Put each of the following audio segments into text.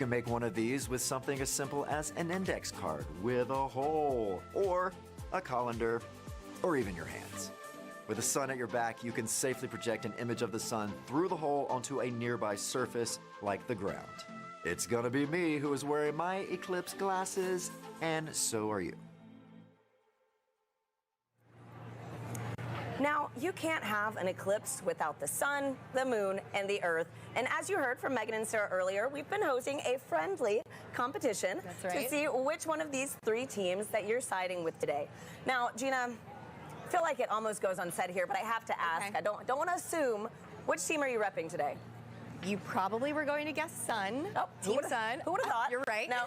You can make one of these with something as simple as an index card with a hole, or a colander, or even your hands. With the sun at your back, you can safely project an image of the sun through the hole onto a nearby surface like the ground. It's gonna be me who is wearing my eclipse glasses, and so are you. Now, you can't have an eclipse without the sun, the moon, and the earth. And as you heard from Megan and Sarah earlier, we've been hosting a friendly competition to see which one of these three teams that you're siding with today. Now, Gina, I feel like it almost goes unsaid here, but I have to ask. Okay. I don't want to assume. Which team are you repping today? You probably were going to guess sun. Oh, Team Sun. Who would have thought? You're right. No.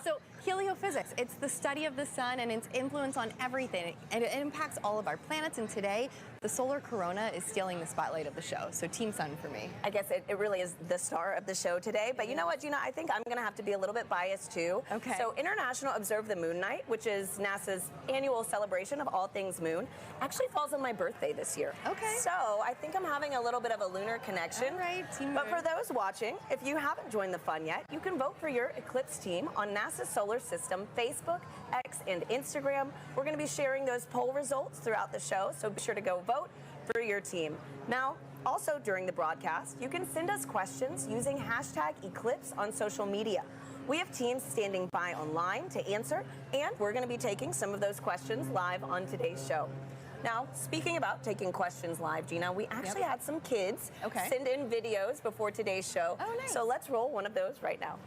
So heliophysics, it's the study of the sun and its influence on everything. And it impacts all of our planets. And today, the solar corona is stealing the spotlight of the show. So Team Sun for me. I guess it really is the star of the show today. But you know what, Gina? I think I'm going to have to be a little bit biased too. Okay. So International Observe the Moon Night, which is NASA's annual celebration of all things moon, actually falls on my birthday this year. Okay. So I think I'm having a little bit of a lunar connection. All right, Team But Moon. for those watching, if you haven't joined the fun yet, you can vote for your eclipse team on NASA's Solar System Facebook, X, and Instagram. We're going to be sharing those poll results throughout the show, so be sure to go vote for your team. Now, also during the broadcast, you can send us questions using hashtag Eclipse on social media. We have teams standing by online to answer, and we're going to be taking some of those questions live on today's show. Now, speaking about taking questions live, Gina, we actually had some kids send in videos before today's show. Oh, nice. So let's roll one of those right now.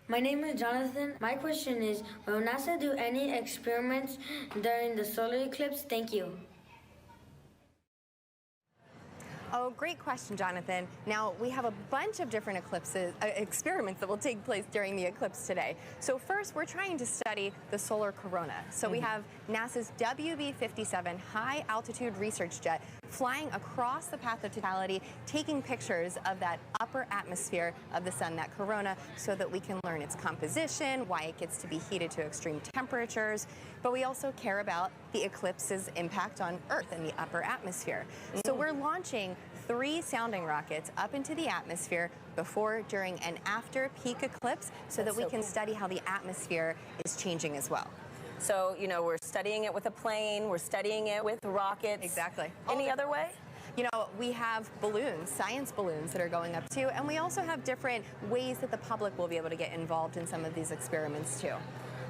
My name is Jonathan. My question is, will NASA do any experiments during the solar eclipse? Thank you. Oh, great question, Jonathan. Now, we have a bunch of different experiments that will take place during the eclipse today. So first, we're trying to study the solar corona. So we have NASA's WB-57 high-altitude research jet flying across the path of totality, taking pictures of that upper atmosphere of the sun, that corona, so that we can learn its composition, why it gets to be heated to extreme temperatures. But we also care about the eclipse's impact on Earth and the upper atmosphere. So we're launching 3 sounding rockets up into the atmosphere before, during, and after peak eclipse so that we can study how the atmosphere is changing as well. So, you know, we're studying it with a plane, we're studying it with rockets. Exactly. Any other way? You know, we have balloons, science balloons that are going up too, and we also have different ways that the public will be able to get involved in some of these experiments too.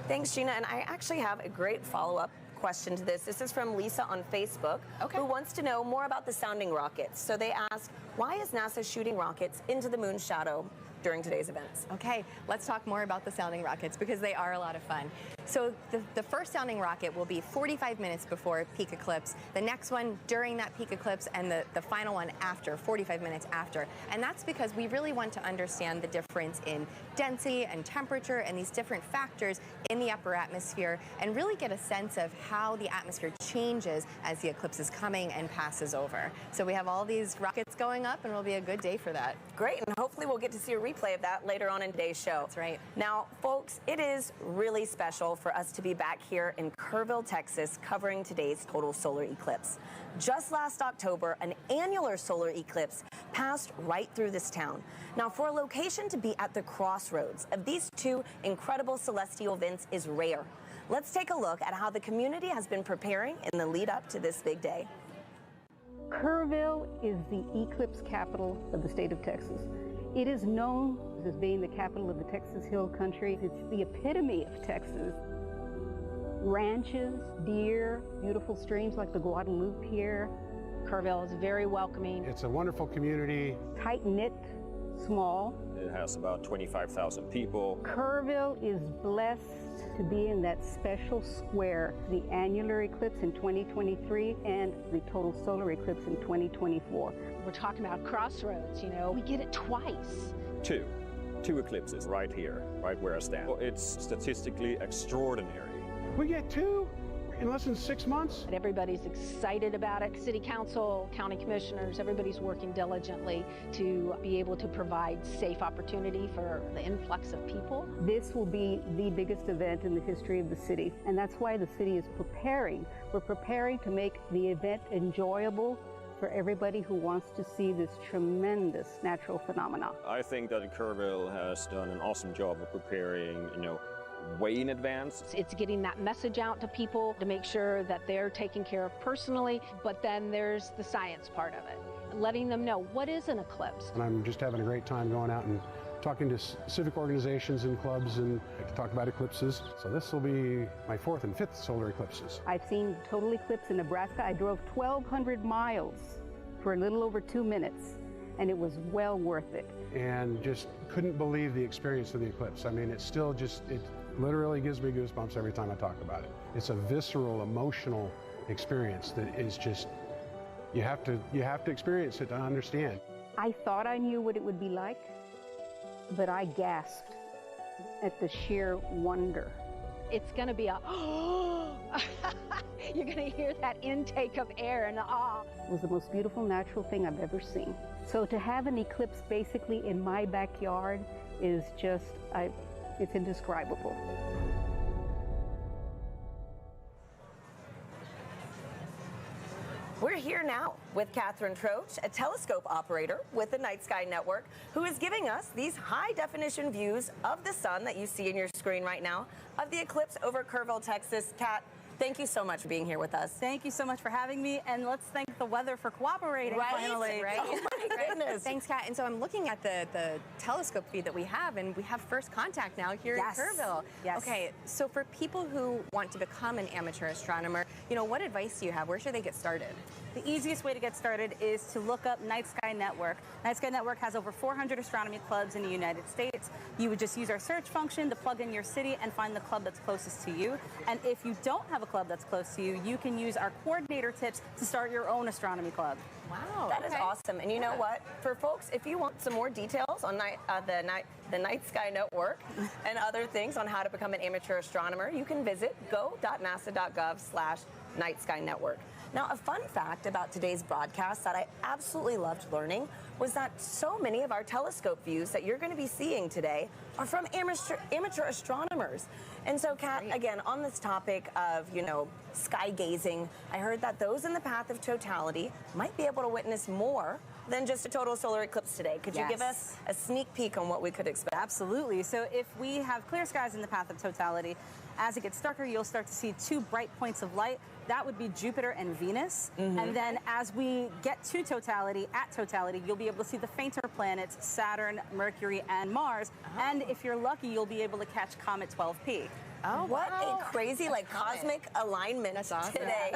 Thanks, Gina. And I actually have a great follow-up question to this. This is from Lisa on Facebook, who wants to know more about the sounding rockets. So they ask, why is NASA shooting rockets into the moon's shadow during today's events? Okay, let's talk more about the sounding rockets because they are a lot of fun. So the first sounding rocket will be 45 minutes before peak eclipse, the next one during that peak eclipse, and the final one after, 45 minutes after. And that's because we really want to understand the difference in density and temperature and these different factors in the upper atmosphere and really get a sense of how the atmosphere changes as the eclipse is coming and passes over. So we have all these rockets going up and it'll be a good day for that. Great, and hopefully we'll get to see a replay of that later on in today's show. That's right. Now, folks, it is really special for us to be back here in Kville, Texas, covering today's total solar eclipse. Just last October, an annular solar eclipse passed right through this town. Now, for a location to be at the crossroads of these two incredible celestial events is rare. Let's take a look at how the community has been preparing in the lead up to this big day. Kville is the eclipse capital of the state of Texas. It is known as being the capital of the Texas Hill Country. It's the epitome of Texas. Ranches, deer, beautiful streams like the Guadalupe here. Kville is very welcoming. It's a wonderful community. Tight-knit, small. It has about 25,000 people. Kville is blessed to be in that special square, the annular eclipse in 2023 and the total solar eclipse in 2024. We're talking about crossroads, you know, we get it twice. Two eclipses right here, right where I stand. It's statistically extraordinary. We get 2 in less than 6 months. Everybody's excited about it. City council, county commissioners, everybody's working diligently to be able to provide safe opportunity for the influx of people. This will be the biggest event in the history of the city, and that's why the city is preparing. We're preparing to make the event enjoyable, for everybody who wants to see this tremendous natural phenomenon. I think that Kville has done an awesome job of preparing, way in advance. It's getting that message out to people to make sure that they're taken care of personally, but then there's the science part of it, letting them know what is an eclipse. And I'm just having a great time going out and talking to civic organizations and clubs and to talk about eclipses. So this will be my 4th and 5th solar eclipses. I've seen total eclipse in Nebraska. I drove 1,200 miles for a little over 2 minutes, and it was well worth it. And just couldn't believe the experience of the eclipse. I mean, it literally gives me goosebumps every time I talk about it. It's a visceral, emotional experience that is just, you have to experience it to understand. I thought I knew what it would be like, but I gasped at the sheer wonder. It's going to be a, you're going to hear that intake of air and awe. It was the most beautiful natural thing I've ever seen. So to have an eclipse basically in my backyard is just, it's indescribable. We're here now with Catherine Troach, a telescope operator with the Night Sky Network, who is giving us these high-definition views of the sun that you see in your screen right now, of the eclipse over Kville, Texas. Kat, thank you so much for being here with us. Thank you so much for having me, and let's thank the weather for cooperating finally. Right? Oh my goodness. Thanks, Kat. And so I'm looking at the telescope feed that we have, and we have first contact now here in Kville. Yes. Okay, so for people who want to become an amateur astronomer, what advice do you have? Where should they get started? The easiest way to get started is to look up Night Sky Network. Night Sky Network has over 400 astronomy clubs in the United States. You would just use our search function to plug in your city and find the club that's closest to you. And if you don't have a club that's close to you, you can use our coordinator tips to start your own astronomy club. Wow. That is awesome. And you know what? For folks, if you want some more details on the Night Sky Network and other things on how to become an amateur astronomer, you can visit go.nasa.gov/Night Sky Network. Now, a fun fact about today's broadcast that I absolutely loved learning was that so many of our telescope views that you're going to be seeing today are from amateur astronomers. And so, Kat, again, on this topic of, sky gazing, I heard that those in the path of totality might be able to witness more than just a total solar eclipse today. Could you give us a sneak peek on what we could expect? Absolutely. So if we have clear skies in the path of totality, as it gets darker, you'll start to see 2 bright points of light. That would be Jupiter and Venus. And then as we get to totality, you'll be able to see the fainter planets, Saturn, Mercury, and Mars. And if you're lucky, you'll be able to catch Comet 12P. Oh, what a crazy, cosmic alignment today,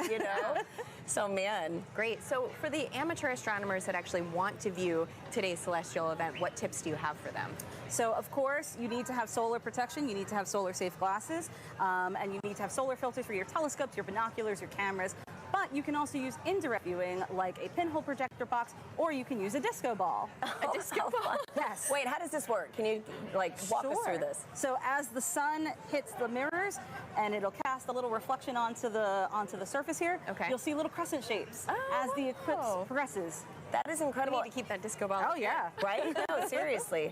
So, man. Great. So for the amateur astronomers that actually want to view today's celestial event, what tips do you have for them? So, of course, you need to have solar protection. You need to have solar-safe glasses. And you need to have solar filters for your telescopes, your binoculars, your cameras. But you can also use indirect viewing, like a pinhole projector box, or you can use a disco ball. A disco ball? Yes. Wait, how does this work? Can you, walk us through this? So as the sun hits the mirrors, and it'll cast a little reflection onto the surface here, you'll see little crescent shapes as the eclipse progresses. That is incredible. We need to keep that disco ball. Oh, yeah. Right? No, seriously.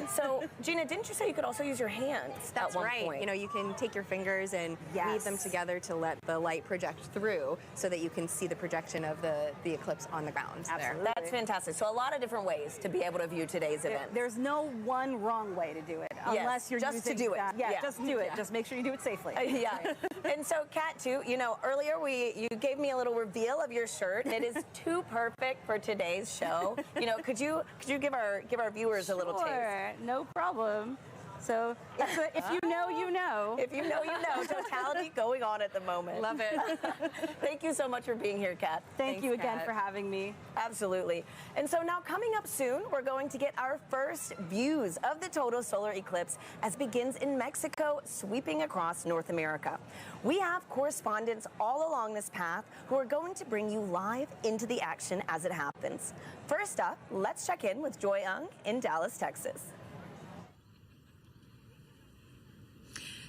So, Gina, didn't you say you could also use your hands That's at one right. point? You can take your fingers and weave them together to let the light project through so that you can see the projection of the eclipse on the ground. Absolutely. That's fantastic. So a lot of different ways to be able to view today's event. There's no one wrong way to do it, unless you're just using to do it. Just do it. Just make sure you do it safely. And so, Kat, too, earlier you gave me a little reveal of your shirt. It is too perfect for today's show. Could you give our viewers a little taste? Sure, no problem. So if you know, you know. If you know, you know. Totality going on at the moment. Love it. Thank you so much for being here, Kat. Thanks you again for having me. Absolutely. And so now coming up soon, we're going to get our first views of the total solar eclipse as it begins in Mexico, sweeping across North America. We have correspondents all along this path who are going to bring you live into the action as it happens. First up, let's check in with Joy Ung in Dallas, Texas.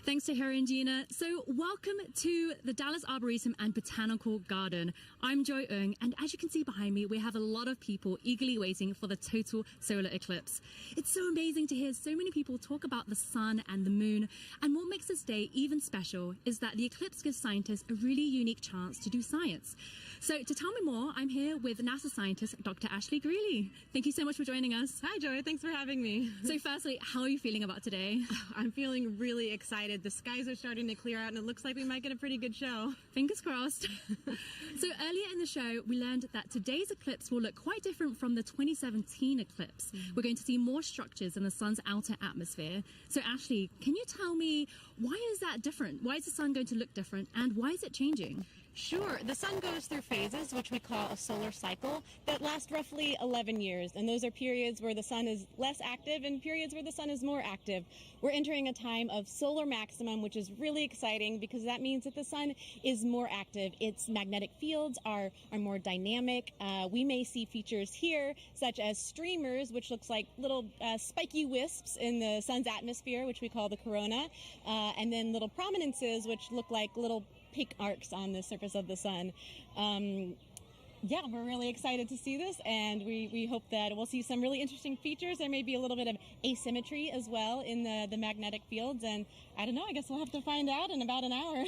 Thanks to Harry and Gina. So welcome to the Dallas Arboretum and Botanical Garden. I'm Joy Ung, and as you can see behind me, we have a lot of people eagerly waiting for the total solar eclipse. It's so amazing to hear so many people talk about the sun and the moon, and what makes this day even special is that the eclipse gives scientists a really unique chance to do science. So to tell me more, I'm here with NASA scientist Dr. Ashley Greeley. Thank you so much for joining us. Hi, Joy. Thanks for having me. So firstly, how are you feeling about today? I'm feeling really excited. The skies are starting to clear out, and it looks like we might get a pretty good show. Fingers crossed. So earlier in the show, we learned that today's eclipse will look quite different from the 2017 eclipse. We're going to see more structures in the sun's outer atmosphere. So Ashley, can you tell me, why is that different? Why is the sun going to look different, and why is it changing? Sure. The sun goes through phases, which we call a solar cycle, that last roughly 11 years. And those are periods where the sun is less active and periods where the sun is more active. We're entering a time of solar maximum, which is really exciting because that means that the sun is more active. Its magnetic fields are more dynamic. We may see features here, such as streamers, which looks like little spiky wisps in the sun's atmosphere, which we call the corona, and then little prominences, which look like little pink arcs on the surface of the sun. Yeah, we're really excited to see this, and we hope that we'll see some really interesting features. There may be a little bit of asymmetry as well in the magnetic fields, and I don't know, I guess we'll have to find out in about an hour.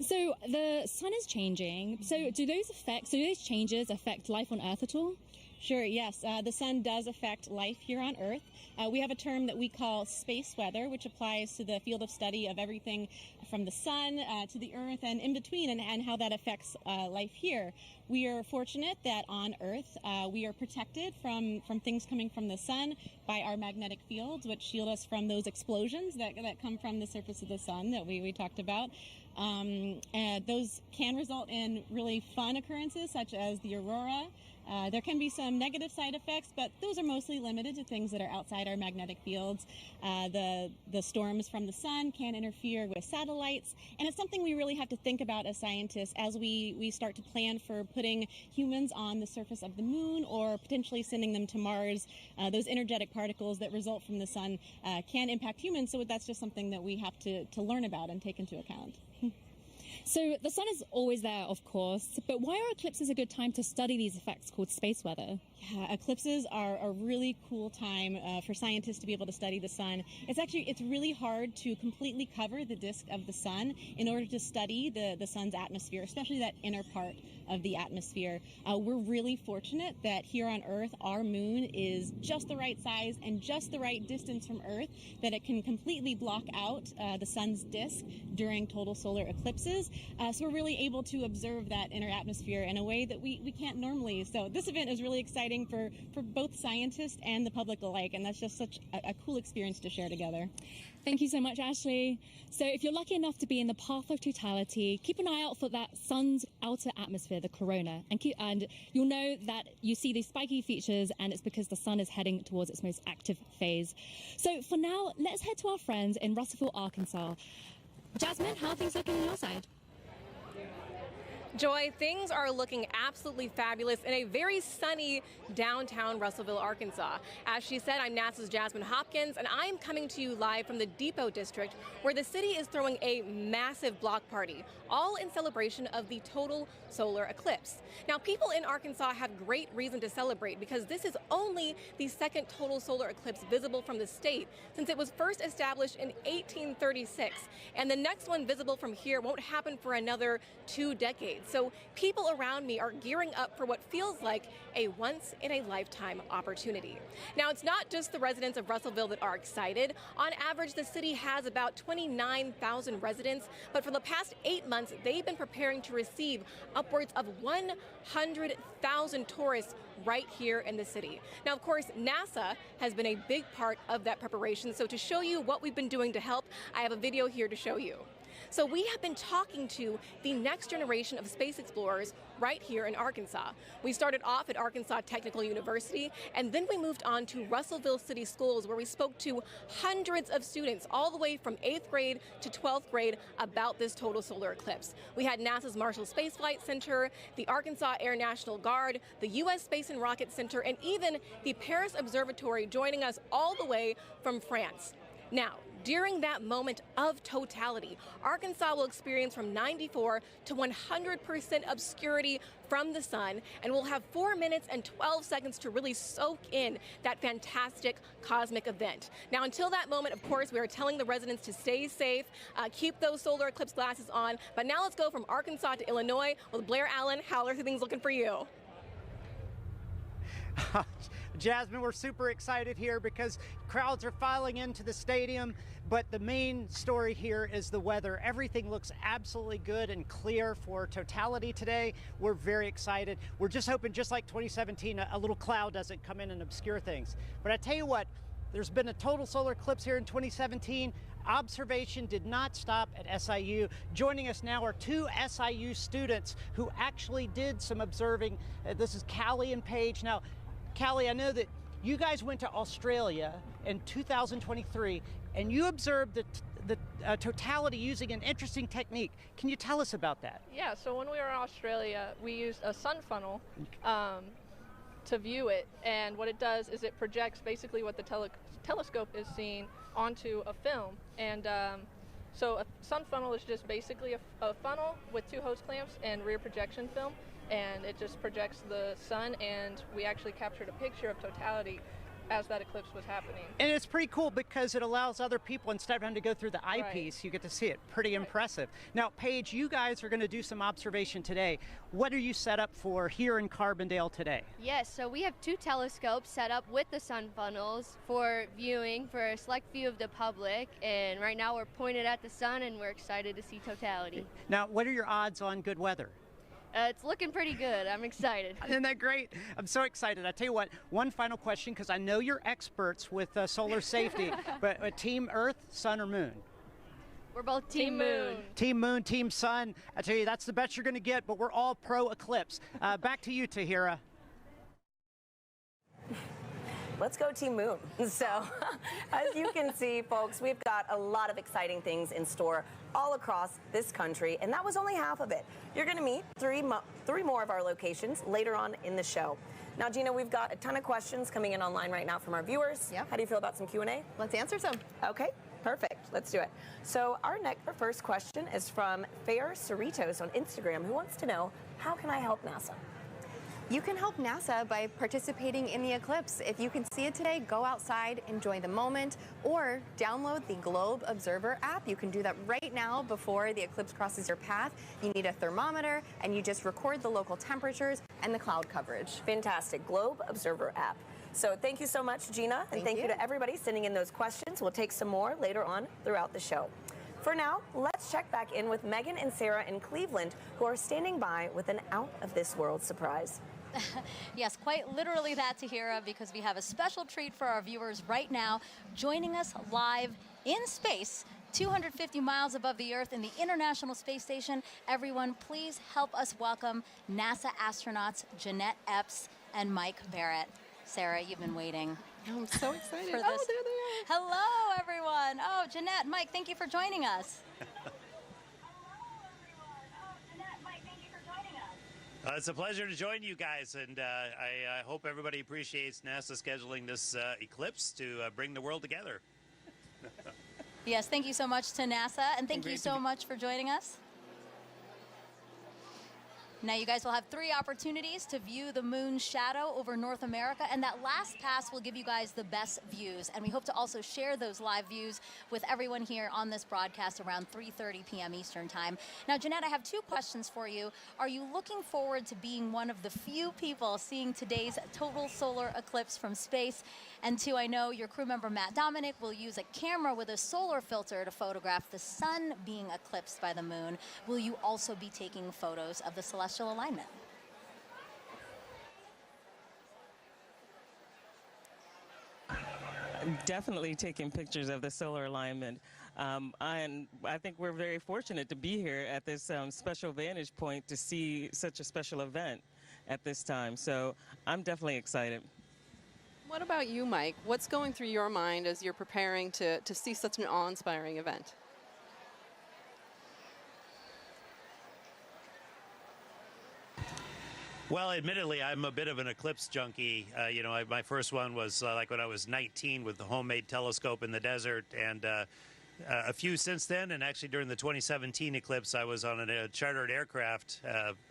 So the sun is changing. So do those changes affect life on Earth at all? Sure, yes. The sun does affect life here on Earth. We have a term that we call space weather, which applies to the field of study of everything from the sun to the Earth and in between, and how that affects life here. We are fortunate that on Earth we are protected from things coming from the sun by our magnetic fields, which shield us from those explosions that come from the surface of the sun that we talked about. Those can result in really fun occurrences, such as the aurora. There can be some negative side effects, but those are mostly limited to things that are outside our magnetic fields. The storms from the sun can interfere with satellites, and it's something we really have to think about as scientists as we start to plan for putting humans on the surface of the moon or potentially sending them to Mars. Those energetic particles that result from the sun can impact humans, so that's just something that we have to learn about and take into account. So the sun is always there, of course, but why are eclipses a good time to study these effects called space weather? Yeah, eclipses are a really cool time for scientists to be able to study the sun. It's really hard to completely cover the disk of the sun in order to study the sun's atmosphere, especially that inner part of the atmosphere. We're really fortunate that here on Earth, our moon is just the right size and just the right distance from Earth that it can completely block out the sun's disk during total solar eclipses. So we're really able to observe that inner atmosphere in a way that we can't normally. So this event is really exciting for both scientists and the public alike, and that's just such a cool experience to share together. Thank you so much, Ashley. So if you're lucky enough to be in the path of totality, keep an eye out for that sun's outer atmosphere, the corona, and you'll know that you see these spiky features, and it's because the sun is heading towards its most active phase. So for now, let's head to our friends in Russellville, Arkansas. Jasmine, how are things looking on your side? Joy, things are looking absolutely fabulous in a very sunny downtown Russellville, Arkansas. As she said, I'm NASA's Jasmine Hopkins, and I'm coming to you live from the Depot District, where the city is throwing a massive block party, all in celebration of the total solar eclipse. Now, people in Arkansas have great reason to celebrate because this is only the second total solar eclipse visible from the state since it was first established in 1836, and the next one visible from here won't happen for another 2 decades. So people around me are gearing up for what feels like a once-in-a-lifetime opportunity. Now, it's not just the residents of Russellville that are excited. On average, the city has about 29,000 residents, but for the past 8 months, they've been preparing to receive upwards of 100,000 tourists right here in the city. Now, of course, NASA has been a big part of that preparation, so to show you what we've been doing to help, I have a video here to show you. So we have been talking to the next generation of space explorers right here in Arkansas. We started off at Arkansas Technical University, and then we moved on to Russellville City Schools, where we spoke to hundreds of students all the way from 8th grade to 12th grade about this total solar eclipse. We had NASA's Marshall Space Flight Center, the Arkansas Air National Guard, the U.S. Space and Rocket Center, and even the Paris Observatory joining us all the way from France. Now, during that moment of totality, Arkansas will experience from 94 to 100% obscurity from the sun, and we'll have 4 minutes and 12 seconds to really soak in that fantastic cosmic event. Now, until that moment, of course, we are telling the residents to stay safe, keep those solar eclipse glasses on. But now let's go from Arkansas to Illinois with Blair Allen. How are things looking for you? Jasmine, we're super excited here because crowds are filing into the stadium, but the main story here is the weather. Everything looks absolutely good and clear for totality today. We're very excited. We're just hoping, just like 2017, a little cloud doesn't come in and obscure things. But I tell you what, there's been a total solar eclipse here in 2017. Observation did not stop at SIU. Joining us now are two SIU students who actually did some observing. This is Callie and Paige. Now, Callie, I know that you guys went to Australia in 2023 and you observed the totality using an interesting technique. Can you tell us about that? Yeah, so when we were in Australia, we used a sun funnel to view it, and what it does is it projects basically what the telescope is seeing onto a film. And so a sun funnel is just basically a funnel with two hose clamps and rear projection film, and it just projects the sun, and we actually captured a picture of totality as that eclipse was happening. And it's pretty cool because it allows other people, instead of having to go through the eyepiece, you get to see it. Pretty impressive. Now, Paige, you guys are going to do some observation today. What are you set up for here in Carbondale today? Yes, so we have two telescopes set up with the sun funnels for viewing for a select view of the public, and right now we're pointed at the sun and we're excited to see totality. Now, what are your odds on good weather? It's looking pretty good. I'm excited. Isn't that great? I'm so excited. I tell you what, one final question, because I know you're experts with solar safety, but Team Earth, Sun, or Moon? We're both Team Moon. Team Moon, Team Sun. I tell you, that's the best you're going to get, but we're all pro eclipse. Back to you, Tahira. Let's go Team Moon. So, as you can see, folks, we've got a lot of exciting things in store all across this country, and that was only half of it. You're going to meet three more of our locations later on in the show. Now, Gina, we've got a ton of questions coming in online right now from our viewers. Yep. How do you feel about some Q&A? Let's answer some. Okay, perfect. Let's do it. So our first question is from Fair Cerritos on Instagram, who wants to know, how can I help NASA? You can help NASA by participating in the eclipse. If you can see it today, go outside, enjoy the moment, or download the Globe Observer app. You can do that right now before the eclipse crosses your path. You need a thermometer, and you just record the local temperatures and the cloud coverage. Fantastic. Globe Observer app. So thank you so much, Gina, and thank you to everybody sending in those questions. We'll take some more later on throughout the show. For now, let's check back in with Megan and Sarah in Cleveland, who are standing by with an out-of-this-world surprise. Yes, quite literally that, Tahira, because we have a special treat for our viewers right now, joining us live in space, 250 miles above the Earth in the International Space Station. Everyone, please help us welcome NASA astronauts Janette Epps and Mike Barrett. Sarah, you've been waiting. I'm so excited. For this. Oh, there they are. Hello, everyone. Oh, Janette, Mike, thank you for joining us. It's a pleasure to join you guys, and I hope everybody appreciates NASA scheduling this eclipse to bring the world together. Yes, thank you so much to NASA, and thank you so much for joining us. Now you guys will have 3 opportunities to view the moon's shadow over North America, and that last pass will give you guys the best views. And we hope to also share those live views with everyone here on this broadcast around 3:30 p.m. Eastern Time. Now, Janette, I have 2 questions for you. Are you looking forward to being one of the few people seeing today's total solar eclipse from space? And 2, I know your crew member Matt Dominic will use a camera with a solar filter to photograph the sun being eclipsed by the moon. Will you also be taking photos of the celestial alignment? I'm definitely taking pictures of the solar alignment. And I think we're very fortunate to be here at this special vantage point to see such a special event at this time. So I'm definitely excited. What about you, Mike? What's going through your mind as you're preparing to see such an awe-inspiring event? Well, admittedly, I'm a bit of an eclipse junkie. My first one was like when I was 19 with the homemade telescope in the desert, and a few since then. And actually, during the 2017 eclipse, I was on a chartered aircraft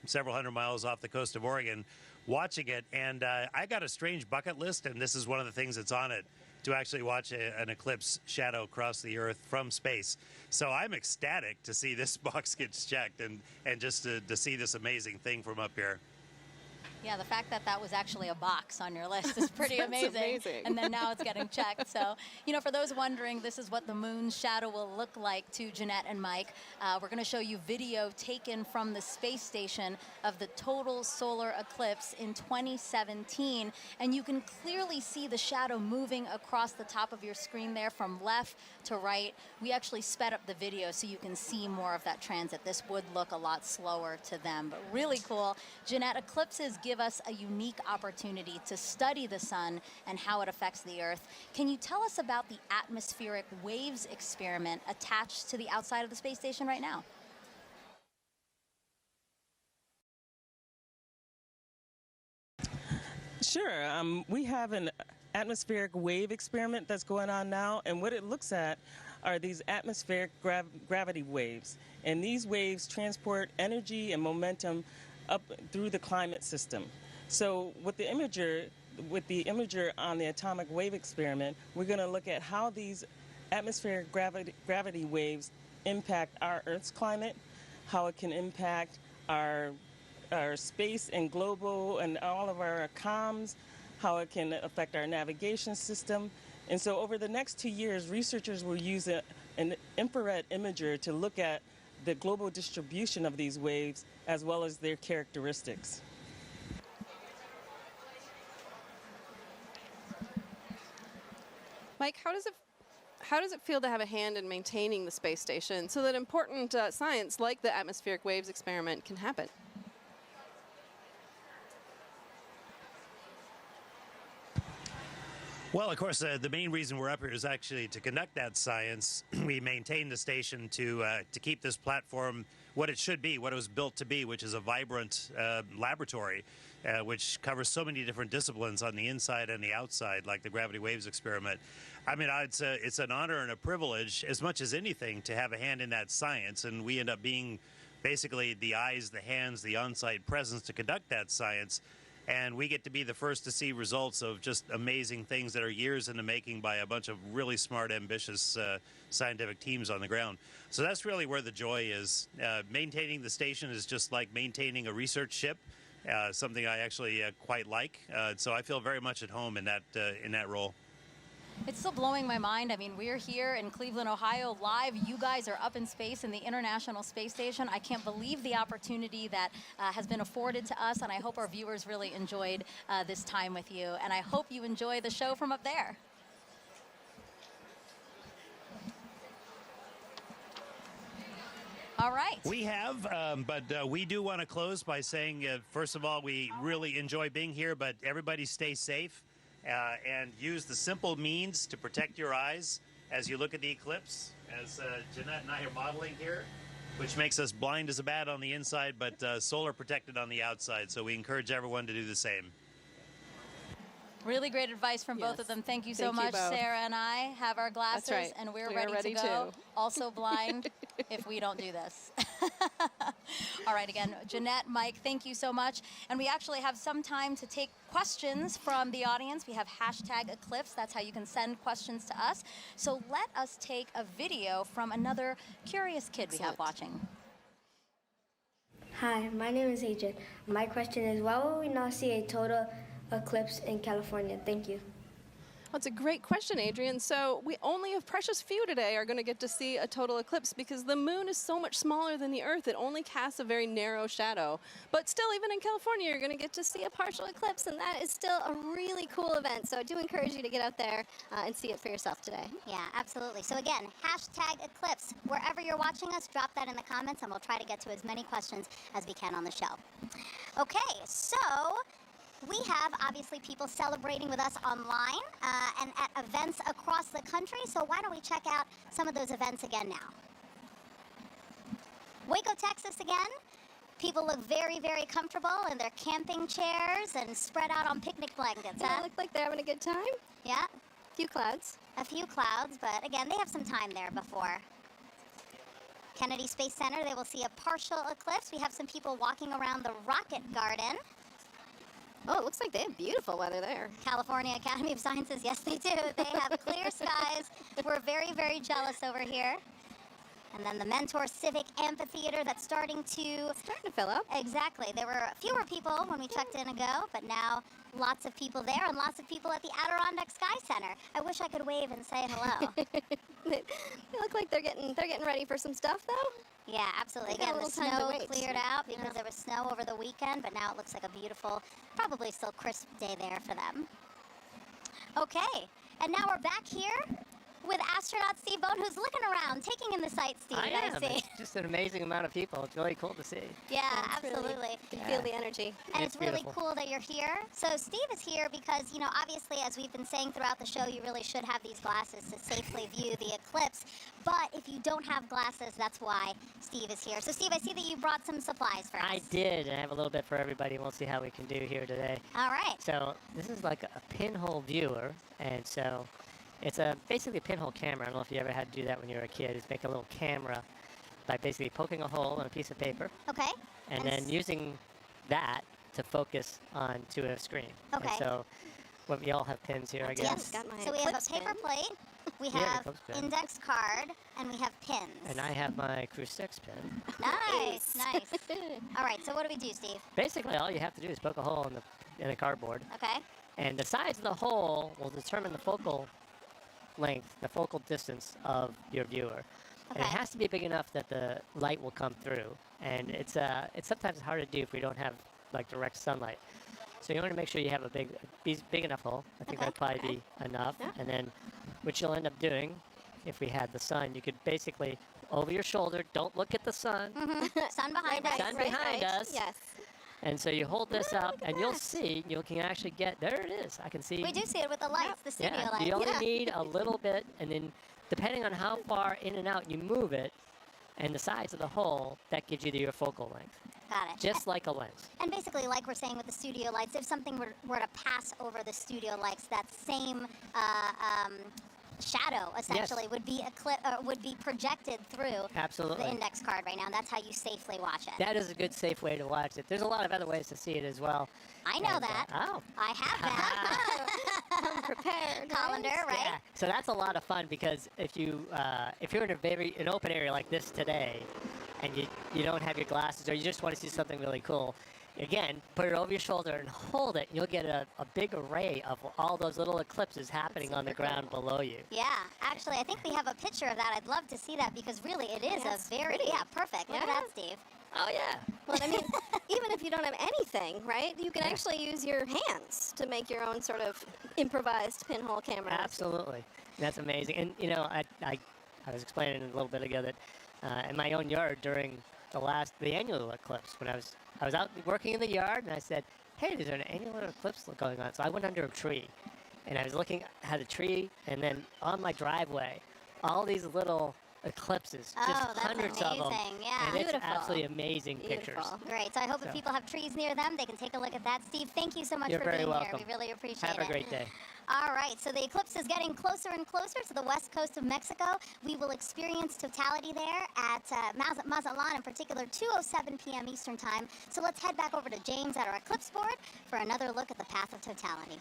several hundred miles off the coast of Oregon watching it. And I got a strange bucket list, and this is one of the things that's on it, to actually watch an eclipse shadow cross the Earth from space. So I'm ecstatic to see this box gets checked and just to see this amazing thing from up here. Yeah, the fact that that was actually a box on your list is pretty amazing. And then now it's getting checked. So, for those wondering, this is what the moon's shadow will look like to Janette and Mike. We're going to show you video taken from the space station of the total solar eclipse in 2017. And you can clearly see the shadow moving across the top of your screen there from left to right. We actually sped up the video so you can see more of that transit. This would look a lot slower to them, but really cool. Janette, eclipses give us a unique opportunity to study the sun and how it affects the Earth. Can you tell us about the atmospheric waves experiment attached to the outside of the space station right now? Sure. We have an atmospheric wave experiment that's going on now, and what it looks at are these atmospheric gravity waves. And these waves transport energy and momentum up through the climate system. So with the imager on the atomic wave experiment, we're going to look at how these atmospheric gravity waves impact our Earth's climate, how it can impact our space and global and all of our comms, how it can affect our navigation system. And so over the next 2 years, researchers will use an infrared imager to look at the global distribution of these waves as well as their characteristics. Mike, how does it feel to have a hand in maintaining the space station so that important science like the atmospheric waves experiment can happen? Well, of course, the main reason we're up here is actually to conduct that science. We maintain the station to keep this platform what it should be, what it was built to be, which is a vibrant laboratory, which covers so many different disciplines on the inside and the outside, like the gravity waves experiment. I mean, it's an honor and a privilege, as much as anything, to have a hand in that science, and we end up being basically the eyes, the hands, the on-site presence to conduct that science. And we get to be the first to see results of just amazing things that are years in the making by a bunch of really smart, ambitious scientific teams on the ground. So that's really where the joy is. Maintaining the station is just like maintaining a research ship, something I actually quite like. So I feel very much at home in that role. It's still blowing my mind. I mean, we're here in Cleveland, Ohio, live. You guys are up in space in the International Space Station. I can't believe the opportunity that has been afforded to us, and I hope our viewers really enjoyed this time with you. And I hope you enjoy the show from up there. All right. We have, but we do want to close by saying, first of all, we really enjoy being here, but everybody stay safe. And use the simple means to protect your eyes as you look at the eclipse, as Janette and I are modeling here, which makes us blind as a bat on the inside, but solar protected on the outside. So we encourage everyone to do the same. Really great advice from both of them. Thank you so much. Sarah and I have our glasses, and we're ready to go. Also blind if we don't do this. All right, again, Janette, Mike, thank you so much. And we actually have some time to take questions from the audience. We have #Eclipse. That's how you can send questions to us. So let us take a video from another curious kid we have watching. Hi, my name is Adrian. My question is, why will we not see a total eclipse in California? Thank you. That's a great question, Adrian. So we only a precious few today are going to get to see a total eclipse because the moon is so much smaller than the Earth. It only casts a very narrow shadow. But still, even in California, you're going to get to see a partial eclipse, and that is still a really cool event. So I do encourage you to get out there and see it for yourself today. Yeah, absolutely. So again, #Eclipse. Wherever you're watching us, drop that in the comments, and we'll try to get to as many questions as we can on the show. Okay, so we have, obviously, people celebrating with us online and at events across the country, so why don't we check out some of those events again now. Waco, Texas again. People look very, very comfortable in their camping chairs and spread out on picnic blankets. They look like they're having a good time. Yeah. A few clouds. A few clouds, but again, they have some time there before. Kennedy Space Center, they will see a partial eclipse. We have some people walking around the Rocket Garden. Oh, it looks like they have beautiful weather there. California Academy of Sciences, yes they do. They have clear skies. We're very, very jealous over here. And then the Mentor Civic Amphitheater that's starting to fill up. Exactly. There were fewer people when we checked in ago, but now lots of people there and lots of people at the Adirondack Sky Center. I wish I could wave and say hello. They look like they're getting ready for some stuff though. Yeah, absolutely. Again, the snow cleared out because there was snow over the weekend, but now it looks like a beautiful, probably still crisp day there for them. Okay, and now we're back here with astronaut Steve Bone, who's looking around, taking in the sights, Steve. I am. see. It's just an amazing amount of people. It's really cool to see. Yeah, it's absolutely. Really, you can feel the energy. And It's it's really beautiful. cool that you're here. So Steve is here because, you know, obviously, as we've been saying throughout the show, you really should have these glasses to safely view the eclipse. But if you don't have glasses, that's why Steve is here. So Steve, I see that you brought some supplies for us. I did, and I have a little bit for everybody, and we'll see how we can do here today. All right. So this is like a pinhole viewer, and so it's basically a pinhole camera. I don't know if you ever had to do that when you were a kid. Is make a little camera by basically poking a hole in a piece of paper. Okay. And then using that to focus onto a screen. Okay. And so we all have pins here, I guess. Yes. So we have a paper plate, we Yeah, have the Eclipse pin. index card, and we have pins. And I have my Crew 6 pin. Nice, nice. All right, so what do we do, Steve? Basically, all you have to do is poke a hole in the cardboard. Okay. And the size of the hole will determine the focal length, the focal distance of your viewer. And it has to be big enough that the light will come through. And it's sometimes hard to do if we don't have like direct sunlight. So you want to make sure you have a big enough hole. I think that'd probably be enough. And then what you'll end up doing, if we had the sun, you could basically over your shoulder, don't look at the sun. Sun behind us. Sun behind us. Yes. And so you hold this up, and you'll see, you can actually get, there it is. I can see. We do see it with the lights, the studio lights. You only need a little bit, and then depending on how far in and out you move it, and the size of the hole, that gives you your focal length. Got it. Just like a lens. And basically, like we're saying with the studio lights, if something were to pass over the studio lights, that same shadow essentially would be projected through Absolutely. the index card right now. That's how you safely watch it. That is a good, safe way to watch it. There's a lot of other ways to see it as well. I know And, that. Oh. I have that. I'm prepared. Colander, right? Yeah. So that's a lot of fun because if you're in an open area like this today, and you don't have your glasses or you just want to see something really cool, again, put it over your shoulder and hold it. You'll get a big array of all those little eclipses happening on the ground below you. Yeah, actually, I think we have a picture of that. I'd love to see that because really it is Yeah, a it's very, pretty. perfect. Look at that, Steve. Oh, yeah. Well, I mean, even if you don't have anything, right, you can actually use your hands to make your own sort of improvised pinhole camera. Absolutely. That's amazing. And, you know, I was explaining a little bit ago that in my own yard during the annual eclipse, when I was out working in the yard, and I said, hey, there's an annular eclipse going on. So I went under a tree, and I was looking at a tree, and then on my driveway, all these little eclipses, just that's hundreds of them. amazing. Yeah. And it's Beautiful. absolutely amazing pictures. Great. So I hope if So- people have trees near them, they can take a look at that. Steve, thank you so much You're for very being welcome. here. We really appreciate it. Have a great day. All right, so the eclipse is getting closer and closer to the west coast of Mexico. We will experience totality there at Mazatlan, in particular, 2:07 p.m. Eastern Time. So let's head back over to James at our eclipse board for another look at the path of totality.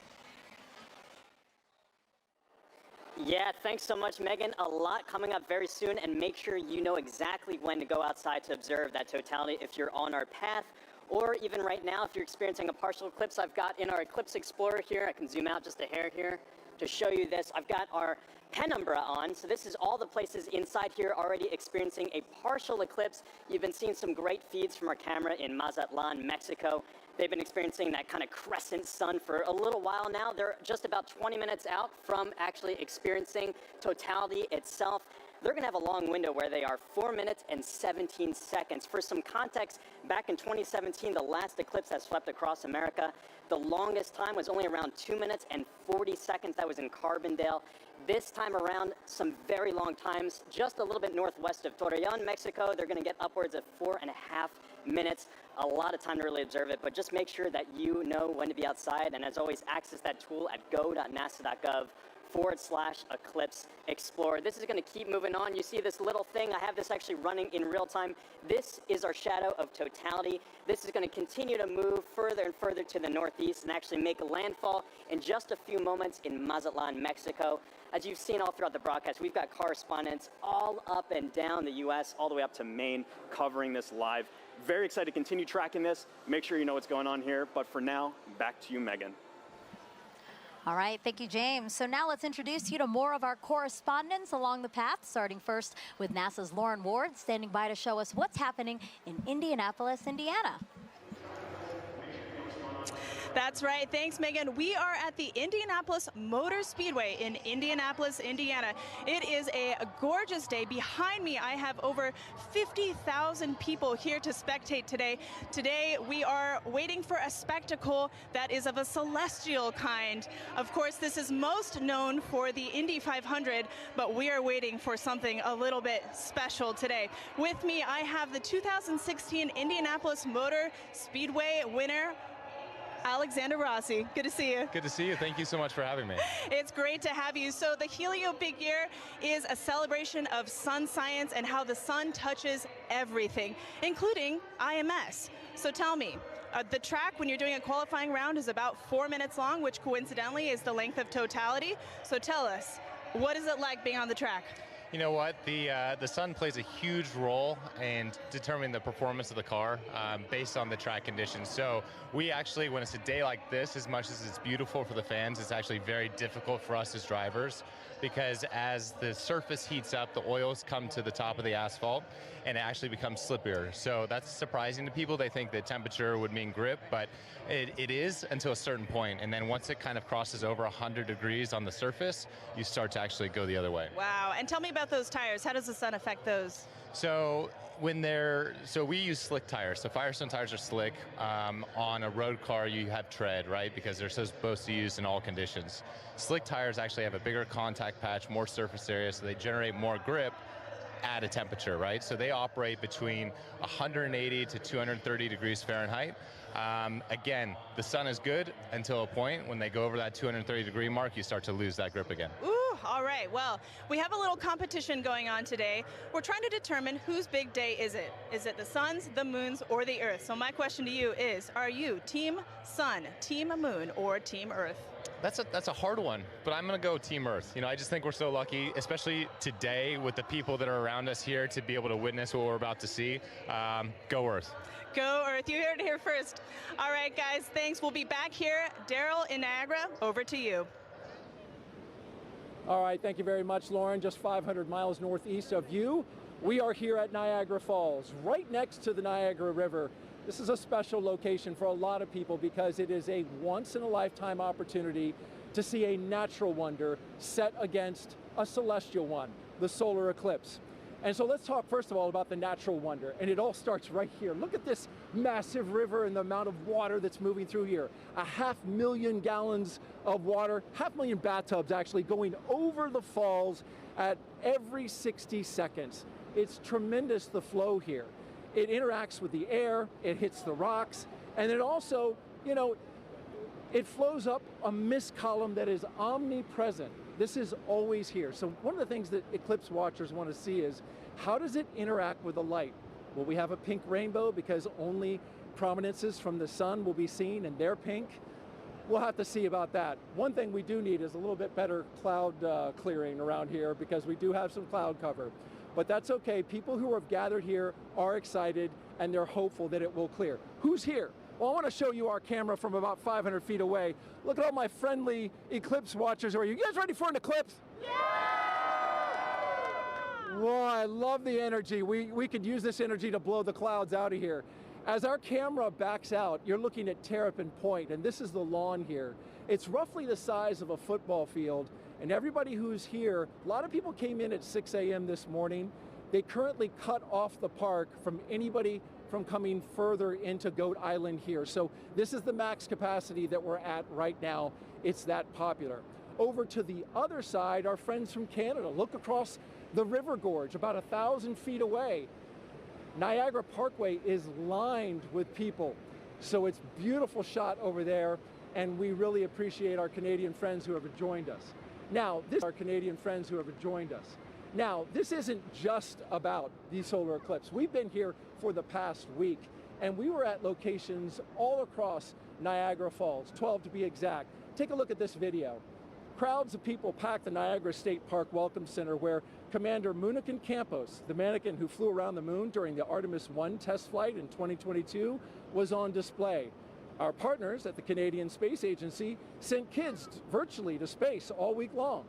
Yeah, thanks so much, Megan. A lot coming up very soon, and make sure you know exactly when to go outside to observe that totality if you're on our path, or even right now if you're experiencing a partial eclipse. I've got in our Eclipse Explorer here, I can zoom out just a hair here to show you this. I've got our penumbra on, so this is all the places inside here already experiencing a partial eclipse. You've been seeing some great feeds from our camera in Mazatlan, Mexico. They've been experiencing that kind of crescent sun for a little while now. They're just about 20 minutes out from actually experiencing totality itself. They're going to have a long window where they are 4 minutes and 17 seconds. For some context, back in 2017, the last eclipse that swept across America, the longest time was only around 2 minutes and 40 seconds. That was in Carbondale. This time around, some very long times, just a little bit northwest of Torreon, Mexico. They're going to get upwards of 4.5 minutes. A lot of time to really observe it, but just make sure that you know when to be outside. And as always, access that tool at go.nasa.gov/eclipse explorer. This is going to keep moving on. You see this little thing. I have this actually running in real time. This is our shadow of totality. This is going to continue to move further and further to the northeast and actually make landfall in just a few moments in Mazatlan, Mexico. As you've seen all throughout the broadcast, we've got correspondents all up and down the U.S., all the way up to Maine, covering this live. Very excited to continue tracking this. Make sure you know what's going on here. But for now, back to you, Megan. All right, thank you, James. So now let's introduce you to more of our correspondents along the path, starting first with NASA's Lauren Ward, standing by to show us what's happening in Indianapolis, Indiana. That's right. Thanks, Megan. We are at the Indianapolis Motor Speedway in Indianapolis, Indiana. It is a gorgeous day. Behind me, I have over 50,000 people here to spectate today. Today, we are waiting for a spectacle that is of a celestial kind. Of course, this is most known for the Indy 500, but we are waiting for something a little bit special today. With me, I have the 2016 Indianapolis Motor Speedway winner, Alexander Rossi. Good to see you. Good to see you. Thank you so much for having me. It's great to have you. So the Helio Big Year is a celebration of sun science and how the sun touches everything, including IMS. So tell me, the track when you're doing a qualifying round is about 4 minutes long, which coincidentally is the length of Totality. So tell us, what is it like being on the track? You know what? The sun plays a huge role in determining the performance of the car based on the track conditions. So we actually, when it's a day like this, as much as it's beautiful for the fans, it's actually very difficult for us as drivers, because as the surface heats up, the oils come to the top of the asphalt and it actually becomes slippier. So that's surprising to people. They think that temperature would mean grip, but it is until a certain point. And then once it kind of crosses over 100 degrees on the surface, you start to actually go the other way. Wow. And tell me about those tires. How does the sun affect those? So we use slick tires. So Firestone tires are slick. On a road car, you have tread, right? Because they're supposed to be used in all conditions. Slick tires actually have a bigger contact patch, more surface area, so they generate more grip at a temperature, right? So they operate between 180 to 230 degrees Fahrenheit. Again, the sun is good until a point. When they go over that 230 degree mark, you start to lose that grip again. Ooh, all right. Well, we have a little competition going on today. We're trying to determine whose big day is it. Is it the sun's, the moon's, or the Earth? So my question to you is, are you Team Sun, Team Moon, or Team Earth? That's a hard one, but I'm going to go Team Earth. You know, I just think we're so lucky, especially today with the people that are around us here, to be able to witness what we're about to see. Go Earth. Go Earth. You heard it here first. All right, guys, thanks. We'll be back here. Daryl in Niagara, over to you. All right, thank you very much, Lauren. Just 500 miles northeast of you, we are here at Niagara Falls, right next to the Niagara River. This is a special location for a lot of people because it is a once-in-a-lifetime opportunity to see a natural wonder set against a celestial one, the solar eclipse. And so let's talk first of all about the natural wonder, and it all starts right here. Look at this massive river and the amount of water that's moving through here. 500,000 gallons of water, 500,000 bathtubs actually going over the falls at every 60 seconds. It's tremendous, the flow here. It interacts with the air, it hits the rocks, and it also, you know, it flows up a mist column that is omnipresent. This is always here. So one of the things that eclipse watchers want to see is, how does it interact with the light? Will we have a pink rainbow because only prominences from the sun will be seen and they're pink? We'll have to see about that. One thing we do need is a little bit better cloud clearing around here, because we do have some cloud cover. But that's okay. People who have gathered here are excited and they're hopeful that it will clear. Who's here? Well, I want to show you our camera from about 500 feet away. Look at all my friendly eclipse watchers. Are you guys ready for an eclipse? Yeah! Whoa, I love the energy. We could use this energy to blow the clouds out of here. As our camera backs out, you're looking at Terrapin Point, and this is the lawn here. It's roughly the size of a football field, and everybody who's here, a lot of people came in at 6 a.m. this morning. They currently cut off the park from anybody from coming further into Goat Island here. So this is the max capacity that we're at right now. It's that popular. Over to the other side, our friends from Canada. Look across the river gorge, about 1,000 feet away. Niagara Parkway is lined with people. So it's a beautiful shot over there, and we really appreciate our Canadian friends who have joined us. Now, this isn't just about the solar eclipse. We've been here for the past week, and we were at locations all across Niagara Falls, 12 to be exact. Take a look at this video. Crowds of people packed the Niagara State Park Welcome Center, where Commander Munikin Campos, the mannequin who flew around the moon during the Artemis 1 test flight in 2022, was on display. Our partners at the Canadian Space Agency sent kids virtually to space all week long.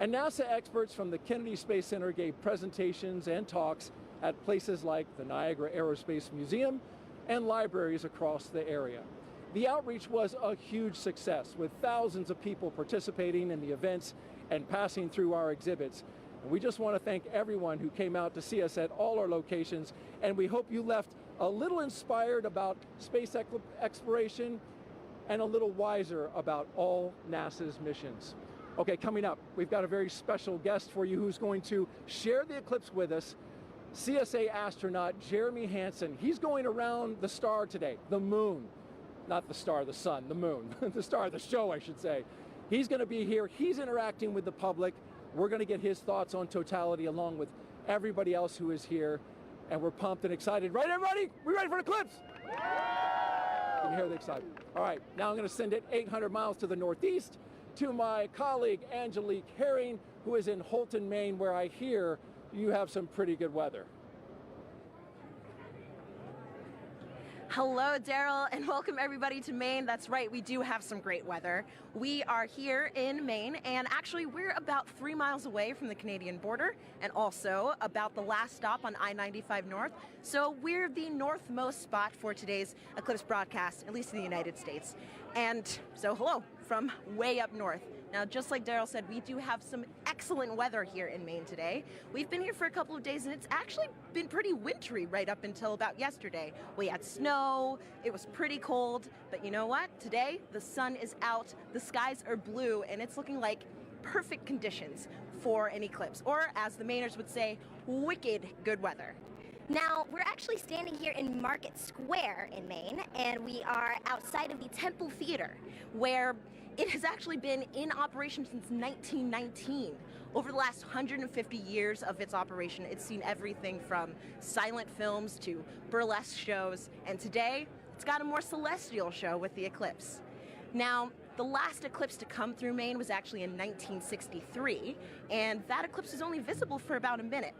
And NASA experts from the Kennedy Space Center gave presentations and talks at places like the Niagara Aerospace Museum and libraries across the area. The outreach was a huge success, with thousands of people participating in the events and passing through our exhibits. And we just want to thank everyone who came out to see us at all our locations, and we hope you left a little inspired about space exploration and a little wiser about all NASA's missions. Okay, coming up, we've got a very special guest for you who's going to share the eclipse with us, CSA astronaut Jeremy Hansen. He's going around the star today, the moon. Not the star, the sun, the moon. The star of the show, I should say. He's going to be here. He's interacting with the public. We're going to get his thoughts on totality along with everybody else who is here. And we're pumped and excited. Right, everybody? We ready for the eclipse? Can you hear the excitement? All right, now I'm going to send it 800 miles to the northeast to my colleague Angelique Herring, who is in Holton, Maine, where I hear you have some pretty good weather. Hello, Daryl, and welcome everybody to Maine. That's right, we do have some great weather. We are here in Maine, and actually we're about 3 miles away from the Canadian border, and also about the last stop on I-95 North. So we're the northmost spot for today's eclipse broadcast, at least in the United States. And so hello from way up north. Now, just like Daryl said, we do have some excellent weather here in Maine today. We've been here for a couple of days, and it's actually been pretty wintry right up until about yesterday. We had snow, it was pretty cold, but you know what? Today, the sun is out, the skies are blue, and it's looking like perfect conditions for an eclipse, or as the Mainers would say, wicked good weather. Now, we're actually standing here in Market Square in Maine, and we are outside of the Temple Theater, where it has actually been in operation since 1919. Over the last 150 years of its operation, it's seen everything from silent films to burlesque shows, and today, it's got a more celestial show with the eclipse. Now, the last eclipse to come through Maine was actually in 1963, and that eclipse is only visible for about a minute.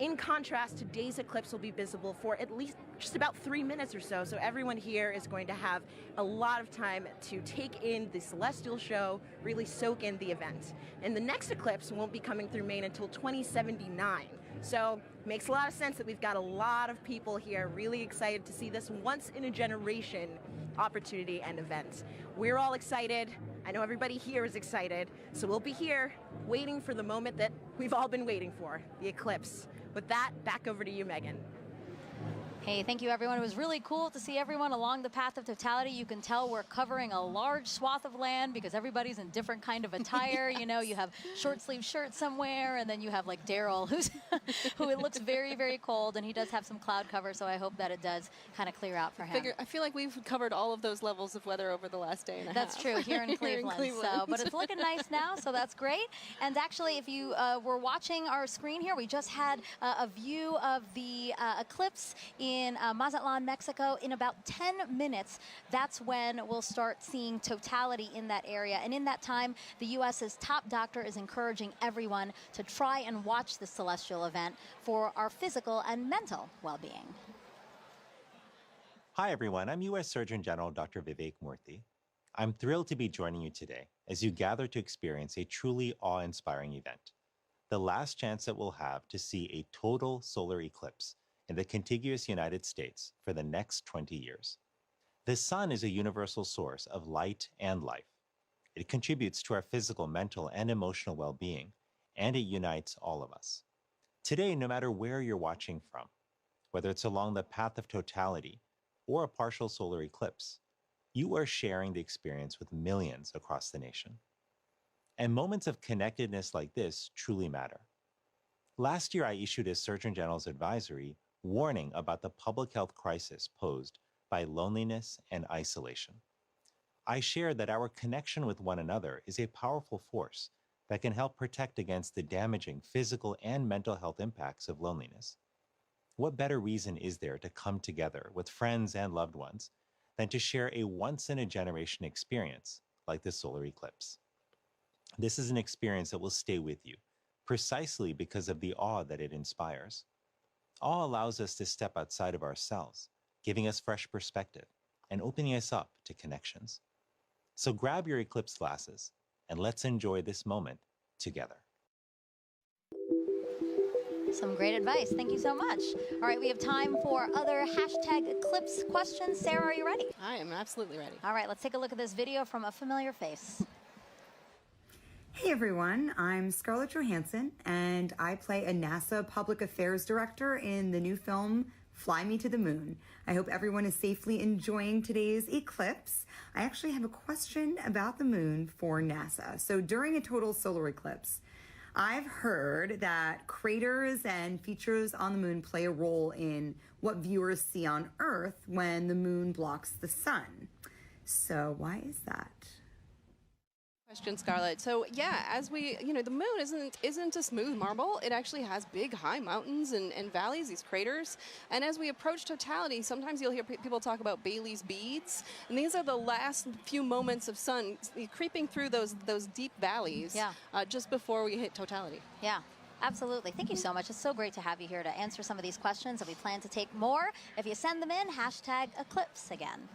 In contrast, today's eclipse will be visible for at least just about 3 minutes or so, so everyone here is going to have a lot of time to take in the celestial show, really soak in the event. And the next eclipse won't be coming through Maine until 2079. So it makes a lot of sense that we've got a lot of people here really excited to see this once-in-a-generation opportunity and event. We're all excited. I know everybody here is excited. So we'll be here waiting for the moment that we've all been waiting for, the eclipse. With that, back over to you, Megan. Hey, thank you, everyone. It was really cool to see everyone along the path of totality. You can tell we're covering a large swath of land because everybody's in different kind of attire. Yes. You know, you have short sleeve shirts somewhere, and then you have like Daryl, who it looks very, very cold, and he does have some cloud cover, so I hope that it does kind of clear out for him. I feel like we've covered all of those levels of weather over the last day and a half. That's true, here in Cleveland. So, but it's looking nice now, so that's great. And actually, if you were watching our screen here, we just had a view of the eclipse in Mazatlan, Mexico. In about 10 minutes, that's when we'll start seeing totality in that area. And in that time, the U.S.'s top doctor is encouraging everyone to try and watch the celestial event for our physical and mental well-being. Hi, everyone. I'm U.S. Surgeon General Dr. Vivek Murthy. I'm thrilled to be joining you today as you gather to experience a truly awe-inspiring event, the last chance that we'll have to see a total solar eclipse in the contiguous United States for the next 20 years. The sun is a universal source of light and life. It contributes to our physical, mental, and emotional well-being, and it unites all of us. Today, no matter where you're watching from, whether it's along the path of totality or a partial solar eclipse, you are sharing the experience with millions across the nation. And moments of connectedness like this truly matter. Last year, I issued a Surgeon General's advisory warning about the public health crisis posed by loneliness and isolation. I shared that our connection with one another is a powerful force that can help protect against the damaging physical and mental health impacts of loneliness. What better reason is there to come together with friends and loved ones than to share a once-in-a-generation experience like the solar eclipse? This is an experience that will stay with you, precisely because of the awe that it inspires. Awe allows us to step outside of ourselves, giving us fresh perspective and opening us up to connections. So grab your eclipse glasses and let's enjoy this moment together. Some great advice. Thank you so much. All right, we have time for other #Eclipse questions. Sarah, are you ready? I am absolutely ready. All right, let's take a look at this video from a familiar face. Hey everyone, I'm Scarlet Johansson, and I play a NASA Public Affairs Director in the new film, Fly Me to the Moon. I hope everyone is safely enjoying today's eclipse. I actually have a question about the moon for NASA. So during a total solar eclipse, I've heard that craters and features on the moon play a role in what viewers see on Earth when the moon blocks the sun. So why is that? Question, Scarlett. So yeah, as we, the moon isn't a smooth marble. It actually has big, high mountains and valleys, these craters. And as we approach totality, sometimes you'll hear people talk about Bailey's beads, and these are the last few moments of sun creeping through those deep valleys. Yeah. Just before we hit totality. Yeah. Absolutely. Thank you so much. It's so great to have you here to answer some of these questions, and we plan to take more if you send them in. #Eclipse again.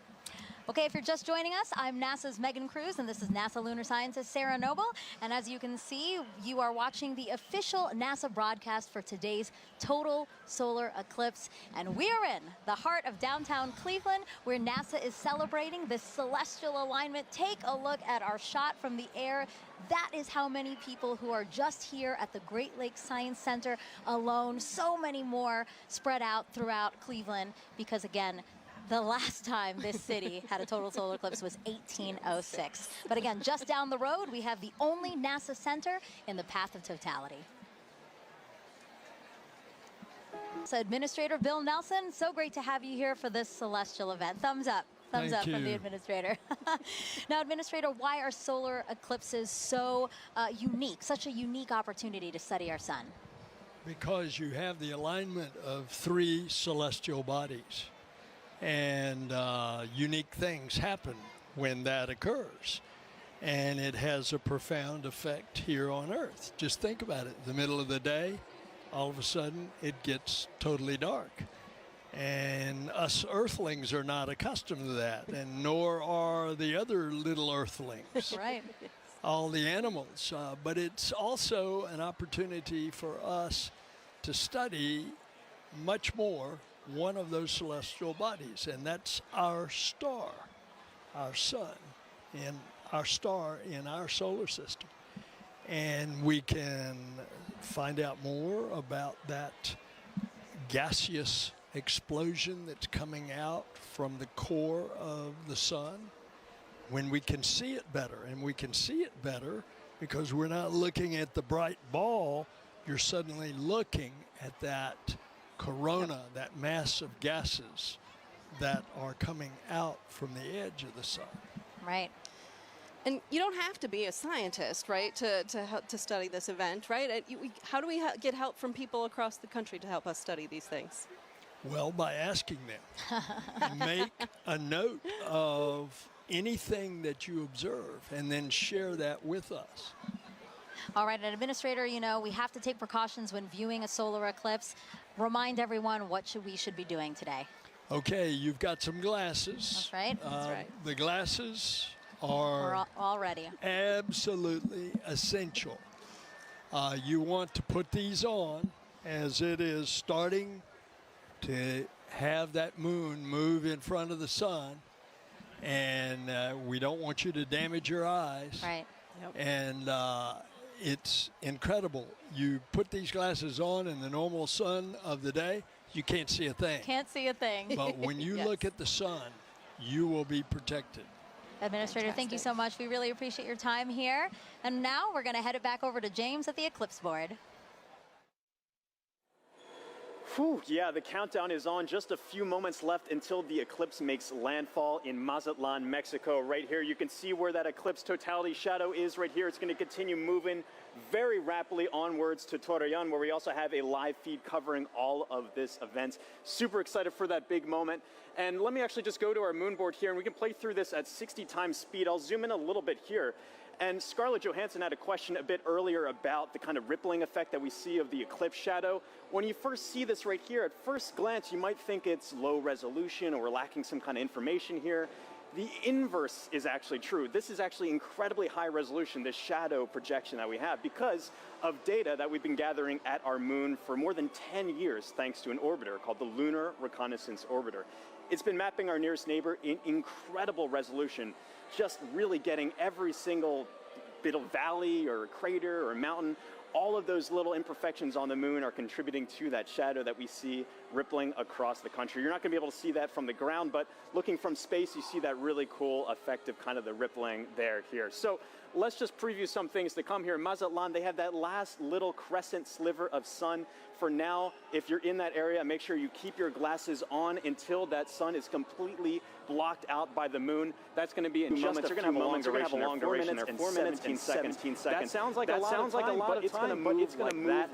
Okay, if you're just joining us, I'm NASA's Megan Cruz, and this is NASA lunar scientist Sarah Noble. And as you can see, you are watching the official NASA broadcast for today's total solar eclipse. And we are in the heart of downtown Cleveland, where NASA is celebrating this celestial alignment. Take a look at our shot from the air. That is how many people who are just here at the Great Lakes Science Center alone. So many more spread out throughout Cleveland, because again, the last time this city had a total solar eclipse was 1806. But again, just down the road, we have the only NASA center in the path of totality. So Administrator Bill Nelson, so great to have you here for this celestial event. Thumbs up. Thumbs up from the administrator. Now, Administrator, why are solar eclipses so unique, such a unique opportunity to study our sun? Because you have the alignment of 3 celestial bodies. And unique things happen when that occurs. And it has a profound effect here on Earth. Just think about it. In the middle of the day, all of a sudden, it gets totally dark. And us Earthlings are not accustomed to that, and nor are the other little Earthlings. Right. All the animals. But it's also an opportunity for us to study much more one of those celestial bodies, and that's our star, our sun, and our star in our solar system. And we can find out more about that gaseous explosion that's coming out from the core of the sun when we can see it better. And we can see it better because we're not looking at the bright ball. You're suddenly looking at that corona, that mass of gases that are coming out from the edge of the sun. Right. And you don't have to be a scientist, right, to study this event, right? How do we get help from people across the country to help us study these things? Well, by asking them. Make a note of anything that you observe and then share that with us. All right, Administrator, we have to take precautions when viewing a solar eclipse. Remind everyone what we should be doing today. Okay, you've got some glasses. That's right. That's right. The glasses are all ready. Absolutely essential. You want to put these on as it is starting to have that moon move in front of the sun, and we don't want you to damage your eyes. Right. Yep. And it's incredible. You put these glasses on in the normal sun of the day, you can't see a thing. Can't see a thing. But when you Yes. look at the sun, you will be protected. Administrator, thank you so much. We really appreciate your time here. And now we're going to head it back over to James at the eclipse board. Whew, yeah, the countdown is on. Just a few moments left until the eclipse makes landfall in Mazatlan, Mexico. Right here, you can see where that eclipse totality shadow is right here. It's going to continue moving very rapidly onwards to Torreon, where we also have a live feed covering all of this event. Super excited for that big moment. And let me actually just go to our moon board here, and we can play through this at 60 times speed. I'll zoom in a little bit here. And Scarlet Johansson had a question a bit earlier about the kind of rippling effect that we see of the eclipse shadow. When you first see this right here, at first glance, you might think it's low resolution or we're lacking some kind of information here. The inverse is actually true. This is actually incredibly high resolution, this shadow projection that we have, because of data that we've been gathering at our moon for more than 10 years, thanks to an orbiter called the Lunar Reconnaissance Orbiter. It's been mapping our nearest neighbor in incredible resolution, just really getting every single bit of valley or crater or mountain. All of those little imperfections on the moon are contributing to that shadow that we see rippling across the country. You're not going to be able to see that from the ground, but looking from space, you see that really cool effect of kind of the rippling there here. So let's just preview some things to come here. Mazatlan, they have that last little crescent sliver of sun. For now, if you're in that area, make sure you keep your glasses on until that sun is completely blocked out by the moon. That's going to be in just a few moments. You're going to have a long duration there, 4 minutes and 17 seconds. That sounds like a lot of time, but it's going to move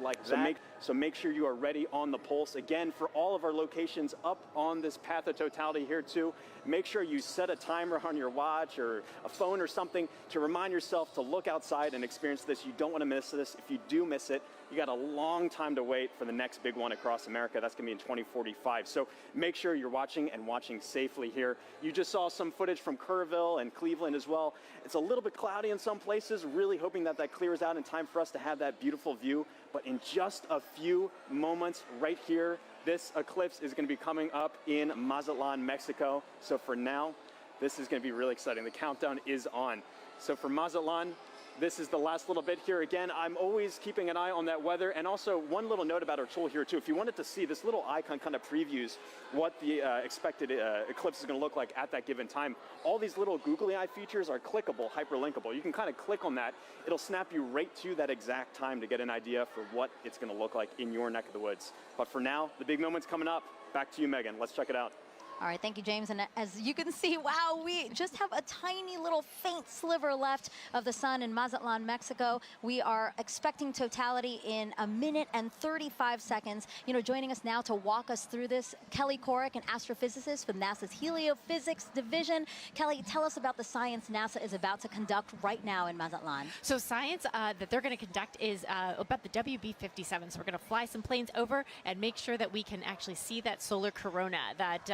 like that. So make sure you are ready on the pulse. Again, for all of our locations up on this path of totality here too, make sure you set a timer on your watch or a phone or something to remind yourself to look outside and experience this. You don't want to miss this. If you do miss it, you got a long time to wait for the next big one across America. That's going to be in 2045. So make sure you're watching and watching safely here. You just saw some footage from Kerrville and Cleveland as well. It's a little bit cloudy in some places, really hoping that that clears out in time for us to have that beautiful view. But in just a few moments right here, this eclipse is going to be coming up in Mazatlan, Mexico. So for now, this is going to be really exciting. The countdown is on. So for Mazatlan, this is the last little bit here. Again, I'm always keeping an eye on that weather. And also one little note about our tool here too. If you wanted to see, this little icon kind of previews what the expected eclipse is going to look like at that given time. All these little googly eye features are clickable, hyperlinkable. You can kind of click on that. It'll snap you right to that exact time to get an idea for what it's going to look like in your neck of the woods. But for now, the big moment's coming up. Back to you, Megan. Let's check it out. All right, thank you, James. And as you can see, wow, we just have a tiny little faint sliver left of the sun in Mazatlan, Mexico. We are expecting totality in 1 minute and 35 seconds. You know, joining us now to walk us through this, Kelly Corrick, an astrophysicist from NASA's Heliophysics Division. Kelly, tell us about the science NASA is about to conduct right now in Mazatlan. So science that they're going to conduct is about the WB-57. So we're going to fly some planes over and make sure that we can actually see that solar corona, that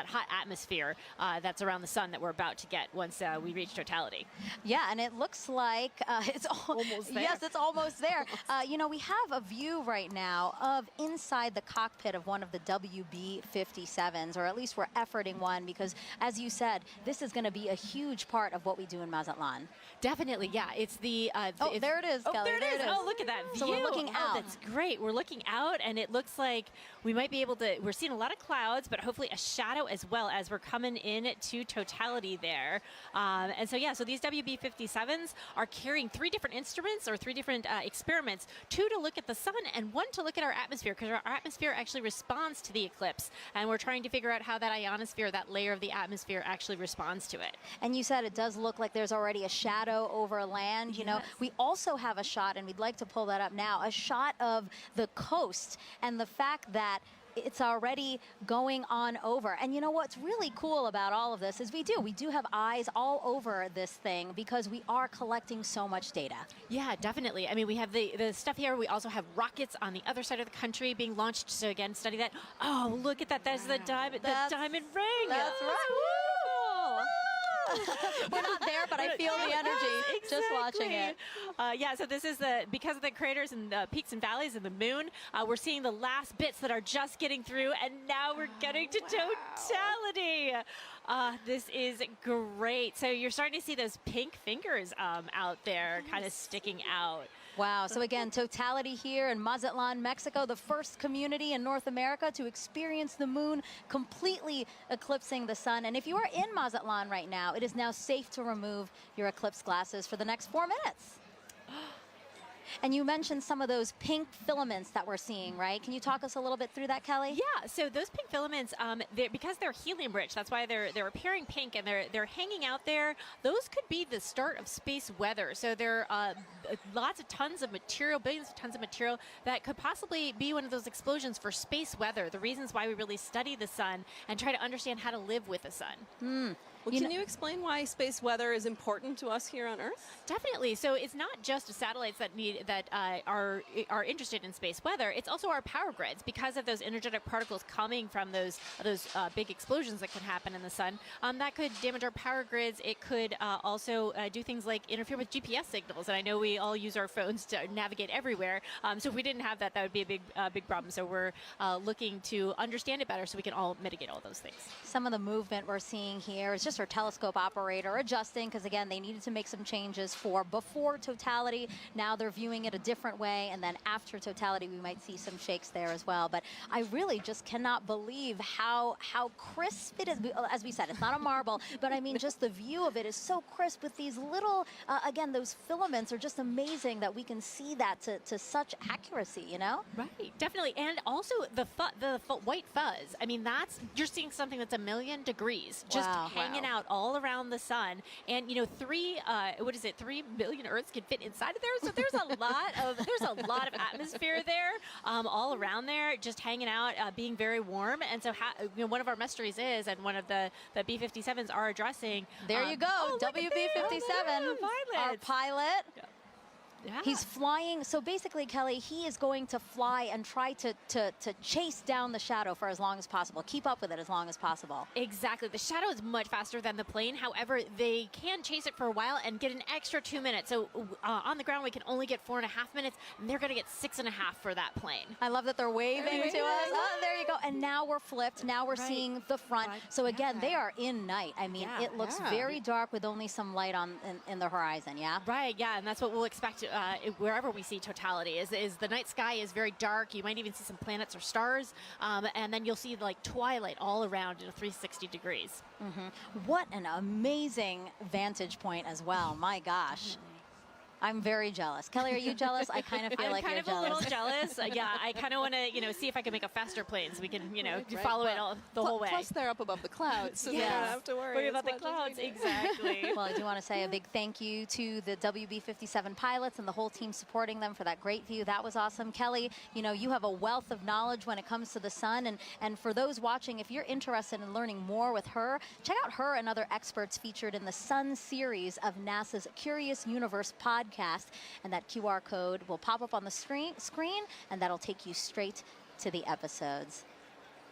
hot atmosphere that's around the sun that we're about to get once we reach totality. Yeah, and it looks like it's almost there. Yes, it's almost there. You know, we have a view right now of inside the cockpit of one of the WB-57s, or at least we're efforting one, because as you said, this is going to be a huge part of what we do in Mazatlan. Definitely, yeah. It's the there it is, Kelly. There it is. Oh, look at that view. So we're looking out. That's great. We're looking out, and it looks like we might be able to. We're seeing a lot of clouds, but hopefully a shadow as well as we're coming in to totality there. And so, yeah, so these WB-57s are carrying 3 different instruments or 3 different experiments, 2 to look at the sun and 1 to look at our atmosphere, because our atmosphere actually responds to the eclipse. And we're trying to figure out how that ionosphere, that layer of the atmosphere, actually responds to it. And you said it does look like there's already a shadow over land. You know, we also have a shot, and we'd like to pull that up now, a shot of the coast and the fact that it's already going on over. And you know what's really cool about all of this is we do have eyes all over this thing because we are collecting so much data. Yeah, definitely. I mean, we have the stuff here. We also have rockets on the other side of the country being launched. So again, study that. Oh, look at that. There's the diamond ring. That's right. We're not there, but I feel the energy just watching it. Yeah, so this is because of the craters and the peaks and valleys of the moon, we're seeing the last bits that are just getting through, and now we're getting to totality. This is great. So you're starting to see those pink fingers out there kind of sticking out. Wow. So again, Totality here in Mazatlan, Mexico, the first community in North America to experience the moon completely eclipsing the sun. And if you are in Mazatlan right now, it is now safe to remove your eclipse glasses for the next 4 minutes. And you mentioned some of those pink filaments that we're seeing, right? Can you talk us a little bit through that, Kelly? Yeah, so those pink filaments, because they're helium-rich, that's why they're appearing pink and they're hanging out there. Those could be the start of space weather. So there are lots of tons of material, billions of tons of material that could possibly be one of those explosions for space weather, the reasons why we really study the sun and try to understand how to live with the sun. Well, can you explain why space weather is important to us here on Earth? Definitely. So it's not just satellites that are interested in space weather. It's also our power grids because of those energetic particles coming from those big explosions that could happen in the sun. That could damage our power grids. It could also do things like interfere with GPS signals. And I know we all use our phones to navigate everywhere. So if we didn't have that, that would be a big problem. So we're looking to understand it better so we can all mitigate all those things. Some of the movement we're seeing here is just our telescope operator adjusting because, again, they needed to make some changes for before Totality. Now they're viewing it a different way, and then after Totality, we might see some shakes there as well. But I really just cannot believe how crisp it is. As we said, it's not a marble, but I mean, just the view of it is so crisp with these little, again, those filaments are just amazing that we can see that to such accuracy, you know? Right, definitely. And also the white fuzz. I mean, you're seeing something that's 1,000,000 degrees just hanging out all around the sun. And, 3 billion Earths can fit inside of there. So there's a lot of atmosphere there, all around there, just hanging out, being very warm. And so, one of our mysteries is, and one of the B-57s are addressing. There you go, WB-57, our pilot. Yeah. He's flying. So basically, Kelly, he is going to fly and try to chase down the shadow for as long as possible, keep up with it as long as possible. Exactly. The shadow is much faster than the plane. However, they can chase it for a while and get an extra 2 minutes. So on the ground, we can only get 4.5 minutes, and they're going to get 6.5 for that plane. I love that they're waving to us. Oh, there you go. And now we're flipped. Now we're seeing the front. So again, they are in night. I mean, it looks very dark with only some light in the horizon, yeah? Right, yeah, and that's what we'll expect wherever we see Totality. Is the night sky is very dark. You might even see some planets or stars, and then you'll see like twilight all around in 360 degrees. What an amazing vantage point as well. My gosh. I'm very jealous. Kelly, are you jealous? I kind of feel like you're jealous. I'm kind of a little jealous. Yeah, I kind of want to, see if I can make a faster plane so we can, follow it the whole way. Plus, they're up above the clouds, so they don't have to worry about the clouds. Exactly. Well, I do want to say a big thank you to the WB-57 pilots and the whole team supporting them for that great view. That was awesome. Kelly, you have a wealth of knowledge when it comes to the sun. And for those watching, if you're interested in learning more with her, check out her and other experts featured in the Sun series of NASA's Curious Universe podcast. And that QR code will pop up on the screen, and that'll take you straight to the episodes.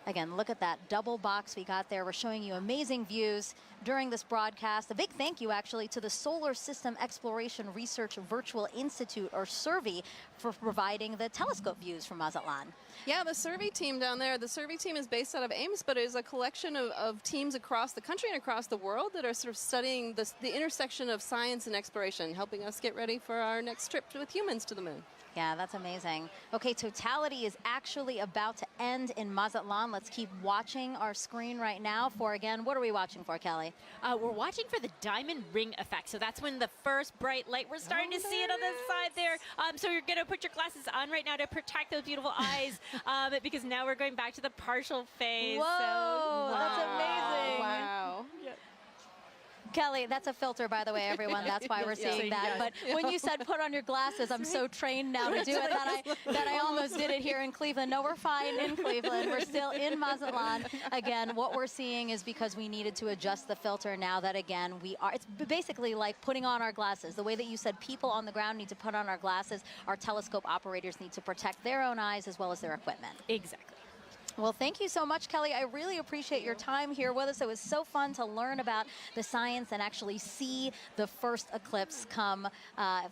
Again, look at that double box we got there. We're showing you amazing views during this broadcast. A big thank you, actually, to the Solar System Exploration Research Virtual Institute, or SERVI, for providing the telescope views from Mazatlan. Yeah, the SERVI team down there, the SERVI team is based out of Ames, but it is a collection of teams across the country and across the world that are sort of studying the intersection of science and exploration, helping us get ready for our next trip with humans to the moon. Yeah, that's amazing. Okay, Totality is actually about to end in Mazatlan. Let's keep watching our screen right now for, again, what are we watching for, Kelly? We're watching for the diamond ring effect. So that's when the first bright light, we're starting to see it on the side there. So you're going to put your glasses on right now to protect those beautiful eyes, because now we're going back to the partial phase. Whoa, that's amazing. Wow. Yep. Kelly, that's a filter, by the way, everyone. That's why we're seeing that. But when you said put on your glasses, I'm so trained now to do it that I almost did it here in Cleveland. No, we're fine in Cleveland. We're still in Mazatlan. Again, what we're seeing is because we needed to adjust the filter now that, again, it's basically like putting on our glasses. The way that you said people on the ground need to put on our glasses, our telescope operators need to protect their own eyes as well as their equipment. Exactly. Well, thank you so much, Kelly. I really appreciate your time here with us. It was so fun to learn about the science and actually see the first eclipse come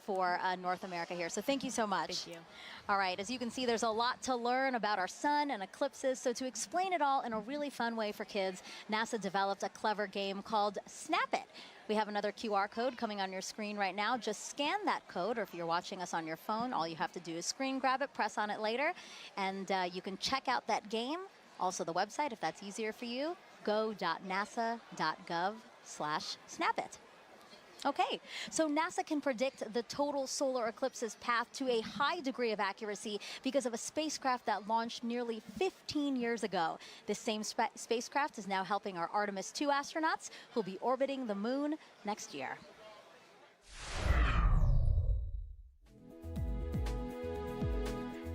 for North America here. So thank you so much. Thank you. All right, as you can see, there's a lot to learn about our sun and eclipses. So to explain it all in a really fun way for kids, NASA developed a clever game called Snap It. We have another QR code coming on your screen right now. Just scan that code, or if you're watching us on your phone, all you have to do is screen grab it, press on it later, and you can check out that game. Also the website, if that's easier for you, go.nasa.gov/snapit. Okay, so NASA can predict the total solar eclipse's path to a high degree of accuracy because of a spacecraft that launched nearly 15 years ago. This same spacecraft is now helping our Artemis 2 astronauts who'll be orbiting the moon next year.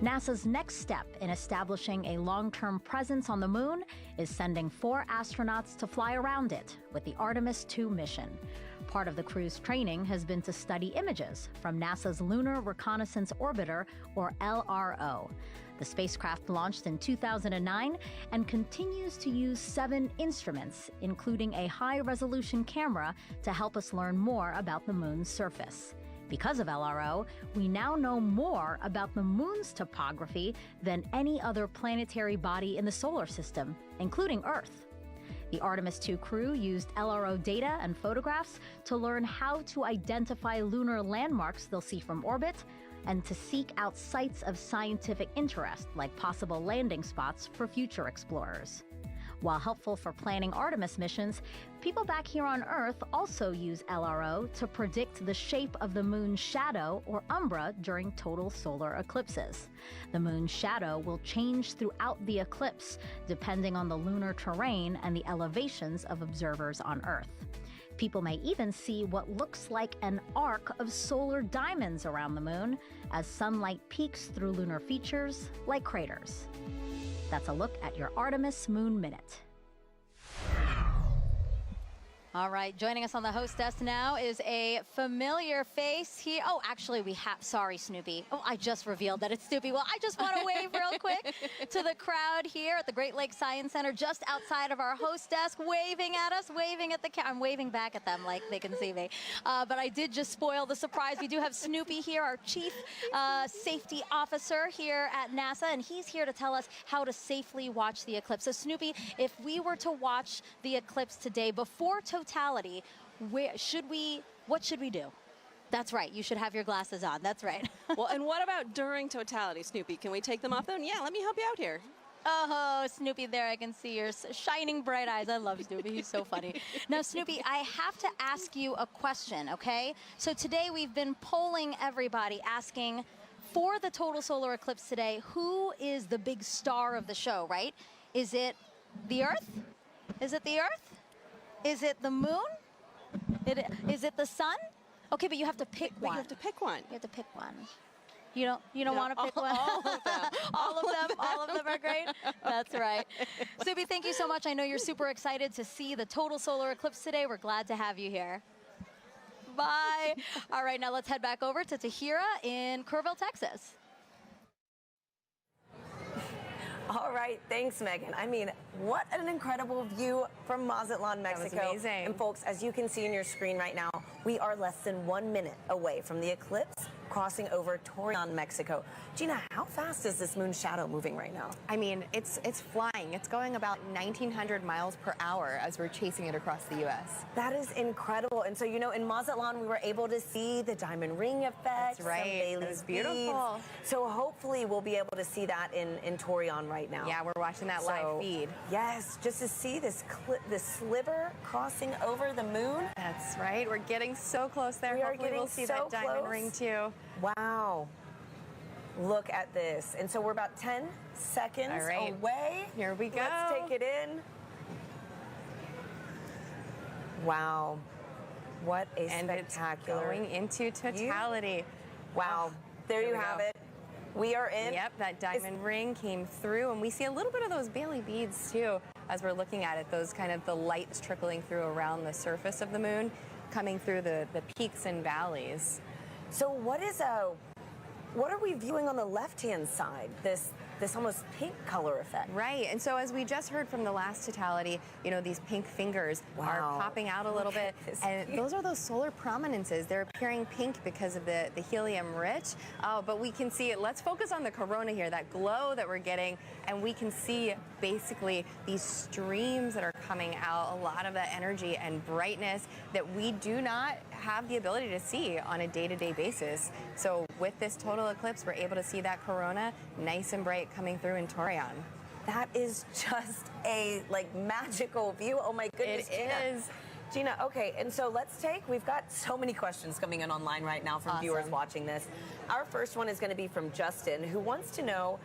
NASA's next step in establishing a long-term presence on the moon is sending 4 astronauts to fly around it with the Artemis 2 mission. Part of the crew's training has been to study images from NASA's Lunar Reconnaissance Orbiter, or LRO. The spacecraft launched in 2009 and continues to use 7 instruments, including a high-resolution camera, to help us learn more about the moon's surface. Because of LRO, we now know more about the moon's topography than any other planetary body in the solar system, including Earth. The Artemis 2 crew used LRO data and photographs to learn how to identify lunar landmarks they'll see from orbit and to seek out sites of scientific interest, like possible landing spots for future explorers. While helpful for planning Artemis missions, people back here on Earth also use LRO to predict the shape of the moon's shadow, or umbra, during total solar eclipses. The moon's shadow will change throughout the eclipse, depending on the lunar terrain and the elevations of observers on Earth. People may even see what looks like an arc of solar diamonds around the moon as sunlight peeks through lunar features like craters. That's a look at your Artemis Moon Minute. All right, joining us on the host desk now is a familiar face here. Oh, actually, we have, sorry, Snoopy. Oh, I just revealed that it's Snoopy. Well, I just want to wave real quick to the crowd here at the Great Lakes Science Center, just outside of our host desk, waving at us, waving at the camera. I'm waving back at them like they can see me. But I did just spoil the surprise. We do have Snoopy here, our Chief Safety Officer here at NASA, and he's here to tell us how to safely watch the eclipse. So, Snoopy, if we were to watch the eclipse today before Totality, what should we do? That's right, you should have your glasses on, that's right. Well, and what about during Totality, Snoopy? Can we take them off then? Yeah, let me help you out here. Oh, Snoopy, there I can see your shining bright eyes. I love Snoopy, he's so funny. Now, Snoopy, I have to ask you a question, okay? So today we've been polling everybody, asking for the total solar eclipse today, who is the big star of the show, right? Is it the Earth? Is it the Earth? Is it the moon? Is it the sun? Okay, but you have to pick one. You have to pick one. You have to pick one. You don't want to pick one? All of them. All of them are great? That's right. Snoopy, thank you so much. I know you're super excited to see the total solar eclipse today. We're glad to have you here. Bye. All right, now let's head back over to Tahira in Kville, Texas. All right, thanks, Megan. I mean, what an incredible view from Mazatlan, Mexico. That was amazing. And folks, as you can see in your screen right now, we are less than 1 minute away from the eclipse crossing over Torreon, Mexico. Gina, how fast is this moon shadow moving right now? I mean, it's flying. It's going about 1,900 miles per hour as we're chasing it across the U.S. That is incredible. And so, you know, in Mazatlan, we were able to see the diamond ring effect. That's right. It was beautiful. Beads. So hopefully we'll be able to see that in Torreon right now. Yeah, we're watching that live feed. Yes, just to see this sliver crossing over the moon. That's right. We're getting so close there. Hopefully we'll see that diamond ring too. Wow. Look at this. And so we're about 10 seconds away. Here we go. Let's take it in. Wow. What a spectacular. Going into Totality. Wow. There you have it. We are in. Yep, that diamond ring came through, and we see a little bit of those Bailey beads too as we're looking at it, those kind of the lights trickling through around the surface of the moon, coming through the peaks and valleys. So what are we viewing on the left-hand side? this almost pink color effect. Right, and so as we just heard from the last totality, you know, these pink fingers are popping out a little bit, and those are those solar prominences. They're appearing pink because of the helium rich, but we can see it. Let's focus on the corona here, that glow that we're getting, and we can see basically these streams that are coming out, a lot of that energy and brightness that we do not have the ability to see on a day-to-day basis. So with this total eclipse, we're able to see that corona nice and bright coming through in Torion. That is just a magical view. Oh my goodness, It Gina. is. Gina, okay, and so we've got so many questions coming in online right now from viewers watching this. Our first one is going to be from Justin, who wants to know,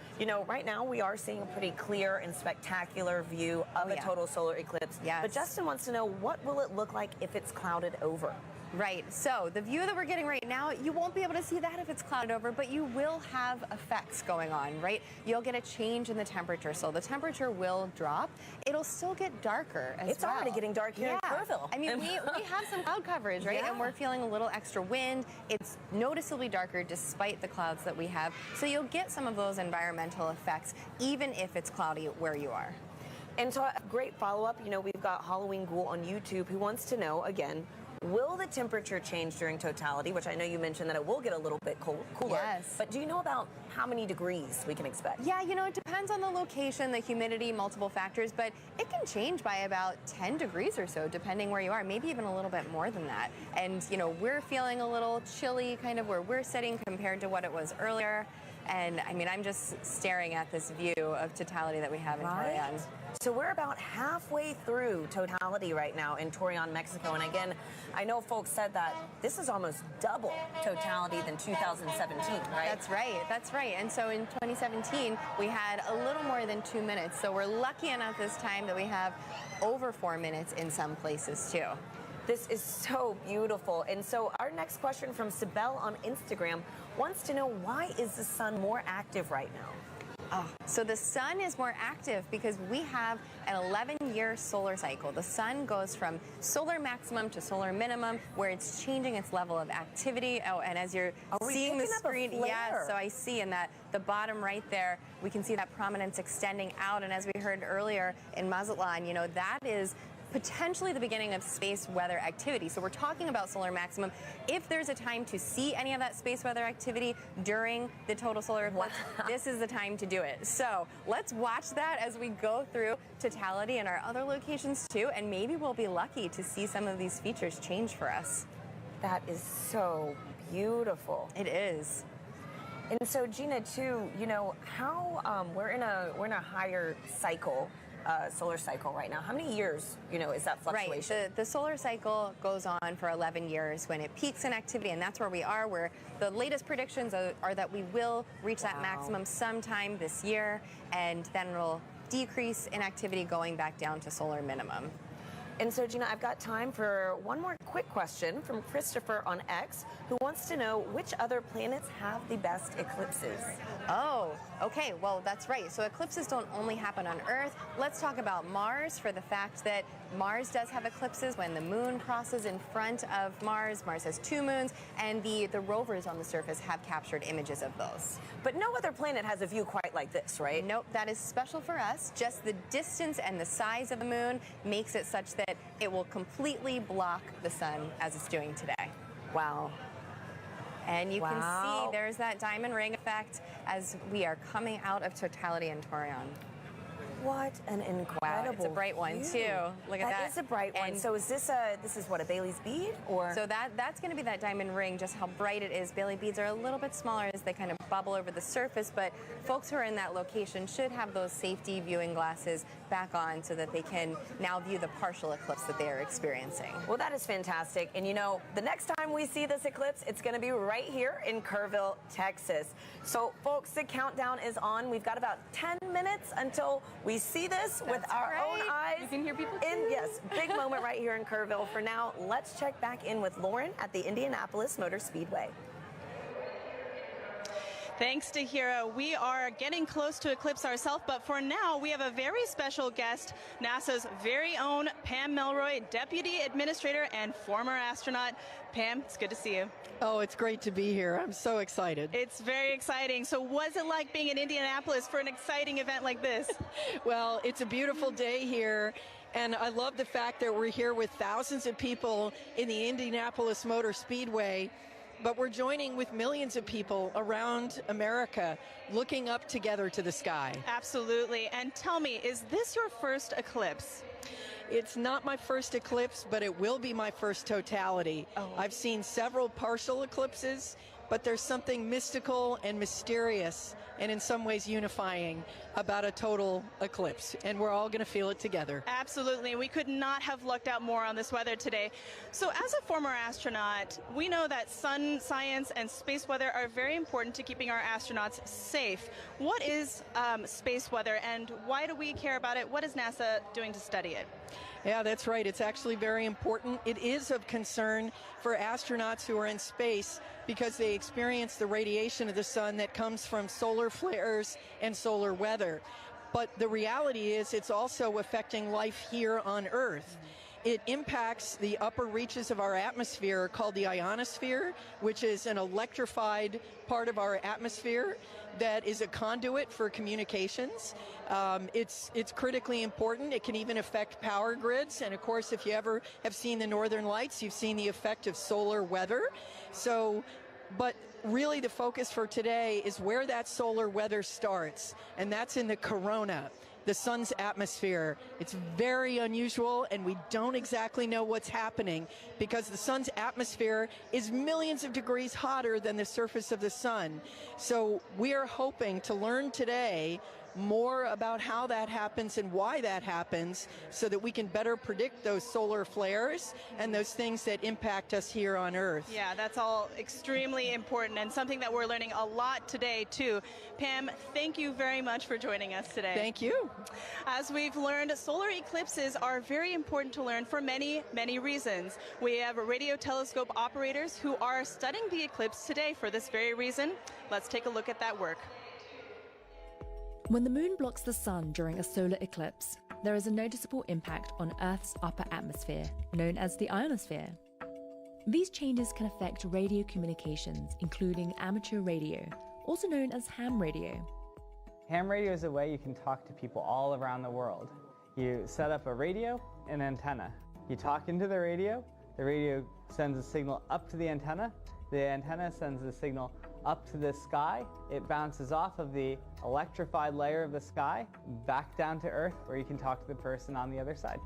right now we are seeing a pretty clear and spectacular view of a total solar eclipse. Yes. But Justin wants to know, what will it look like if it's clouded over? Right, so the view that we're getting right now, you won't be able to see that if it's clouded over, but you will have effects going on, right? You'll get a change in the temperature, so the temperature will drop. It'll still get darker as well. It's already getting dark here in Kerrville. I mean, we have some cloud coverage, right? Yeah. And we're feeling a little extra wind. It's noticeably darker despite the clouds that we have, so you'll get some of those environmental effects, even if it's cloudy where you are. And so a great follow-up, we've got Halloween Ghoul on YouTube who wants to know, again, will the temperature change during totality, which I know you mentioned that it will get a little bit cooler. Yes. But do you know about how many degrees we can expect? Yeah, it depends on the location, the humidity, multiple factors, but it can change by about 10 degrees or so, depending where you are, maybe even a little bit more than that. And, we're feeling a little chilly kind of where we're sitting compared to what it was earlier. And, I mean, I'm just staring at this view of totality that we have in Torion. So we're about halfway through totality right now in Torion, Mexico. And again, I know folks said that this is almost double totality than 2017, right? That's right. And so in 2017, we had a little more than 2 minutes. So we're lucky enough this time that we have over 4 minutes in some places too. This is so beautiful. And so our next question from Sibel on Instagram wants to know, why is the sun more active right now? So the sun is more active because we have an 11-year solar cycle. The sun goes from solar maximum to solar minimum, where it's changing its level of activity. Oh, and as you're seeing the screen, yeah, so I see in that the bottom right there, we can see that prominence extending out. And as we heard earlier in Mazatlan, that is potentially the beginning of space weather activity. So we're talking about solar maximum. If there's a time to see any of that space weather activity during the total solar eclipse, this is the time to do it. So let's watch that as we go through totality in our other locations too, and maybe we'll be lucky to see some of these features change for us. That is so beautiful. It is. And so Gina, too, how we're in a higher cycle. Solar cycle right now. How many years, is that fluctuation? Right. The solar cycle goes on for 11 years when it peaks in activity, and that's where we are, where the latest predictions are that we will reach that maximum sometime this year, and then it'll decrease in activity going back down to solar minimum. And so, Gina, I've got time for one more quick question from Christopher on X, who wants to know which other planets have the best eclipses. Oh, okay. Well, that's right. So eclipses don't only happen on Earth. Let's talk about Mars, for the fact that Mars does have eclipses when the moon crosses in front of Mars. Mars has 2 moons, and the rovers on the surface have captured images of those. But no other planet has a view quite like this, right? Nope, that is special for us. Just the distance and the size of the moon makes it such that it will completely block the sun as it's doing today. Wow. And you can see there's that diamond ring effect as we are coming out of totality in Torion. What an incredible Wow, it's a bright one too. Look at that. That is a bright one. So is this a Bailey's bead, or? So that's going to be that diamond ring, just how bright it is. Bailey beads are a little bit smaller as they kind of bubble over the surface, but folks who are in that location should have those safety viewing glasses back on so that they can now view the partial eclipse that they are experiencing. Well, that is fantastic. And the next time we see this eclipse, it's going to be right here in Kerrville, Texas. So folks, the countdown is on. We've got about 10 minutes until we see this with our own eyes. You can hear people Yes, big moment right here in Kerrville. For now, let's check back in with Lauren at the Indianapolis Motor Speedway. Thanks to Hira. We are getting close to eclipse ourselves, but for now, we have a very special guest, NASA's very own Pam Melroy, Deputy Administrator and former astronaut. Pam, it's good to see you. Oh, it's great to be here. I'm so excited. It's very exciting. So what's it like being in Indianapolis for an exciting event like this? Well, it's a beautiful day here. And I love the fact that we're here with thousands of people in the Indianapolis Motor Speedway. But we're joining with millions of people around America looking up together to the sky. Absolutely. And tell me, is this your first eclipse? It's not my first eclipse, but it will be my first totality. Oh. I've seen several partial eclipses, but there's something mystical and mysterious and in some ways unifying about a total eclipse, and we're all going to feel it together. Absolutely. We could not have lucked out more on this weather today. So as a former astronaut, we know that sun science and space weather are very important to keeping our astronauts safe. What is space weather, and why do we care about it? What is NASA doing to study it? Yeah, that's right. It's actually very important. It is of concern for astronauts who are in space because they experience the radiation of the sun that comes from solar flares and solar weather. But the reality is it's also affecting life here on Earth. It impacts the upper reaches of our atmosphere called the ionosphere, which is an electrified part of our atmosphere that is a conduit for communications. It's critically important. It can even affect power grids. And of course, if you ever have seen the Northern Lights, you've seen the effect of solar weather. But really the focus for today is where that solar weather starts, and that's in the corona, the sun's atmosphere. It's very unusual, and we don't exactly know what's happening because the sun's atmosphere is millions of degrees hotter than the surface of the sun. So we are hoping to learn today more about how that happens and why that happens so that we can better predict those solar flares and those things that impact us here on Earth. Yeah, that's all extremely important and something that we're learning a lot today too. Pam, thank you very much for joining us today. Thank you. As we've learned, solar eclipses are very important to learn for many, many reasons. We have radio telescope operators who are studying the eclipse today for this very reason. Let's take a look at that work. When the moon blocks the sun during a solar eclipse, there is a noticeable impact on Earth's upper atmosphere, known as the ionosphere. These changes can affect radio communications, including amateur radio, also known as ham radio. Ham radio is a way you can talk to people all around the world. You set up a radio and antenna. You talk into the radio sends a signal up to the antenna sends the signal up to the sky. It bounces off of the electrified layer of the sky back down to Earth, where you can talk to the person on the other side.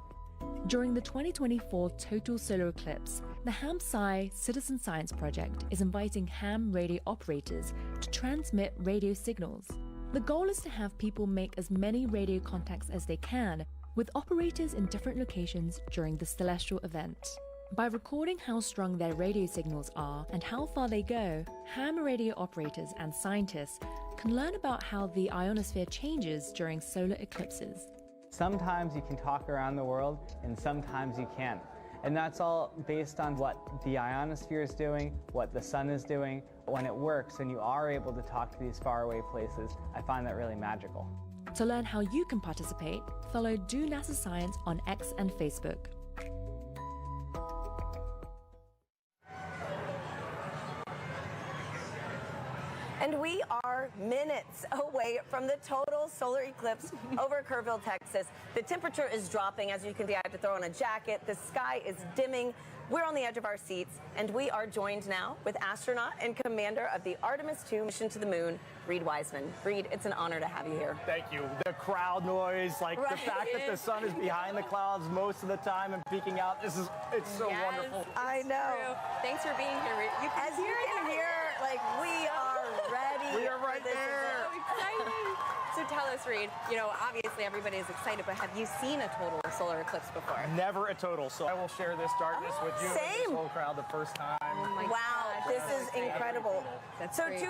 During the 2024 Total Solar Eclipse, the Ham-Sci Citizen Science Project is inviting ham radio operators to transmit radio signals. The goal is to have people make as many radio contacts as they can with operators in different locations during the celestial event. By recording how strong their radio signals are and how far they go, ham radio operators and scientists can learn about how the ionosphere changes during solar eclipses. Sometimes you can talk around the world, and sometimes you can't. And that's all based on what the ionosphere is doing, what the sun is doing. When it works and you are able to talk to these faraway places, I find that really magical. To learn how you can participate, follow Do NASA Science on X and Facebook. And we are minutes away from the total solar eclipse over Kville, Texas. The temperature is dropping. As you can see, I have to throw on a jacket. The sky is dimming. We're on the edge of our seats, and we are joined now with astronaut and commander of the Artemis II mission to the moon, Reed Wiseman. Reed, it's an honor to have you here. Thank you. The crowd noise, the fact that the sun is behind the clouds most of the time and peeking out, it's so wonderful. I know. True. Thanks for being here, Reed. As you can hear, we are ready. We are right there. So exciting. So tell us, Reed, obviously everybody is excited, but have you seen a total solar eclipse before? Never a total, so I will share this darkness with you and this whole crowd the first time. Oh my wow, this is incredible. That's so great.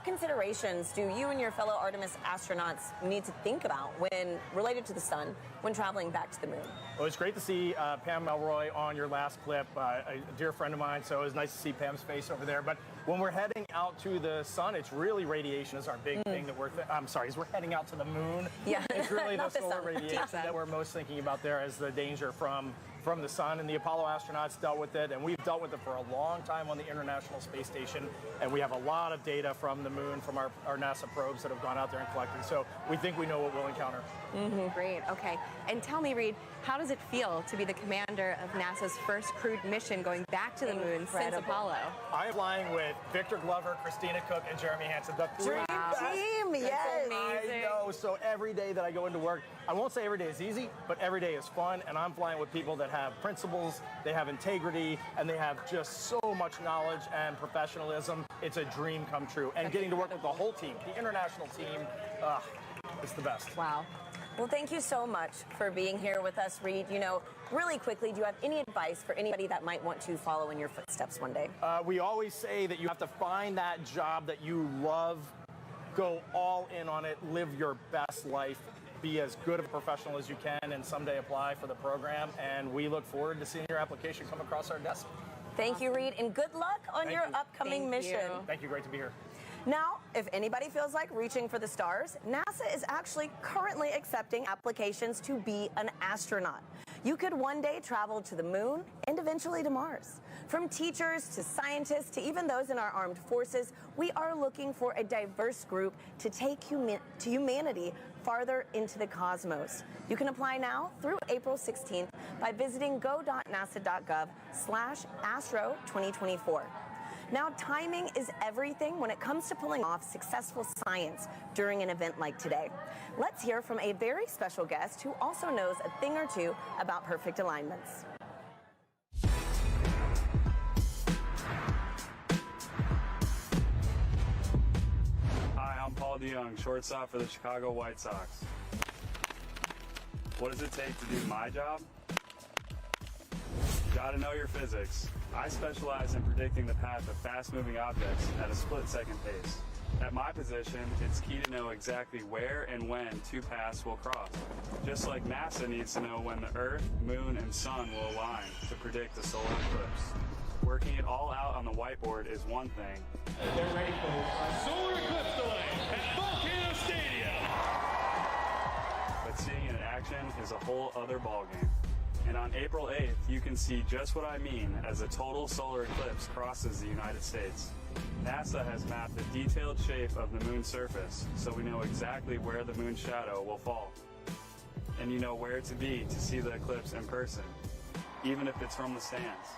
what considerations do you and your fellow Artemis astronauts need to think about when related to the sun when traveling back to the moon? Well, it's great to see Pam Melroy on your last clip, a dear friend of mine, so it was nice to see Pam's face over there. But when we're heading out to the sun, it's really radiation is our big thing that I'm sorry, as we're heading out to the moon. Yeah. It's really the Not the solar sun. radiation that we're most thinking about there as the danger from the sun, and the Apollo astronauts dealt with it, and we've dealt with it for a long time on the International Space Station, and we have a lot of data from the moon, from our NASA probes that have gone out there and collected, so we think we know what we'll encounter. Great, okay. And tell me, Reed, how does it feel to be the commander of NASA's first crewed mission going back to the moon since Apollo? I'm flying with Victor Glover, Christina Cook, and Jeremy Hansen, the Dream team, yes. I know, so every day that I go into work, I won't say every day is easy, but every day is fun, and I'm flying with people that have principles, they have integrity, and they have just so much knowledge and professionalism. It's a dream come true. And getting to work with the whole team, the international team, it's the best. Wow. Well, thank you so much for being here with us, Reed. You know, really quickly, do you have any advice for anybody that might want to follow in your footsteps one day? We always say that you have to find that job that you love, go all in on it, live your best life, be as good of a professional as you can, and someday apply for the program. And we look forward to seeing your application come across our desk. Thank you, Reed, and good luck on your upcoming mission. Thank you. Great to be here. Now, if anybody feels like reaching for the stars, NASA is actually currently accepting applications to be an astronaut. You could one day travel to the moon and eventually to Mars. From teachers to scientists to even those in our armed forces, we are looking for a diverse group to take humanity farther into the cosmos. You can apply now through April 16th by visiting go.nasa.gov/astro2024. Now, timing is everything when it comes to pulling off successful science during an event like today. Let's hear from a very special guest who also knows a thing or two about perfect alignments. Hi, I'm Paul DeYoung, shortstop for the Chicago White Sox. What does it take to do my job? Gotta know your physics. I specialize in predicting the path of fast-moving objects at a split-second pace. At my position, it's key to know exactly where and when two paths will cross. Just like NASA needs to know when the Earth, Moon, and Sun will align to predict the solar eclipse. Working it all out on the whiteboard is one thing. They're ready for solar eclipse delay at Volcano Stadium. But seeing it in action is a whole other ballgame. And on April 8th, you can see just what I mean as a total solar eclipse crosses the United States. NASA has mapped the detailed shape of the moon's surface, so we know exactly where the moon's shadow will fall. And you know where to be to see the eclipse in person, even if it's from the stands.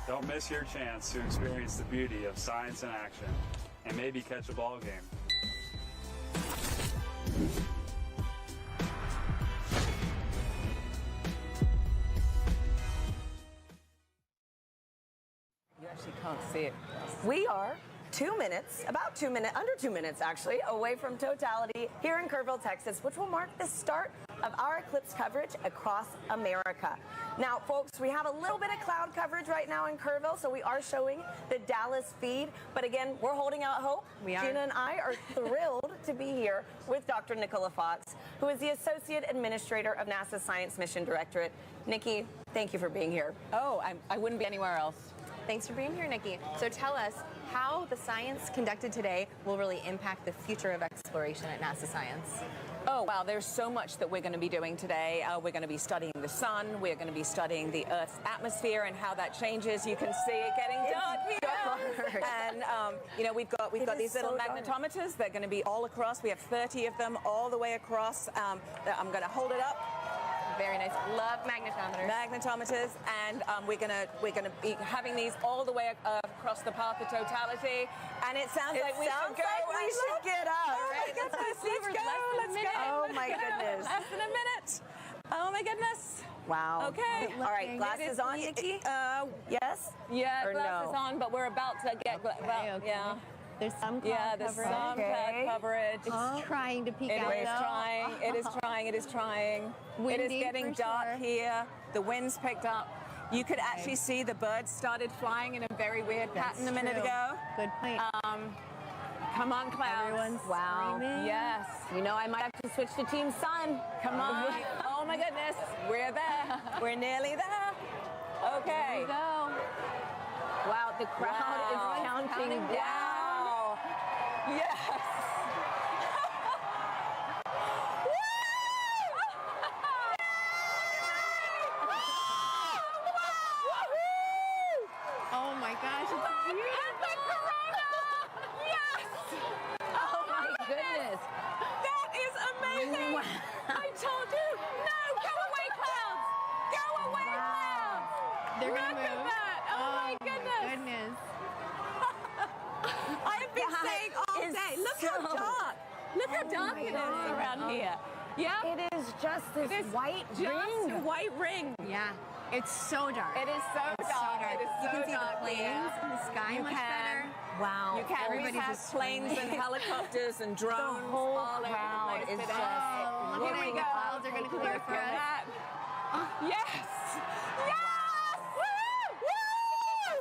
Don't miss your chance to experience the beauty of science in action, and maybe catch a ball game. You actually can't see it. We are 2 minutes, under 2 minutes actually, away from Totality here in Kville, Texas, which will mark the start of our eclipse coverage across America. Now, folks, we have a little bit of cloud coverage right now in Kville, so we are showing the Dallas feed. But again, we're holding out hope. We are. Gina and I are thrilled to be here with Dr. Nicola Fox, who is the Associate Administrator of NASA's Science Mission Directorate. Nikki, thank you for being here. Oh, I wouldn't be anywhere else. Thanks for being here, Nikki. So tell us how the science conducted today will really impact the future of exploration at NASA Science. Oh, wow, there's so much that we're going to be doing today. We're going to be studying the sun. We're going to be studying the Earth's atmosphere and how that changes. You can see it getting dark here. And, you know, we've got these little magnetometers. They're going to be all across. We have 30 of them all the way across. I'm going to hold it up. Very nice. Love magnetometers. Magnetometers, and we're gonna be having these all the way across the path of Totality. And it sounds like we should go. We should get up. Oh my goodness! Let's go! Let's go! Oh my goodness! Less than a minute. Oh my goodness! Wow. Okay. All right. Glasses on, Nikki. Yes. Yeah, or glasses no? on, but we're about to get. Yeah. There's some cloud there's coverage. some cloud coverage. It's trying to peek out. It is trying. It is trying. It is trying. Windy, it is getting for dark sure. here. The wind's picked up. You could actually see the birds started flying in a very weird pattern a minute ago. Good point. Come on, clouds. Everyone's screaming. Yes. You know, I might have to switch to Team Sun. Come on. Oh my goodness. We're there. We're nearly there. Okay. Here we go. Wow, out. The crowd is counting down. Wow. Yes. Oh my gosh, it's beautiful. Yes. Oh my goodness. That is amazing. Wow. I told you. No, go away, clouds. Go away, clouds. They're Look gonna at move. that. Oh my goodness. I have been saying all is day. Look so- how dark. Look how dark my it is God. around here. Yeah. It is just this white Just ring. white ring. Yeah, it's so dark. It is so dark. It is You so can see dark. the planes and the sky You much can. better. Wow. You can. We Everybody's have just planes and screaming. helicopters and drones. The whole all over the crowd place is today. just look Here at we it. go. The clouds are gonna clear Look for at us. that. Yes. Yes. Woo! Woo!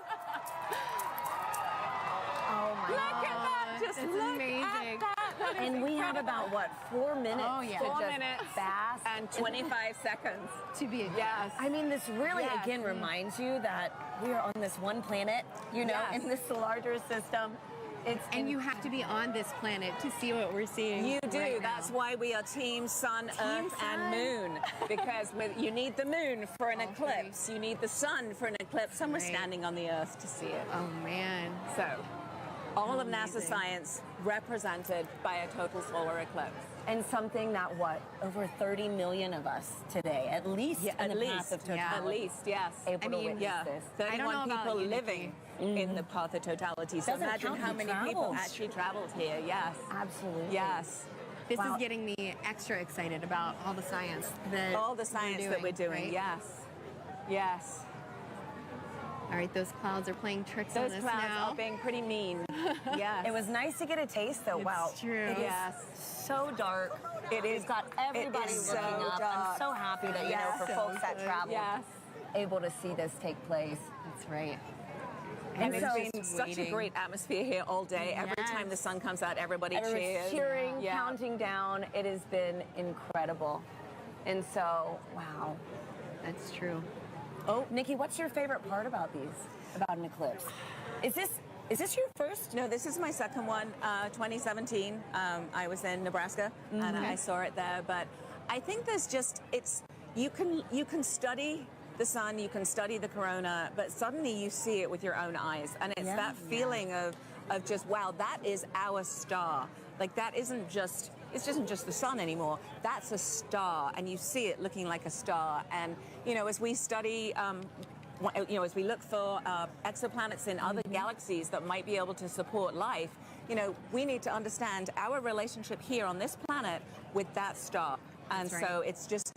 Oh my Look at that. Just It's look amazing. at that. That is And we have incredible. about, what, 4 minutes Oh, yeah. to 4 just minutes bask. and 25 seconds. To be a Yes. I mean, this really, Yes. again, reminds you that we are on this one planet, you know, Yes. in this larger system. And you have to be on this planet to see what we're seeing. You do. right now. That's why we are Team Sun, Earth, Sun. and Moon. Because you need the moon for an eclipse. You need the sun for an eclipse. And we're Right. standing on the Earth to see it. Oh man. So, all of NASA Amazing. science represented by a total solar eclipse. And something that, what, over 30 million of us today, at least in the path of totality. At least, yes. Able to witness yeah. this. 31 people living in the path of totality. So Doesn't imagine count how who many people travels. actually traveled here. Yes. Absolutely. Yes. This Wow. is getting me extra excited about all the science that All the science that we're doing. right? Yes. Yes. All right, those clouds are playing tricks Those on us clouds now. are being pretty mean. Yes. It was nice to get a taste, though. It's Wow. true. It is Yes. so dark. It is. We've got everybody it is looking so up. dark. I'm so happy that, you know, Yes. for So folks that good. travel, Yes. able to see this take place. That's right. And so- it's been such a great atmosphere here all day. Every Yes. time the sun comes out, everybody Everyone's cheers. cheering, Yeah. counting down. It has been incredible. And so, wow. That's true. Oh, Nikki, what's your favorite part about these? About an eclipse? Is this your first? No, this is my second one. 2017. I was in Nebraska and I saw it there. But I think there's just you can study the sun, you can study the corona, but suddenly you see it with your own eyes, and it's that feeling of just wow, that is our star. Like that isn't just the sun anymore. That's a star, and you see it looking like a star. And you know, as we study. You know, as we look for exoplanets in other galaxies that might be able to support life, you know, we need to understand our relationship here on this planet with that star. And That's so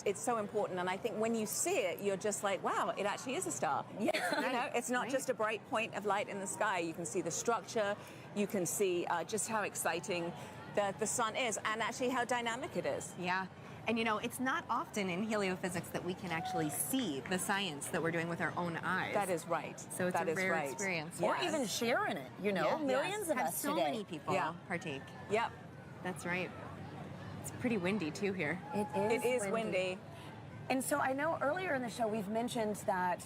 it's so important. And I think when you see it, you're just like, wow, it actually is a star. Yeah. You know, it's not just a bright point of light in the sky. You can see the structure. You can see just how exciting the sun is and actually how dynamic it is. Yeah. And you know, it's not often in heliophysics that we can actually see the science that we're doing with our own eyes. That is right. So it's That a is rare right. experience. Or even share in it, you know? Yeah. Millions of Have us so today. many people partake. Yep. That's right. It's pretty windy too here. It is windy. And so I know earlier in the show we've mentioned that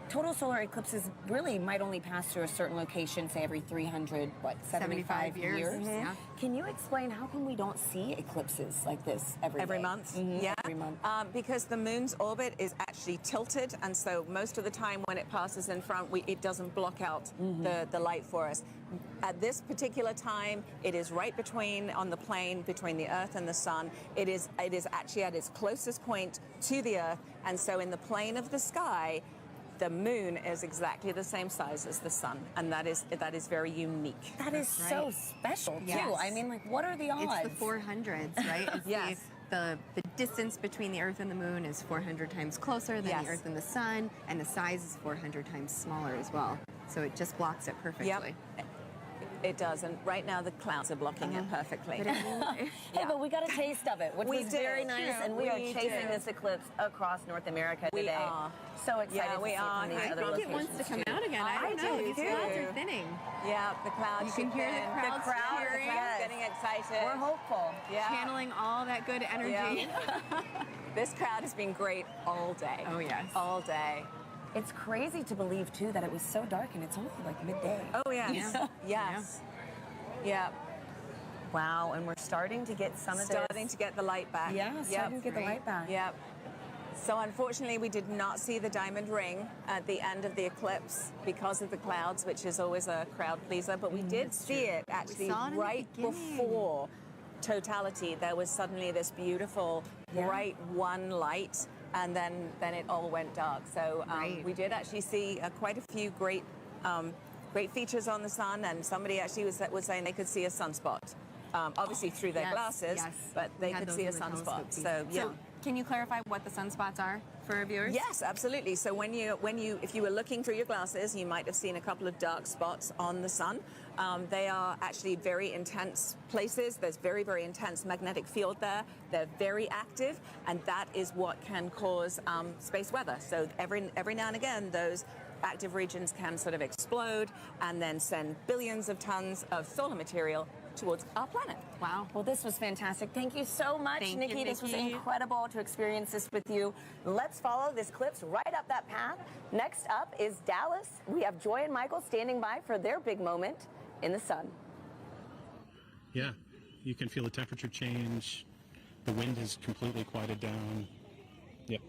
total solar eclipses really might only pass through a certain location, say every 375 years. Mm-hmm. Yeah. Can you explain how come we don't see eclipses like this every day? month? Mhm, Yeah, every month. because the moon's orbit is actually tilted, and so most of the time when it passes in front, it doesn't block out the light for us. At this particular time, it is right on the plane between the Earth and the Sun. It is actually at its closest point to the Earth, and so in the plane of the sky, the moon is exactly the same size as the sun, and that is very unique. That is so special, too. I mean, like, what are the odds? It's the 400s, right? It's Yes. The distance between the Earth and the Moon is 400 times closer than the Earth and the Sun, and the size is 400 times smaller as well. So it just blocks it perfectly. Yep. It does, and right now the clouds are blocking it perfectly. Hey, but we got a taste of it, which We was very did. nice, Yeah, and we are we chasing did. this eclipse across North America We today. are. So excited Yeah, to we see it are. from these I other think it locations, wants to come too. out again. I don't know. These clouds are thinning. Yeah, the clouds. You can hear the crowds cheering. The crowd's getting excited. We're hopeful. Yeah. Channeling all that good energy. Yeah. This crowd has been great all day. Oh, yes. All day. It's crazy to believe, too, that it was so dark and it's only like midday. Oh, yes. Yes. Yeah. Wow, and we're starting to get starting to get the light back. Yeah, starting to get the light back. Yep. So unfortunately, we did not see the diamond ring at the end of the eclipse because of the clouds, which is always a crowd pleaser. But we did see it actually right before totality. There was suddenly this beautiful, bright one light, and then it all went dark. So we did actually see quite a few great features on the sun, and somebody actually was saying they could see a sunspot. Obviously through their glasses, but they could see a sunspot. So yeah. Can you clarify what the sunspots are for our viewers? Yes, absolutely. So if you were looking through your glasses, you might have seen a couple of dark spots on the sun. They are actually very intense places. There's very, very intense magnetic field there. They're very active, and that is what can cause space weather. So every now and again, those active regions can sort of explode and then send billions of tons of solar material towards our planet. Wow. Well, this was fantastic. Thank you so much, Nikki. This was incredible to experience this with you. Let's follow this eclipse right up that path. Next up is Dallas. We have Joy and Michael standing by for their big moment in the sun. Yeah, you can feel the temperature change. The wind has completely quieted down. Yep.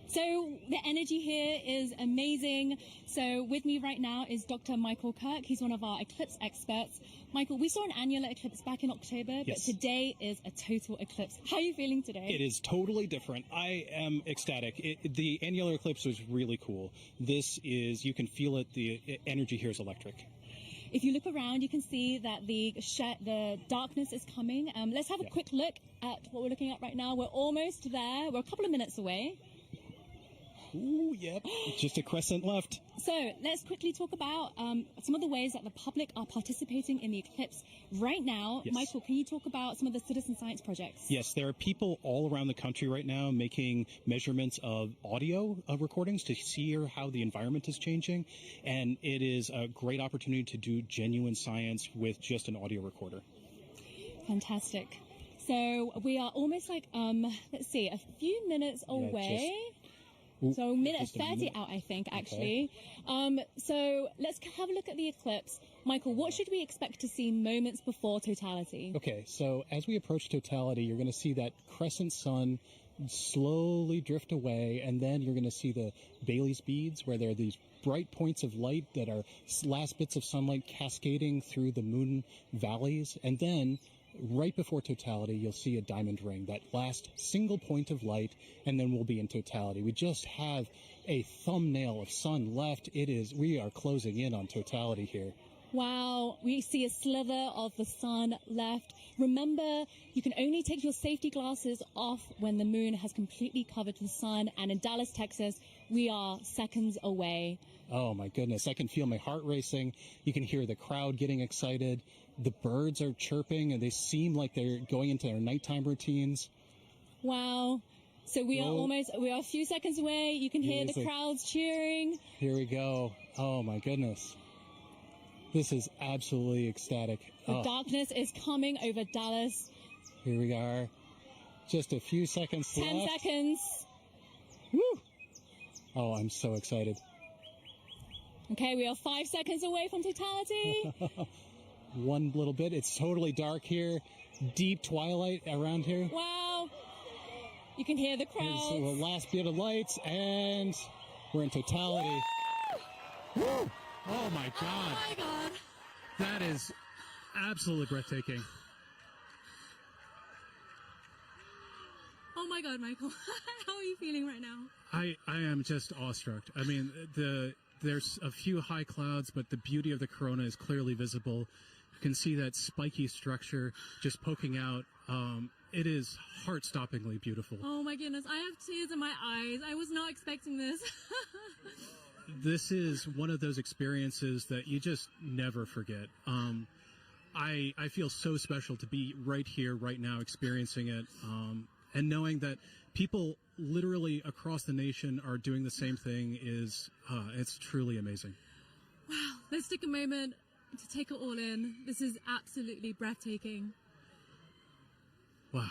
So the energy here is amazing. So with me right now is Dr. Michael Kirk. He's one of our eclipse experts. Michael, we saw an annular eclipse back in October, but today is a total eclipse. How are you feeling today? It is totally different. I am ecstatic. The annular eclipse was really cool. This is, you can feel it, the energy here is electric. If you look around, you can see that the darkness is coming. Let's have a quick look at what we're looking at right now. We're almost there. We're a couple of minutes away. Ooh, yep. Just a crescent left. So let's quickly talk about some of the ways that the public are participating in the eclipse right now. Yes. Michael, can you talk about some of the citizen science projects? Yes, there are people all around the country right now making measurements of audio recordings to see how the environment is changing. And it is a great opportunity to do genuine science with just an audio recorder. Fantastic. So we are almost like, let's see, a few minutes away. So minute 30 out, I think, actually. Okay. So let's have a look at the eclipse. Michael, what should we expect to see moments before totality? Okay, so as we approach totality, you're going to see that crescent sun slowly drift away, and then you're going to see the Bailey's beads, where there are these bright points of light that are last bits of sunlight cascading through the moon valleys, and then right before totality, you'll see a diamond ring, that last single point of light, and then we'll be in totality. We just have a thumbnail of sun left. We are closing in on totality here. Wow, we see a slither of the sun left. Remember, you can only take your safety glasses off when the moon has completely covered the sun. And in Dallas, Texas, we are seconds away. Oh my goodness, I can feel my heart racing. You can hear the crowd getting excited. The birds are chirping, and they seem like they're going into their nighttime routines. Wow. So we are a few seconds away. You can hear the crowds cheering. Here we go. Oh my goodness. This is absolutely ecstatic. The darkness is coming over Dallas. Here we are. Just a few seconds left. 10 seconds. Woo! Oh, I'm so excited. Okay, we are 5 seconds away from totality. One little bit. It's totally dark here. Deep twilight around here. Wow. You can hear the crowds. Here's the last bit of lights, and we're in totality. Woo! Oh my God. Oh my God. That is absolutely breathtaking. Oh my God, Michael. How are you feeling right now? I am just awestruck. I mean, there's a few high clouds, but the beauty of the corona is clearly visible. You can see that spiky structure just poking out. It is heart-stoppingly beautiful. Oh my goodness, I have tears in my eyes. I was not expecting this. This is one of those experiences that you just never forget. I feel so special to be right here, right now, experiencing it, and knowing that people literally across the nation are doing the same thing it's truly amazing. Wow, let's take a moment to take it all in. This is absolutely breathtaking. Wow.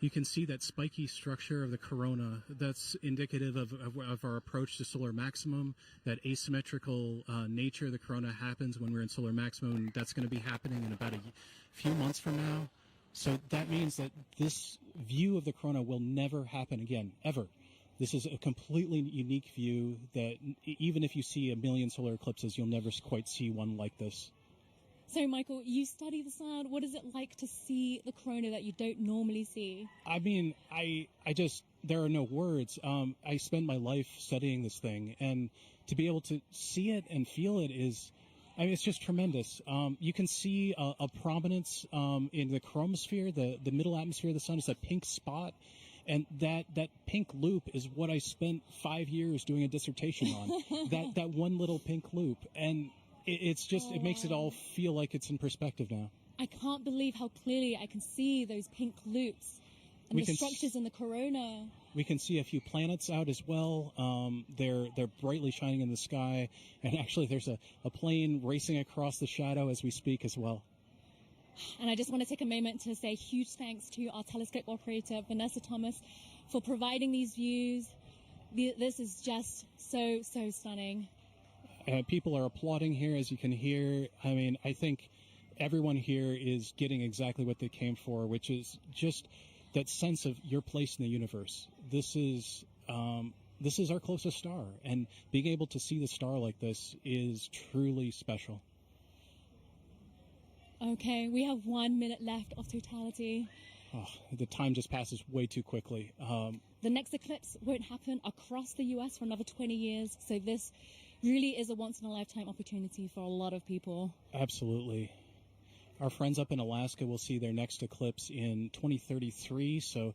You can see that spiky structure of the corona. That's indicative of our approach to solar maximum, that asymmetrical nature of the corona happens when we're in solar maximum, and that's going to be happening in about a few months from now. So that means that this view of the corona will never happen again, ever. This is a completely unique view that even if you see a million solar eclipses, you'll never quite see one like this. So, Michael, you study the sun. What is it like to see the corona that you don't normally see? I mean, I just, there are no words. I spend my life studying this thing, and to be able to see it and feel it is, I mean, it's just tremendous. You can see a prominence in the chromosphere, the middle atmosphere of the sun is a pink spot. And that pink loop is what I spent 5 years doing a dissertation on. that one little pink loop. And it's just, it makes it all feel like it's in perspective now. I can't believe how clearly I can see those pink loops and the structures in the corona. We can see a few planets out as well. They're brightly shining in the sky. And actually there's a plane racing across the shadow as we speak as well. And I just want to take a moment to say huge thanks to our telescope operator, Vanessa Thomas, for providing these views. This is just so stunning. People are applauding here, as you can hear. I mean, I think everyone here is getting exactly what they came for, which is just that sense of your place in the universe. This is our closest star, and being able to see the star like this is truly special. Okay, we have 1 minute left of totality. Oh, the time just passes way too quickly. The next eclipse won't happen across the U.S. for another 20 years, so this really is a once-in-a-lifetime opportunity for a lot of people. Absolutely. Our friends up in Alaska will see their next eclipse in 2033, so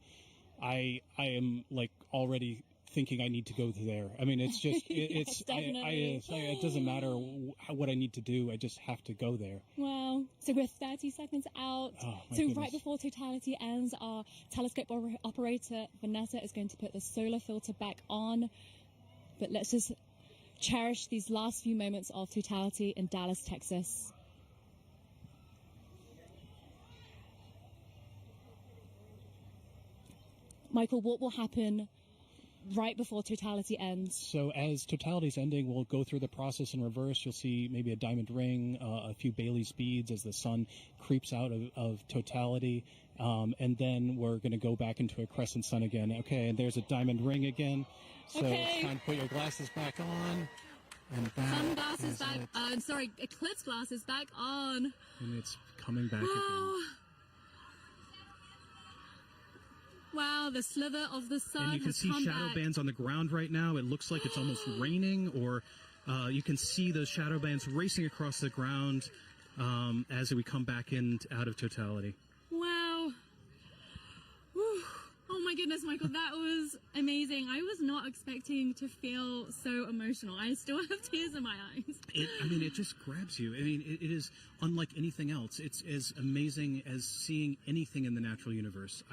I am like already thinking I need to go there. I mean, it's just, Yes, it doesn't matter what I need to do. I just have to go there. Wow. So we're 30 seconds out. Oh, my so goodness. right before totality ends, our telescope operator, Vanessa, is going to put the solar filter back on. But let's just cherish these last few moments of totality in Dallas, Texas. Michael, what will happen right before totality ends? So as totality's ending, we'll go through the process in reverse. You'll see maybe a diamond ring, a few Bailey's beads as the sun creeps out of totality. And then we're going to go back into a crescent sun again. Okay, and there's a diamond ring again. So it's time to put your glasses back on. And Sunglasses back, eclipse glasses back on. And it's coming back again. Wow, the slither of the sun. And you can see shadow bands on the ground right now. It looks like it's almost raining, or you can see those shadow bands racing across the ground as we come back in out of totality. Wow. Whew. Oh my goodness, Michael, that was amazing. I was not expecting to feel so emotional. I still have tears in my eyes. It just grabs you. I mean, it is unlike anything else. It's as amazing as seeing anything in the natural universe.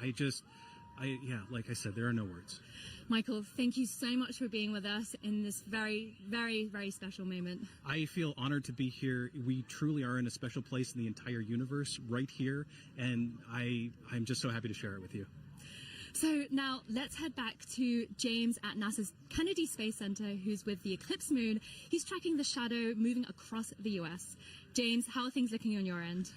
Like I said, there are no words. Michael, thank you so much for being with us in this very, very, very special moment. I feel honored to be here. We truly are in a special place in the entire universe right here, and I'm just so happy to share it with you. So now let's head back to James at NASA's Kennedy Space Center, who's with the eclipse moon. He's tracking the shadow moving across the U.S. James, how are things looking on your end?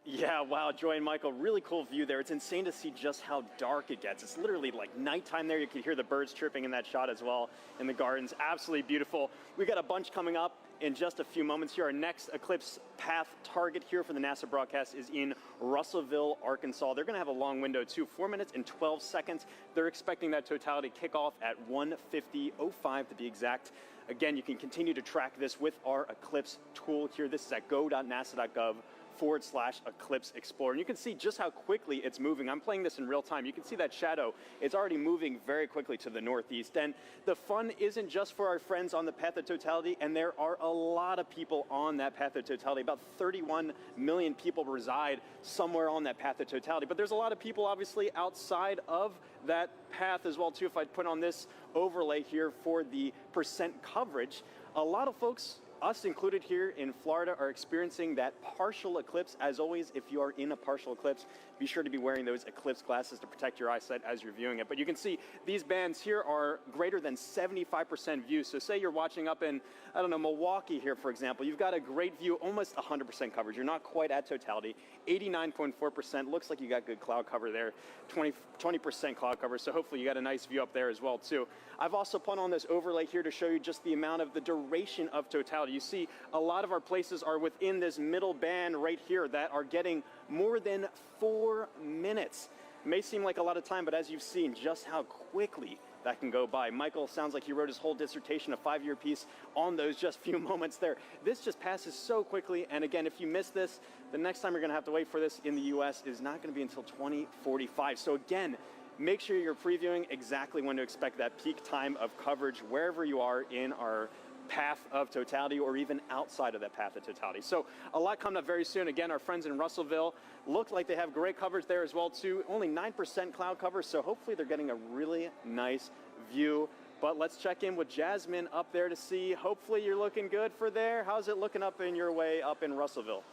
Yeah, wow, Joy and Michael, really cool view there. It's insane to see just how dark it gets. It's literally like nighttime there. You can hear the birds chirping in that shot as well in the gardens. Absolutely beautiful. We got a bunch coming up in just a few moments here. Our next eclipse path target here for the NASA broadcast is in Russellville, Arkansas. They're going to have a long window too, 4 minutes and 12 seconds. They're expecting that totality kickoff at 1:50:05 to be exact. Again, you can continue to track this with our eclipse tool here. This is at go.nasa.gov/Eclipse Explorer. And you can see just how quickly it's moving. I'm playing this in real time. You can see that shadow. It's already moving very quickly to the northeast. And the fun isn't just for our friends on the path of totality, and there are a lot of people on that path of totality. About 31 million people reside somewhere on that path of totality. But there's a lot of people obviously outside of that path as well too. If I put on this overlay here for the percent coverage, a lot of folks us included here in Florida are experiencing that partial eclipse. As always, if you are in a partial eclipse, be sure to be wearing those eclipse glasses to protect your eyesight as you're viewing it. But you can see these bands here are greater than 75% view. So say you're watching up in, I don't know, Milwaukee here, for example. You've got a great view, almost 100% coverage. You're not quite at totality. 89.4%. Looks like you got good cloud cover there. 20% cloud cover. So hopefully you got a nice view up there as well, too. I've also put on this overlay here to show you just the amount of the duration of totality. You see a lot of our places are within this middle band right here that are getting more than 4 minutes. It may seem like a lot of time, but as you've seen just how quickly that can go by. Michael sounds like he wrote his whole dissertation, a 5-year piece on those just few moments there. This just passes so quickly. And again, if you miss this, the next time you're going to have to wait for this in the U.S. is not going to be until 2045. So again, make sure you're previewing exactly when to expect that peak time of coverage wherever you are in our path of totality or even outside of that path of totality. So a lot coming up very soon. Again, our friends in Russellville look like they have great coverage there as well too. Only 9% cloud cover, so hopefully they're getting a really nice view. But let's check in with Jasmine up there to see. Hopefully you're looking good for there. How's it looking up in your way up in Russellville?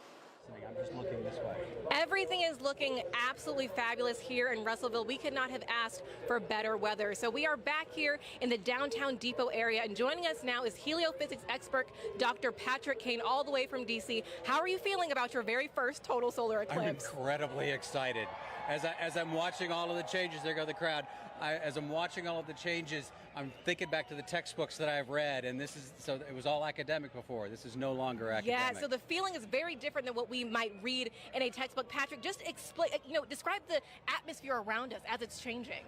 I'm just looking this way. Everything is looking absolutely fabulous here in Russellville. We could not have asked for better weather. So we are back here in the downtown depot area, and joining us now is heliophysics expert Dr. Patrick Kane, all the way from DC. How are you feeling about your very first total solar eclipse? I'm incredibly excited. As I'm watching all of the changes, there go the crowd. As I'm watching all of the changes, I'm thinking back to the textbooks that I've read, and so it was all academic before. This is no longer academic. Yeah, so the feeling is very different than what we might read in a textbook. Patrick, just explain, describe the atmosphere around us as it's changing.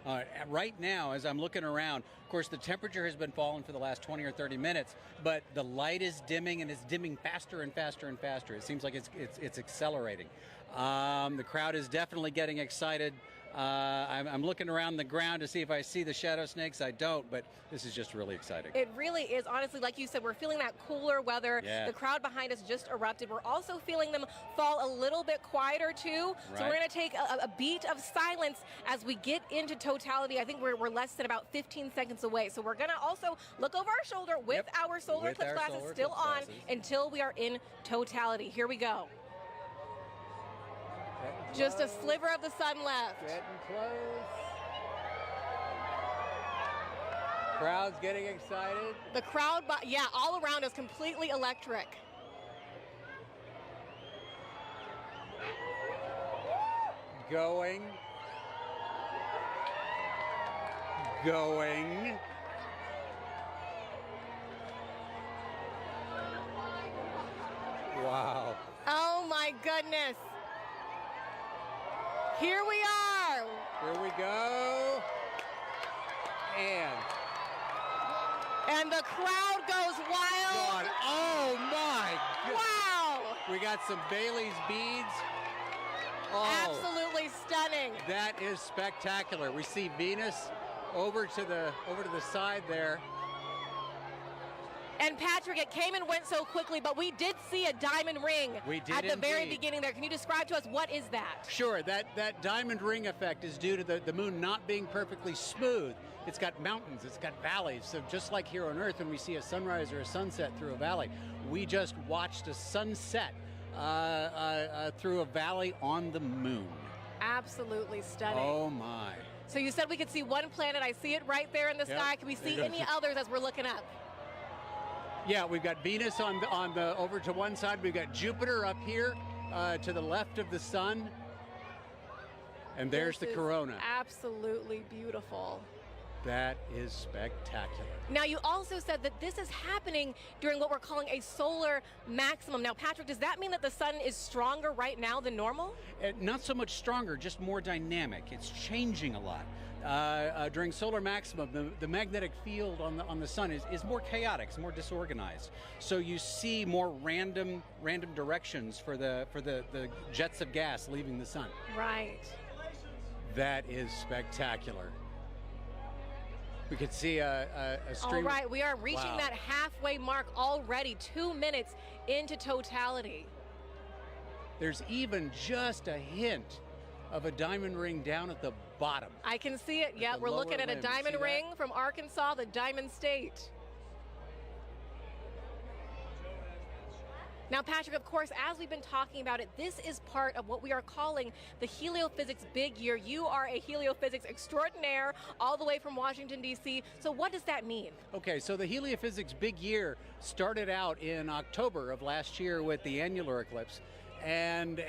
Right now, as I'm looking around, of course, the temperature has been falling for the last 20 or 30 minutes, but the light is dimming, and it's dimming faster and faster and faster. It seems like it's accelerating. The crowd is definitely getting excited. I'm looking around the ground to see if I see the shadow snakes. I don't, but this is just really exciting. It really is. Honestly, like you said, we're feeling that cooler weather. Yeah. The crowd behind us just erupted. We're also feeling them fall a little bit quieter, too. Right. So we're going to take a beat of silence as we get into totality. I think we're less than about 15 seconds away. So we're going to also look over our shoulder with our solar eclipse glasses still on until we are in totality. Here we go. Just a sliver of the sun left. Getting close. Crowd's getting excited. The crowd, yeah, all around us, completely electric. Going. Wow. Oh my goodness. Here we are. Here we go. And the crowd goes wild. God. Oh my God. Wow. We got some Bailey's beads. Oh, absolutely stunning. That is spectacular. We see Venus over to the side there. And Patrick, it came and went so quickly, but we did see a diamond ring at the very beginning there. Can you describe to us what is that? Sure, that diamond ring effect is due to the moon not being perfectly smooth. It's got mountains, it's got valleys. So just like here on Earth when we see a sunrise or a sunset through a valley, we just watched a sunset through a valley on the moon. Absolutely stunning. Oh my. So you said we could see one planet. I see it right there in the sky. Can we see any others as we're looking up? Yeah, we've got Venus on the over to one side. We've got Jupiter up here to the left of the sun. And there's the corona. Absolutely beautiful. That is spectacular. Now, you also said that this is happening during what we're calling a solar maximum. Now, Patrick, does that mean that the sun is stronger right now than normal? Not so much stronger, just more dynamic. It's changing a lot. During solar maximum, the magnetic field on the sun is more chaotic, it's more disorganized. So you see more random directions for the jets of gas leaving the sun. Right. That is spectacular. We could see a stream. All right, we are reaching that halfway mark already, 2 minutes into totality. There's even just a hint of a diamond ring down at the bottom. I can see it. Yeah, we're looking at a diamond ring from Arkansas, the Diamond State. Now, Patrick, of course, as we've been talking about it, this is part of what we are calling the heliophysics big year. You are a heliophysics extraordinaire all the way from Washington, D.C. So what does that mean? Okay, so the heliophysics big year started out in October of last year with the annular eclipse. And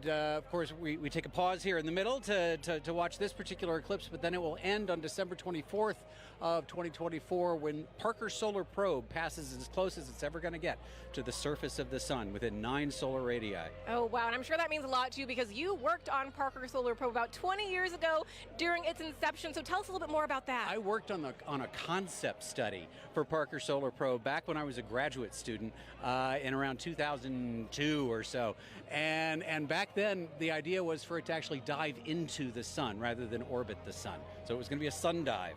of course, we take a pause here in the middle to watch this particular eclipse, but then it will end on December 24th of 2024 when Parker Solar Probe passes as close as it's ever going to get to the surface of the sun within 9 solar radii. Oh, wow. And I'm sure that means a lot to you because you worked on Parker Solar Probe about 20 years ago during its inception. So tell us a little bit more about that. I worked on a concept study for Parker Solar Probe back when I was a graduate student in around 2002 or so. And back then, the idea was for it to actually dive into the sun rather than orbit the sun. So it was going to be a sun dive.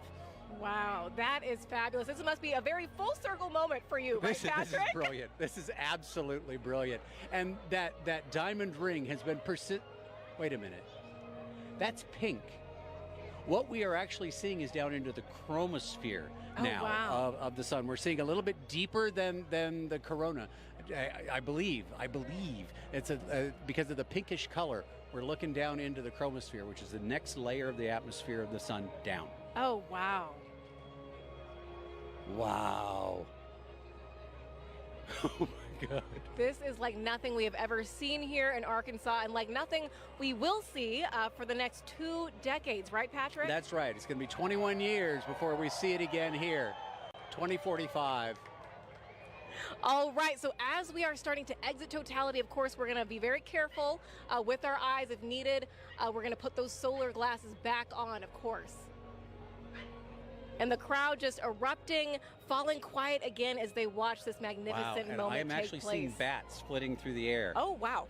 Wow, that is fabulous. This must be a very full circle moment for you, right, Patrick? This is brilliant. This is absolutely brilliant. And that diamond ring has been Wait a minute. That's pink. What we are actually seeing is down into the chromosphere now of the sun. We're seeing a little bit deeper than the corona. I believe it's because of the pinkish color. We're looking down into the chromosphere, which is the next layer of the atmosphere of the sun down. Oh, wow. Wow. Oh my God. This is like nothing we have ever seen here in Arkansas and like nothing we will see for the next 2 decades, right, Patrick? That's right. It's going to be 21 years before we see it again here. 2045. All right, so as we are starting to exit Totality, of course, we're going to be very careful with our eyes if needed. We're going to put those solar glasses back on, of course. And the crowd just erupting, falling quiet again as they watch this magnificent moment take place. I am actually seeing bats flitting through the air. Oh, wow.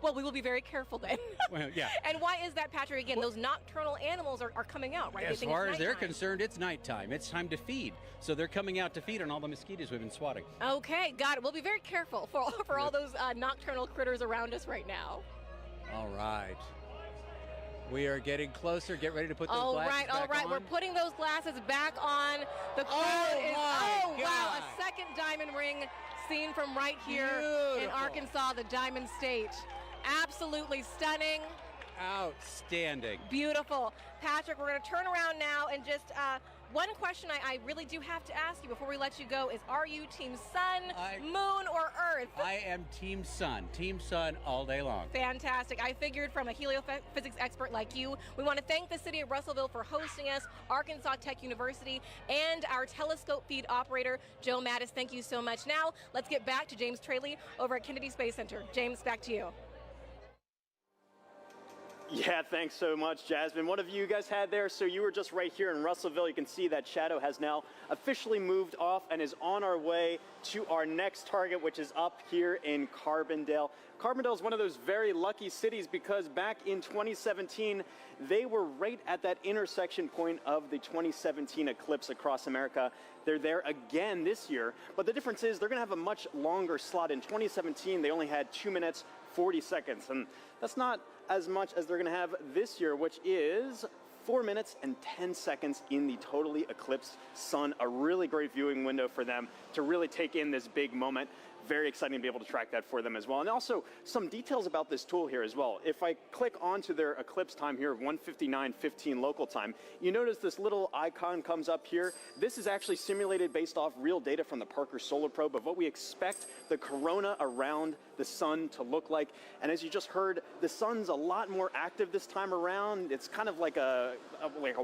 Well, we will be very careful then. Well, yeah. And why is that, Patrick? Again, those nocturnal animals are coming out, right? As far as they're concerned, it's nighttime. It's time to feed. So they're coming out to feed on all the mosquitoes we've been swatting. Okay, got it. We'll be very careful for all those nocturnal critters around us right now. All right. We are getting closer. Get ready to put those glasses back on. All right. We're putting those glasses back on. The crowd wow, a second diamond ring seen from right here in Arkansas, the Diamond State. Absolutely stunning. Outstanding. Beautiful. Patrick, we're going to turn around now and just one question I really do have to ask you before we let you go is, are you Team Sun, Moon, or Earth? I am Team Sun. Team Sun all day long. Fantastic. I figured from a heliophysics expert like you. We want to thank the city of Russellville for hosting us, Arkansas Tech University, and our telescope feed operator, Joe Mattis. Thank you so much. Now, let's get back to James Traley over at Kennedy Space Center. James, back to you. Yeah, thanks so much, Jasmine. What have you guys had there? So you were just right here in Russellville. You can see that shadow has now officially moved off and is on our way to our next target, which is up here in Carbondale. Carbondale is one of those very lucky cities because back in 2017, they were right at that intersection point of the 2017 eclipse across America. They're there again this year, but the difference is they're going to have a much longer slot. In 2017, they only had 2 minutes, 40 seconds, and that's not as much as they're going to have this year, which is 4 minutes and 10 seconds in the totally eclipsed sun. A really great viewing window for them to really take in this big moment. Very exciting to be able to track that for them as well. And also some details about this tool here as well. If I click onto their eclipse time here of 1:59:15 local time, you notice this little icon comes up here. This is actually simulated based off real data from the Parker Solar Probe of what we expect the corona around the sun to look like. And as you just heard, the sun's a lot more active this time around. It's kind of like a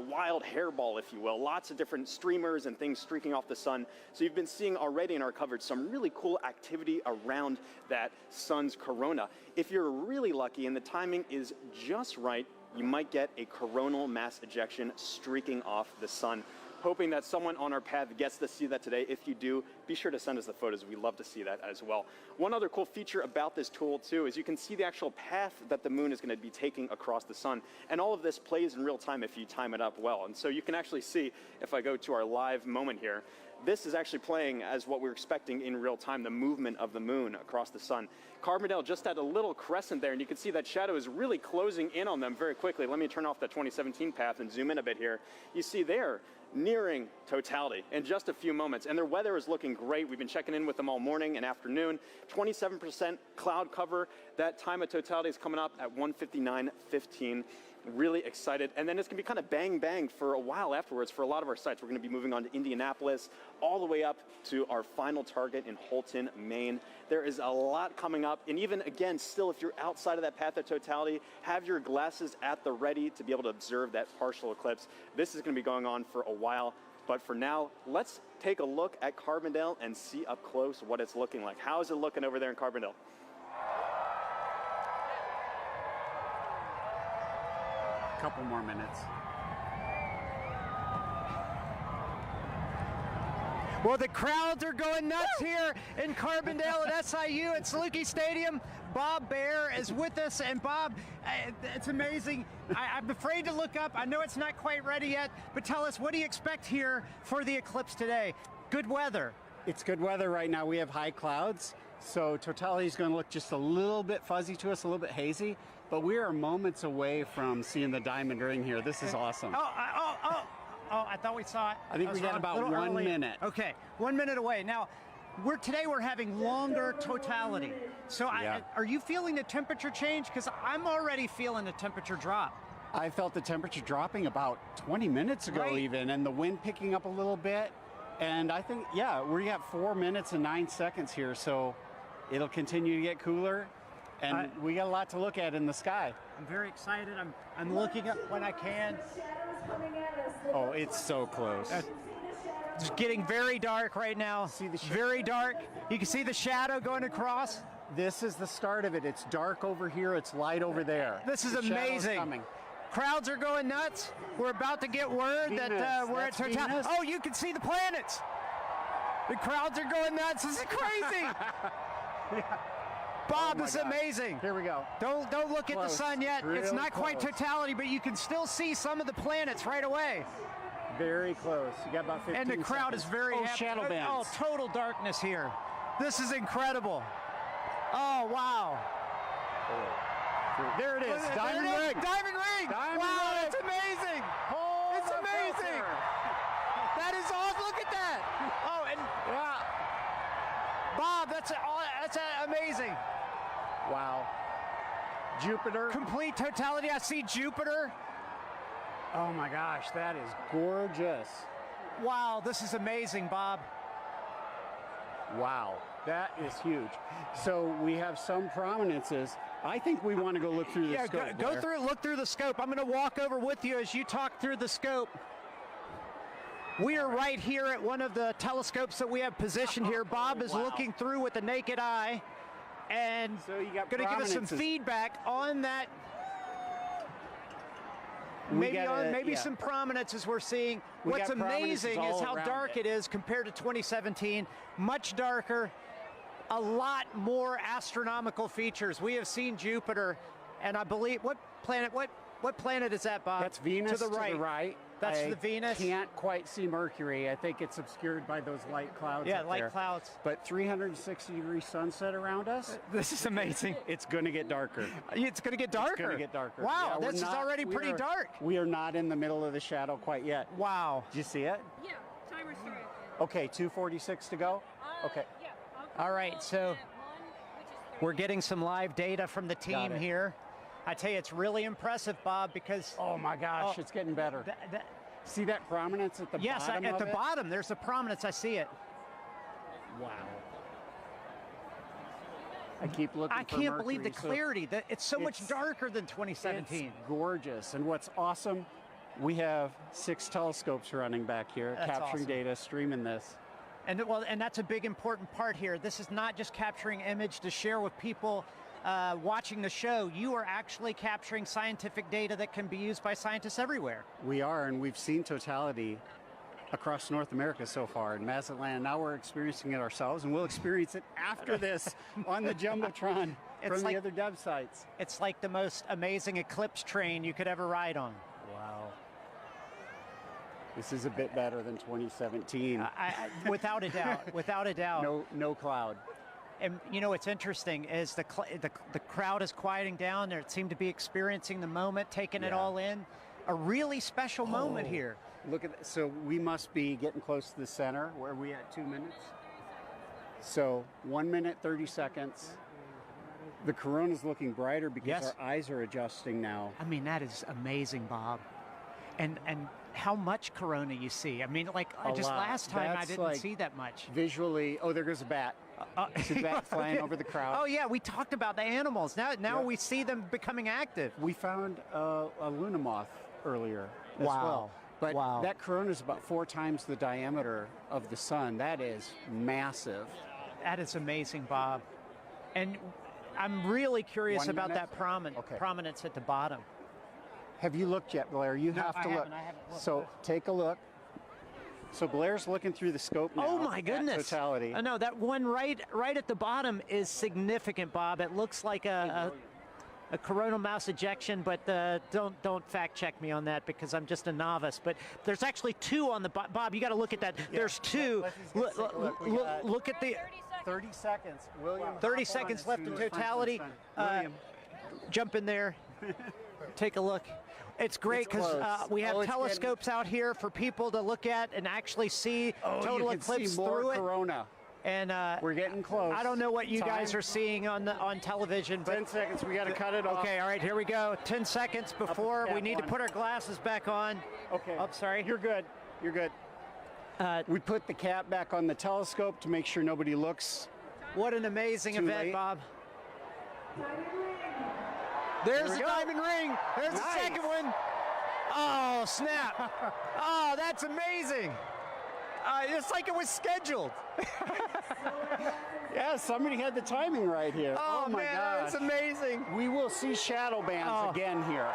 wild hairball, if you will. Lots of different streamers and things streaking off the sun. So you've been seeing already in our coverage some really cool activity around that sun's corona. If you're really lucky and the timing is just right, you might get a coronal mass ejection streaking off the sun. Hoping that someone on our path gets to see that today. If you do, be sure to send us the photos. We'd love to see that as well. One other cool feature about this tool too is you can see the actual path that the moon is going to be taking across the sun. And all of this plays in real time if you time it up well. And so you can actually see, if I go to our live moment here, this is actually playing as what we're expecting in real time, the movement of the moon across the sun. Carbondale just had a little crescent there, and you can see that shadow is really closing in on them very quickly. Let me turn off the 2017 path and zoom in a bit here. You see there, nearing totality in just a few moments, and their weather is looking great. We've been checking in with them all morning and afternoon. 27% cloud cover. That time of totality is coming up at 1:59:15. Really excited. And then it's going to be kind of bang for a while afterwards for a lot of our sites. We're going to be moving on to Indianapolis, all the way up to our final target in Holton, Maine. There is a lot coming up. And even, again, still, if you're outside of that path of totality, have your glasses at the ready to be able to observe that partial eclipse. This is going to be going on for a while. But for now, let's take a look at Carbondale and see up close what it's looking like. How is it looking over there in Carbondale? Couple more minutes. Well, the crowds are going nuts here in Carbondale at SIU at Saluki Stadium. Bob Baer is with us, and Bob, it's amazing. I'm afraid to look up. I know it's not quite ready yet, but tell us, what do you expect here for the eclipse today? Good weather. It's good weather right now. We have high clouds, so totality is going to look just a little bit fuzzy to us, a little bit hazy, but we are moments away from seeing the diamond ring here. This is awesome. Oh, I thought we saw it. I think we got about 1 minute. Okay, 1 minute away. Now, today we're having longer totality. So are you feeling the temperature change? Because I'm already feeling the temperature drop. I felt the temperature dropping about 20 minutes ago even, and the wind picking up a little bit. And I think, we got 4 minutes and 9 seconds here, so it'll continue to get cooler. And we got a lot to look at in the sky. I'm very excited. I'm looking up when I can. Oh, it's so close. It's getting very dark right now. See the very dark. You can see the shadow going across. This is the start of it. It's dark over here. It's light over there. This is amazing. Crowds are going nuts. We're about to get word that we're at totality. Oh, you can see the planets. The crowds are going nuts. This is crazy. Bob, this is amazing. Here we go. Don't look at the sun yet. It's not quite totality, but you can still see some of the planets right away. Very close. You got about 15 And the crowd is very happy. Shadow bands. Oh, total darkness here. This is incredible. Oh, wow. There it is. Diamond ring. Diamond ring. Wow, that's amazing. It's amazing. That is awesome. Look at that. Oh, and Bob, that's amazing. Wow. Jupiter. Complete totality. I see Jupiter. Oh my gosh, that is gorgeous. Wow, this is amazing, Bob. Wow, that is huge. So we have some prominences. I think we want to go look through the scope. Go through, look through the scope. I'm going to walk over with you as you talk through the scope. We are right here at one of the telescopes that we have positioned here. Bob is looking through with the naked eye and so going to give us some feedback on that. Maybe some prominences we're seeing. What's amazing is how dark it is compared to 2017. Much darker, a lot more astronomical features. We have seen Jupiter, and I believe what planet is that, Bob? That's Venus to the right. That's the Venus. Can't quite see Mercury. I think it's obscured by those light clouds. Yeah, light clouds. But 360-degree sunset around us. This is amazing. It's going to get darker. It's going to get darker. It's going to get darker. Wow, this is already pretty dark. We are not in the middle of the shadow quite yet. Wow. Did you see it? Yeah, timer started. Okay, 2:46 to go. Okay. Yeah. All right, so we're getting some live data from the team here. I tell you, it's really impressive, Bob, because... Oh, my gosh, it's getting better. See that prominence at the bottom Yes, at the bottom, there's the prominence. I see it. Wow. I keep looking for I can't believe the Mercury, clarity. It's so much darker than 2017. It's gorgeous. And what's awesome, we have 6 telescopes running back here, capturing data, streaming this. And that's a big important part here. This is not just capturing image to share with people watching the show. You are actually capturing scientific data that can be used by scientists everywhere. We are, and we've seen totality across North America so far in Mazatlan. Now we're experiencing it ourselves, and we'll experience it after this on the Jumbotron from the other dev sites. It's like the most amazing eclipse train you could ever ride on. Wow. This is a bit better than 2017. Without a doubt, without a doubt. No cloud. And you know what's interesting is the crowd is quieting down. They seem to be experiencing the moment, taking it all in. A really special moment here. Look at that. So we must be getting close to the center. Where are we at? 2 minutes? So 1 minute, 30 seconds. The corona's looking brighter because our eyes are adjusting now. I mean, that is amazing, Bob. And how much corona you see. I mean, like, just last time I didn't see that much. Visually, oh, there goes a bat. See the bat flying over the crowd. Oh, yeah, we talked about the animals. Now we see them becoming active. We found a Luna moth earlier as well. But that corona is about 4 times the diameter of the sun. That is massive. That is amazing, Bob. And I'm really curious about that prominence at the bottom. Have you looked yet, Blair? You have to look. I haven't looked. So take a look. So Blair's looking through the scope now. Oh my goodness! Totality. No, that one right at the bottom is significant, Bob. It looks like a coronal mass ejection, but don't fact check me on that because I'm just a novice. But there's actually 2 on the bottom. Bob, you got to look at that. Yeah. There's 2. Look at the 30 seconds. William. 30 seconds left in totality. Jump in there. Take a look. It's great because we have telescopes out here for people to look at and actually see total eclipse through it. Corona. And we're getting close. I don't know what you guys are seeing on television. But 10 seconds. We got to cut it off. Okay. All right. Here we go. 10 seconds before we need to put our glasses back on. Okay. Oh, sorry. You're good. You're good. We put the cap back on the telescope to make sure nobody looks. What an amazing event, late. Bob. There's the diamond ring. There's the second one. Oh, snap. Oh, that's amazing. It's like it was scheduled. Yeah, somebody had the timing right here. Oh my God, it's amazing. We will see shadow bands again here.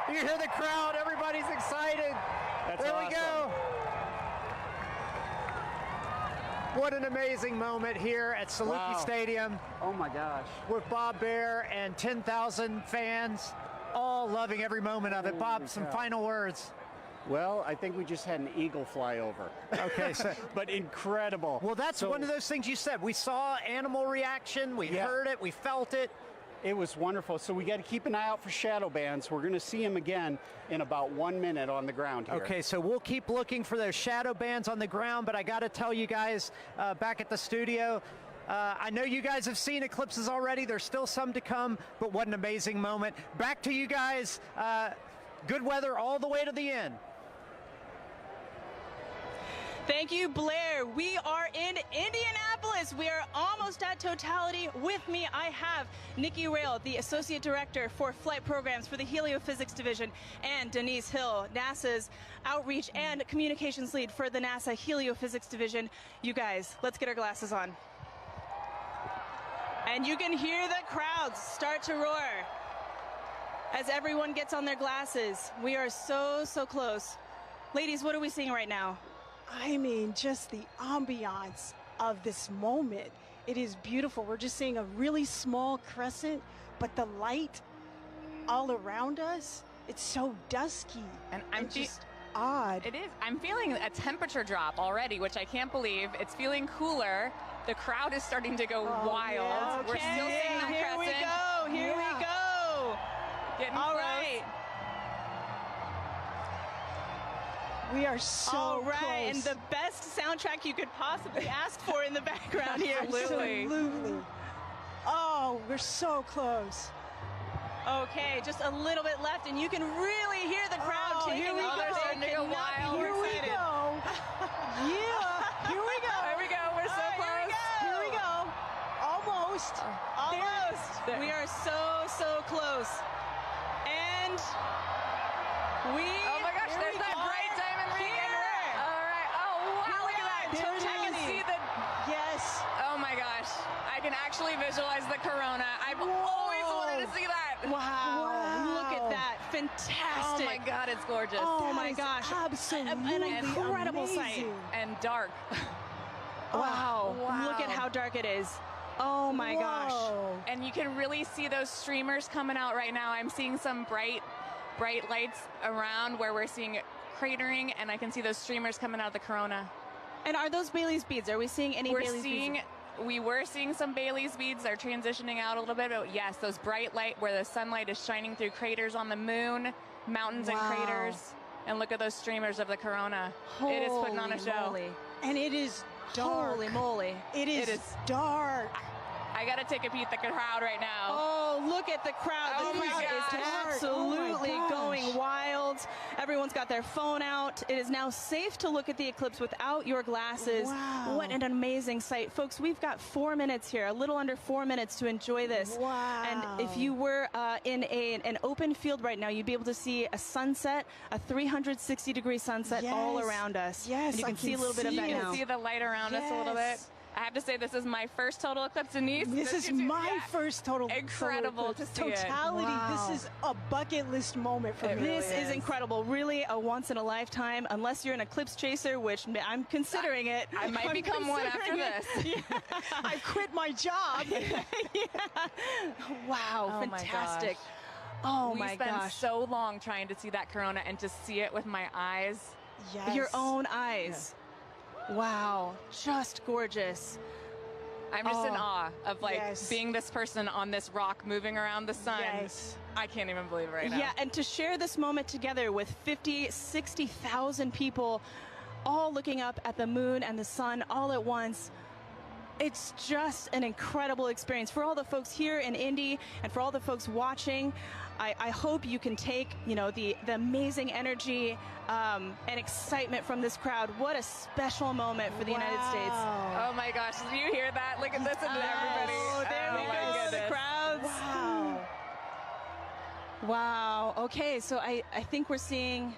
You hear the crowd. Everybody's excited. There we go. What an amazing moment here at Snoopy Stadium. Oh my gosh. With Bob Bear and 10,000 fans, all loving every moment of it. Bob, some final words. Well, I think we just had an eagle fly over. Okay, so, but incredible. Well, that's one of those things you said. We saw animal reaction, we heard it, we felt it. It was wonderful. So we got to keep an eye out for shadow bands. We're going to see them again in about 1 minute on the ground here. Okay, so we'll keep looking for those shadow bands on the ground, but I got to tell you guys back at the studio, I know you guys have seen eclipses already. There's still some to come, but what an amazing moment. Back to you guys. Good weather all the way to the end. Thank you, Blair. We are in Indianapolis. We are almost at Totality. With me, I have Nikki Rail, the Associate Director for Flight Programs for the Heliophysics Division, and Denise Hill, NASA's Outreach and Communications Lead for the NASA Heliophysics Division. You guys, let's get our glasses on. And you can hear the crowds start to roar as everyone gets on their glasses. We are so close. Ladies, what are we seeing right now? I mean, just the ambiance of this moment. It is beautiful. We're just seeing a really small crescent, but the light all around us, it's so dusky. And I'm just odd. It is. I'm feeling a temperature drop already, which I can't believe. It's feeling cooler. The crowd is starting to go wild. Yeah. We're still seeing them Here crescent. we go. Here we go. Getting all close. right. We are so all right, close. and the best soundtrack you could possibly ask for in the background here. Absolutely. Oh, we're so close. Okay, just a little bit left, and you can really hear the crowd taking here we over. go. They're starting to go wild. Here we go. Yeah, here we go. There we go. We're so close. Here we go. Almost. Almost. We are so close. And we... Oh my gosh, there's that bright diamond ring. All right. Oh, wow, look at that. I can see the... Yes. Oh my gosh. I can actually visualize the corona. I've always wanted to see that. Wow. Look at that. Fantastic. Oh my God, it's gorgeous. Oh my gosh. Absolutely An incredible sight. And dark. Wow. Look at how dark it is. Oh my gosh. And you can really see those streamers coming out right now. I'm seeing some bright lights around where we're seeing cratering, and I can see those streamers coming out of the corona. And are those Bailey's beads? Are we seeing any Bailey's beads? We were seeing some Bailey's beads. They're transitioning out a little bit, but yes, those bright light where the sunlight is shining through craters on the moon, mountains and craters. and look at those streamers of the corona. It is putting on a show. Moly. And it is dark. Holy moly. It is dark. I got to take a peek at the crowd right now. Oh, look at the crowd. Oh The my crowd is gosh. absolutely Oh my gosh. going wild. Everyone's got their phone out. It is now safe to look at the eclipse without your glasses. Wow. What an amazing sight. Folks, we've got 4 minutes here, a little under 4 minutes to enjoy this. Wow. And if you were in an open field right now, you'd be able to see a sunset, a 360-degree sunset all Yes. around us. Yes, and you I can see a can little bit of see that it. now. See the light around us a little bit. Yes. I have to say, this is my first total eclipse, Denise. This is my first total Incredible solar to see it. Totality. Wow. This is a bucket list moment for me. This is incredible. Really a once in a lifetime, unless you're an eclipse chaser, which I'm considering it. I might I'm become one after considering this. it. Yeah. I've quit my job. Wow, Oh my fantastic. gosh. Oh we my spent gosh. so long trying to see that corona and to see it with my eyes. Yes. Your own eyes. Wow, just gorgeous. I'm just in Oh, awe of like yes. being this person on this rock moving around the sun. Yes. I can't even believe it right now. Yeah, and to share this moment together with 50, 60,000 people all looking up at the moon and the sun all at once. It's just an incredible experience for all the folks here in Indy and for all the folks watching. I hope you can take, the amazing energy and excitement from this crowd. What a special moment for the United States. Oh my gosh, did you hear that? Listen to everybody. Oh, there we my go, the goodness. crowds. Wow. Wow. Okay, so I think we're seeing,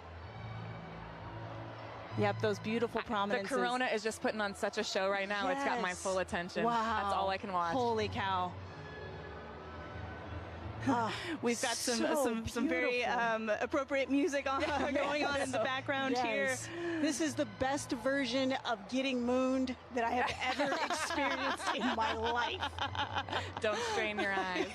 those beautiful The prominences. corona is just putting on such a show right now. It's got my Yes. full attention. Wow. That's all I can watch. Holy cow. We've got some very appropriate music going on in the background here. Yes. This is the best version of getting mooned that I have ever experienced in my life. Don't strain your eyes.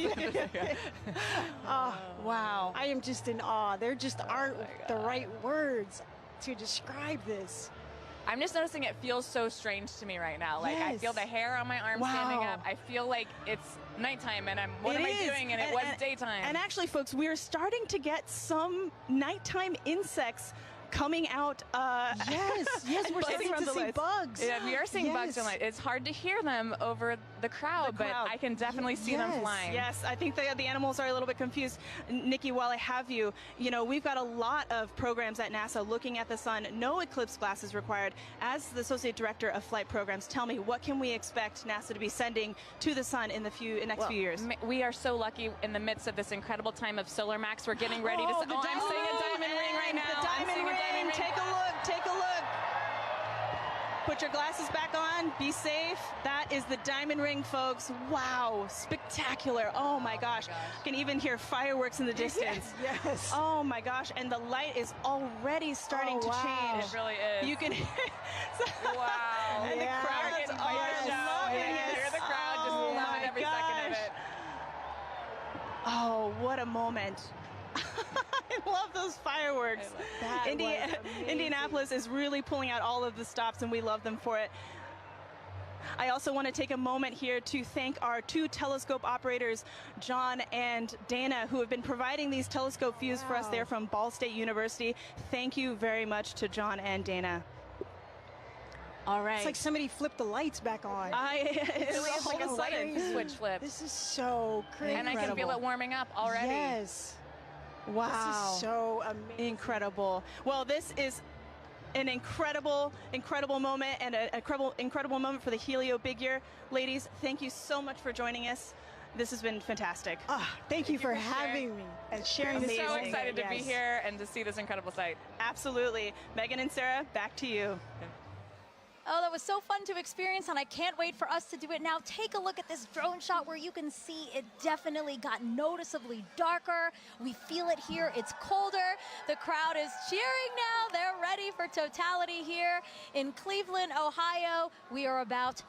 Oh, wow. I am just in awe. There just aren't the right words to describe this. I'm just noticing it feels so strange to me right now. Like, I feel the hair on my arm standing Wow. up. I feel like it's nighttime and what It am I is. doing? And it was daytime. And actually, folks, we're starting to get some nighttime insects coming out. Yes, we're starting from to the see lights. bugs. Yeah, we are seeing bugs Yes. and light. It's hard to hear them over the crowd, but I can definitely see them flying. Yes, I think the animals are a little bit confused. Nikki, while I have you, we've got a lot of programs at NASA looking at the sun. No eclipse glasses required. As the Associate Director of Flight Programs, tell me, what can we expect NASA to be sending to the sun in the next few years? We are so lucky in the midst of this incredible time of solar max. We're getting ready to. I'm seeing a diamond ring right now. The diamond ring. Take a look. Take a look. Put your glasses back on. Be safe. That is the diamond ring, folks. Wow, spectacular. Oh my gosh. Can even hear fireworks in the distance. Yes. Oh my gosh. And the light is already starting to change. It really is. You can. Wow. And the crowds are loving it. Hear the crowd just loving every second of it. Oh, what a moment. I love those fireworks. That was amazing. Indianapolis is really pulling out all of the stops, and we love them for it. I also want to take a moment here to thank our two telescope operators, John and Dana, who have been providing these telescope views for us there from Ball State University. Thank you very much to John and Dana. All right. It's like somebody flipped the lights back on. It's like a sudden switch flip. This is so crazy. And I can feel it warming up already. Yes. Wow. This is so amazing. Incredible. Well, this is an incredible moment and an incredible moment for the Helio Big Year. Ladies, thank you so much for joining us. This has been fantastic. Thank you for having me and sharing I'm this. so excited to be here and to see this incredible sight. Absolutely. Megan and Sarah, back to you. Oh, that was so fun to experience, and I can't wait for us to do it now. Take a look at this drone shot where you can see it definitely got noticeably darker. We feel it here. It's colder. The crowd is cheering now. They're ready for Totality here in Cleveland, Ohio. We are less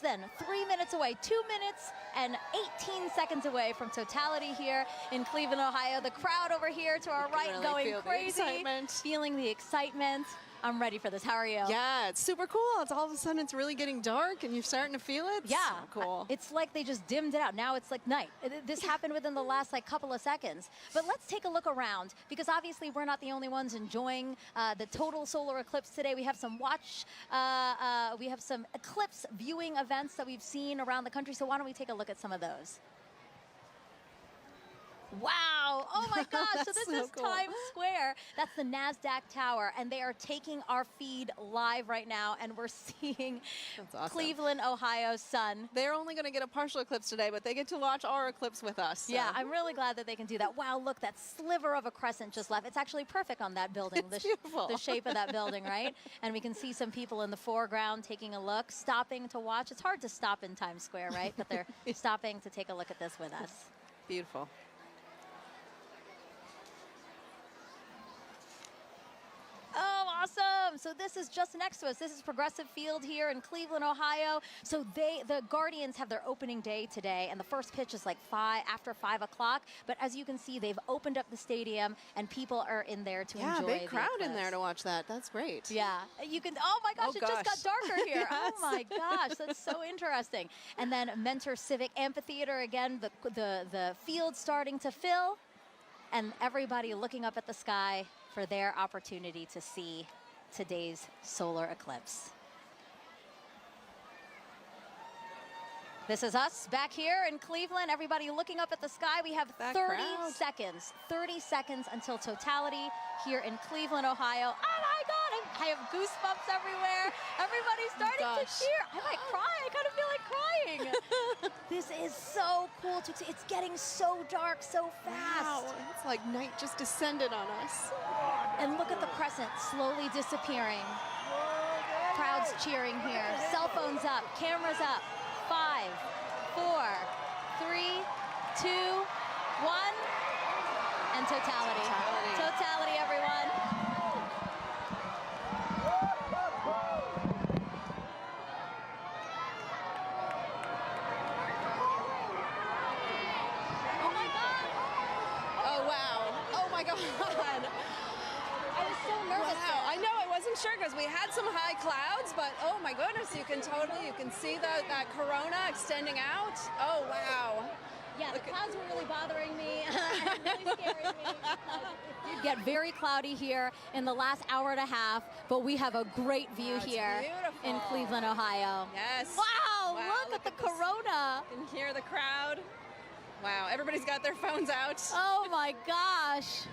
than 3 minutes away, 2 minutes and 18 seconds away from Totality here in Cleveland, Ohio. The crowd over here to our right really going feel the crazy, excitement. feeling the excitement. I'm ready for this. How are you? Yeah, it's super cool. It's all of a sudden it's really getting dark and you're starting to feel it. Yeah, so cool. It's like they just dimmed it out. Now it's like night. This happened within the last like couple of seconds. But let's take a look around, because obviously we're not the only ones enjoying the total solar eclipse today. We have some we have some eclipse viewing events that we've seen around the country. So why don't we take a look at some of those? Wow, oh my gosh, so this is cool. Times Square. That's the NASDAQ tower, and they are taking our feed live right now, and we're seeing awesome. Cleveland, Ohio's sun. They're only going to get a partial eclipse today, but they get to watch our eclipse with us. So. Yeah, I'm really glad that they can do that. Wow, look, that sliver of a crescent just left. It's actually perfect on that building, beautiful. The shape of that building, right? And we can see some people in the foreground taking a look, stopping to watch. It's hard to stop in Times Square, right? But they're stopping to take a look at this with us. Beautiful. Oh, awesome. So this is just next to us. This is Progressive Field here in Cleveland, Ohio. So the Guardians have their opening day today, and the first pitch is like after 5 o'clock. But as you can see, they've opened up the stadium, and people are in there to enjoy the big crowd in eclipse. there to watch that. That's great. Yeah, you can, oh my gosh, it just got darker here. Yes. Oh my gosh, that's so interesting. And then Mentor Civic Amphitheater, again, the field starting to fill, and everybody looking up at the sky for their opportunity to see today's solar eclipse. This is us back here in Cleveland. Everybody looking up at the sky. We have 30 seconds until totality here in Cleveland, Ohio. Oh my God, I have goosebumps everywhere. Everybody's starting to cheer. I might cry. I kind of feel like crying. This is so cool to see. It's getting so dark so fast. Wow, it's like night just descended on us. And look at the crescent slowly disappearing. Crowds cheering here. Cell phones up, cameras up. 5, 4, 3, 2, 1, and totality. Totality, everyone. Oh my God. Oh wow. Oh my God. I was so nervous. Wow. I know, I wasn't sure because we had some high clouds, but oh my goodness, you can see that corona extending out. Oh wow. Yeah, the clouds were really bothering me and really scaring me. It get very cloudy here in the last hour and a half, but we have a great view here in Cleveland, Ohio. Yes. Wow, look at the corona. You can hear the crowd. Wow, everybody's got their phones out. Oh my gosh.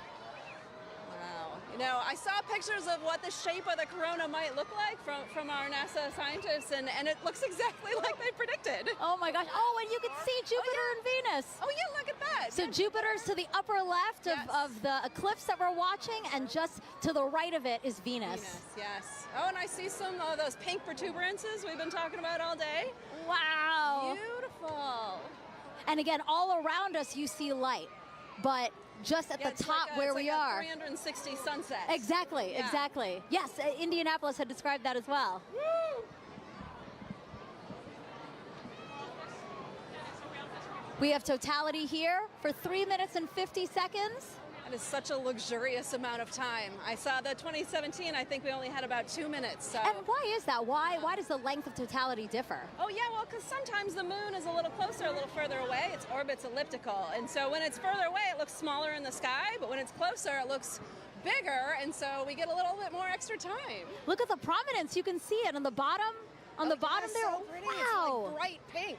Wow. You know, I saw pictures of what the shape of the corona might look like from our NASA scientists, and it looks exactly like they predicted. Oh my gosh. Oh, and you can see Jupiter and Venus. Oh yeah, look at that. So Jupiter's to the upper left of the eclipse that we're watching, and just to the right of it is Venus. Yes. Oh, and I see some of those pink protuberances we've been talking about all day. Wow. Beautiful. And again, all around us you see light, but just at the top where we are. 360 sunsets. Exactly, exactly. Yes, Indianapolis had described that as well. Woo! We have totality here for 3 minutes and 50 seconds. That is such a luxurious amount of time. I saw the 2017, I think we only had about 2 minutes. So. And why is that? Why does the length of totality differ? Oh yeah, well, because sometimes the moon is a little closer, a little further away. Its orbit's elliptical. And so when it's further away, it looks smaller in the sky, but when it's closer, it looks bigger, and so we get a little bit more extra time. Look at the prominence. You can see it on the bottom. On the bottom there. So pretty. Wow. It's like bright pink.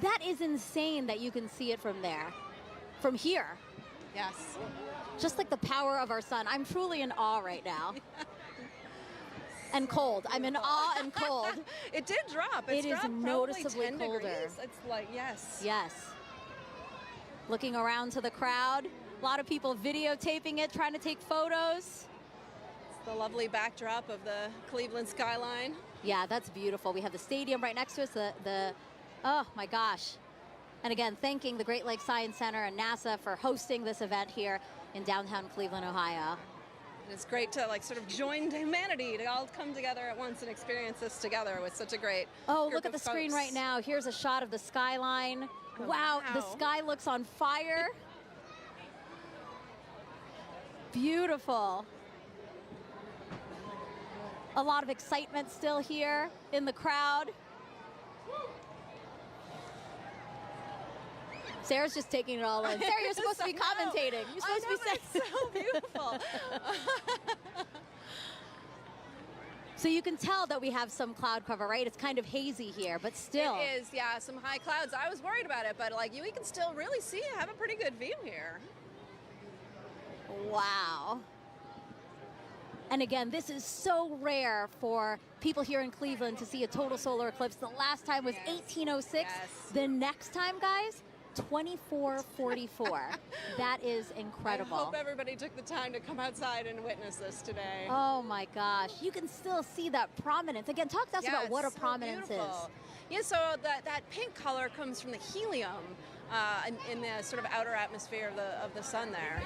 That is insane that you can see it from there. From here. Yes. Just like the power of our sun. I'm truly in awe right now. And cold. I'm in awe and cold. It did drop. It is dropped noticeably 10 colder. degrees. It's like, yes. Yes. Looking around to the crowd. A lot of people videotaping it, trying to take photos. It's the lovely backdrop of the Cleveland skyline. Yeah, that's beautiful. We have the stadium right next to us. Oh my gosh. And again, thanking the Great Lakes Science Center and NASA for hosting this event here in downtown Cleveland, Ohio. It's great to sort of join humanity to all come together at once and experience this together with such a great group Look at the of screen folks. right now. Here's a shot of the skyline. Oh, wow, the sky looks on fire. Beautiful. A lot of excitement still here in the crowd. Sarah's just taking it all in. Sarah, you're supposed to be commentating. You're supposed to be saying. It's so beautiful. So you can tell that we have some cloud cover, right? It's kind of hazy here, but still. It is, yeah, some high clouds. I was worried about it, but like we can still really see, have a pretty good view here. Wow. And again, this is so rare for people here in Cleveland to see a total solar eclipse. The last time was 1806. Yes. The next time, guys, 2444. That is incredible. I hope everybody took the time to come outside and witness this today. Oh my gosh, you can still see that prominence. Again, talk to us about what a prominence is. Yeah, so that pink color comes from the helium in the sort of outer atmosphere of the sun there.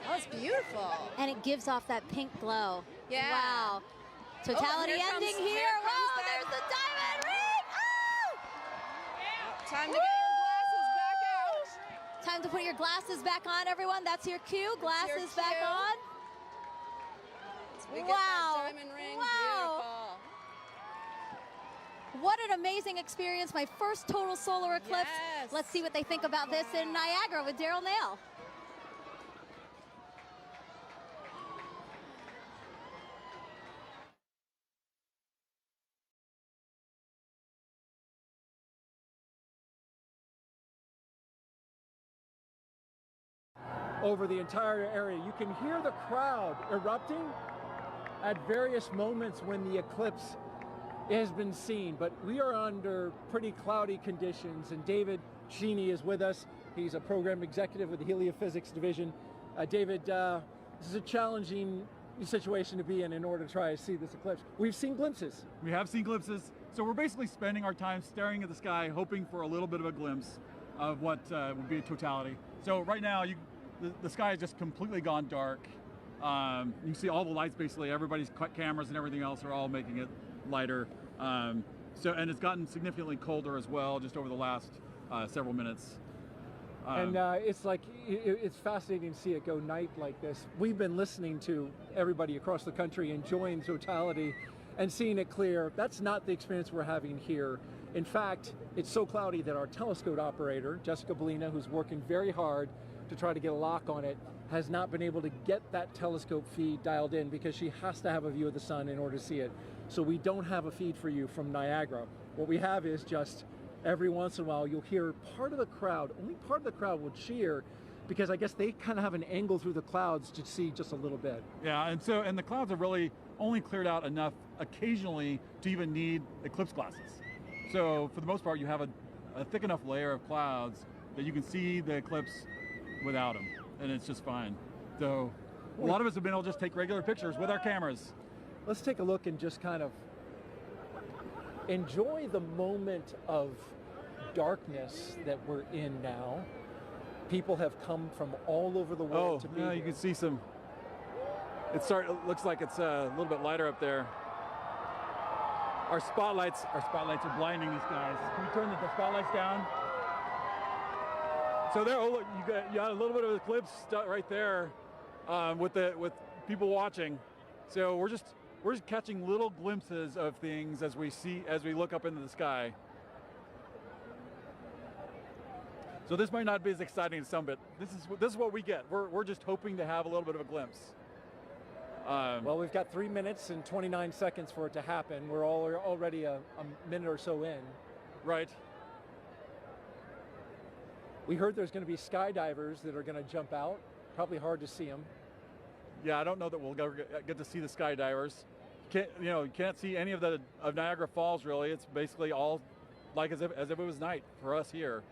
Oh, it's beautiful. And it gives off that pink glow. Yeah. Wow. Totality ending here. Wow, there's the diamond ring. Oh! Time to get your glasses back out. Time to put your glasses back on, everyone. That's your cue. Glasses back on. We get that diamond ring. Beautiful. What an amazing experience. My first total solar eclipse. Yes. Let's see what they think about this in Niagara with Daryl Nail. Over the entire area. You can hear the crowd erupting at various moments when the eclipse has been seen, but we are under pretty cloudy conditions, and David Sheeny is with us. He's a program executive with the Heliophysics Division. David, this is a challenging situation to be in order to try to see this eclipse. We've seen glimpses. We have seen glimpses, so we're basically spending our time staring at the sky, hoping for a little bit of a glimpse of what would be a totality. So right now, the sky has just completely gone dark. You can see all the lights, basically, everybody's cameras and everything else are all making it lighter. And it's gotten significantly colder as well, just over the last several minutes. And it's like, it's fascinating to see it go night like this. We've been listening to everybody across the country enjoying totality and seeing it clear. That's not the experience we're having here. In fact, it's so cloudy that our telescope operator, Jessica Bellina, who's working very hard to try to get a lock on it, has not been able to get that telescope feed dialed in because she has to have a view of the sun in order to see it. So we don't have a feed for you from Niagara. What we have is just every once in a while you'll hear part of the crowd, only part of the crowd will cheer because I guess they kind of have an angle through the clouds to see just a little bit. Yeah, and the clouds have really only cleared out enough occasionally to even need eclipse glasses. So for the most part, you have a thick enough layer of clouds that you can see the eclipse without them, and it's just fine. So a lot of us have been able to just take regular pictures with our cameras. Let's take a look and just kind of enjoy the moment of darkness that we're in now. People have come from all over the world to be here. You can see some. It looks like it's a little bit lighter up there. Our spotlights are blinding these guys. Can we turn the spotlights down? So there, oh look, you got a little bit of eclipse right there, with people watching. So we're just catching little glimpses of things as we look up into the sky. So this might not be as exciting as some, but this is what we get. We're just hoping to have a little bit of a glimpse. Well, we've got 3 minutes and 29 seconds for it to happen. We're already a minute or so in. Right. We heard there's going to be skydivers that are going to jump out. Probably hard to see them. Yeah, I don't know that we'll get to see the skydivers. You can't see any of Niagara Falls really. It's basically all like as if it was night for us here.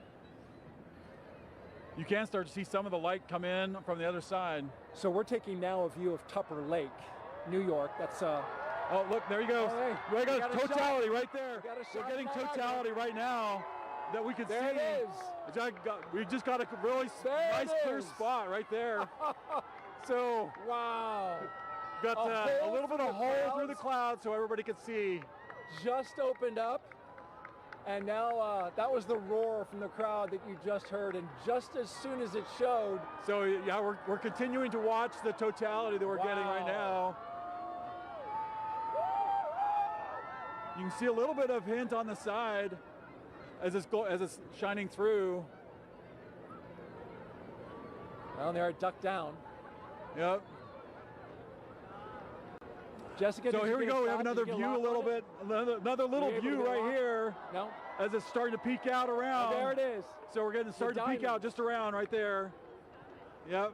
You can start to see some of the light come in from the other side. So we're taking now a view of Tupper Lake, New York. That's oh look, there he goes. Oh, hey, there he goes. Totality right there. We're getting totality right now that we can see. There it is. We just got a really nice clear spot right there. So wow, got a little bit of hole through the clouds so everybody could see. Just opened up, and now that was the roar from the crowd that you just heard, and just as soon as it showed. So yeah, we're continuing to watch the totality that we're getting right now. You can see a little bit of hint on the side as it's shining through. Well, there, duck down. Yep. Jessica, so here we go. We have another view, a little bit. Another little view right here. No. As it's starting to peek out around. Oh, there it is. So we're getting starting to peek out just around right there. Yep.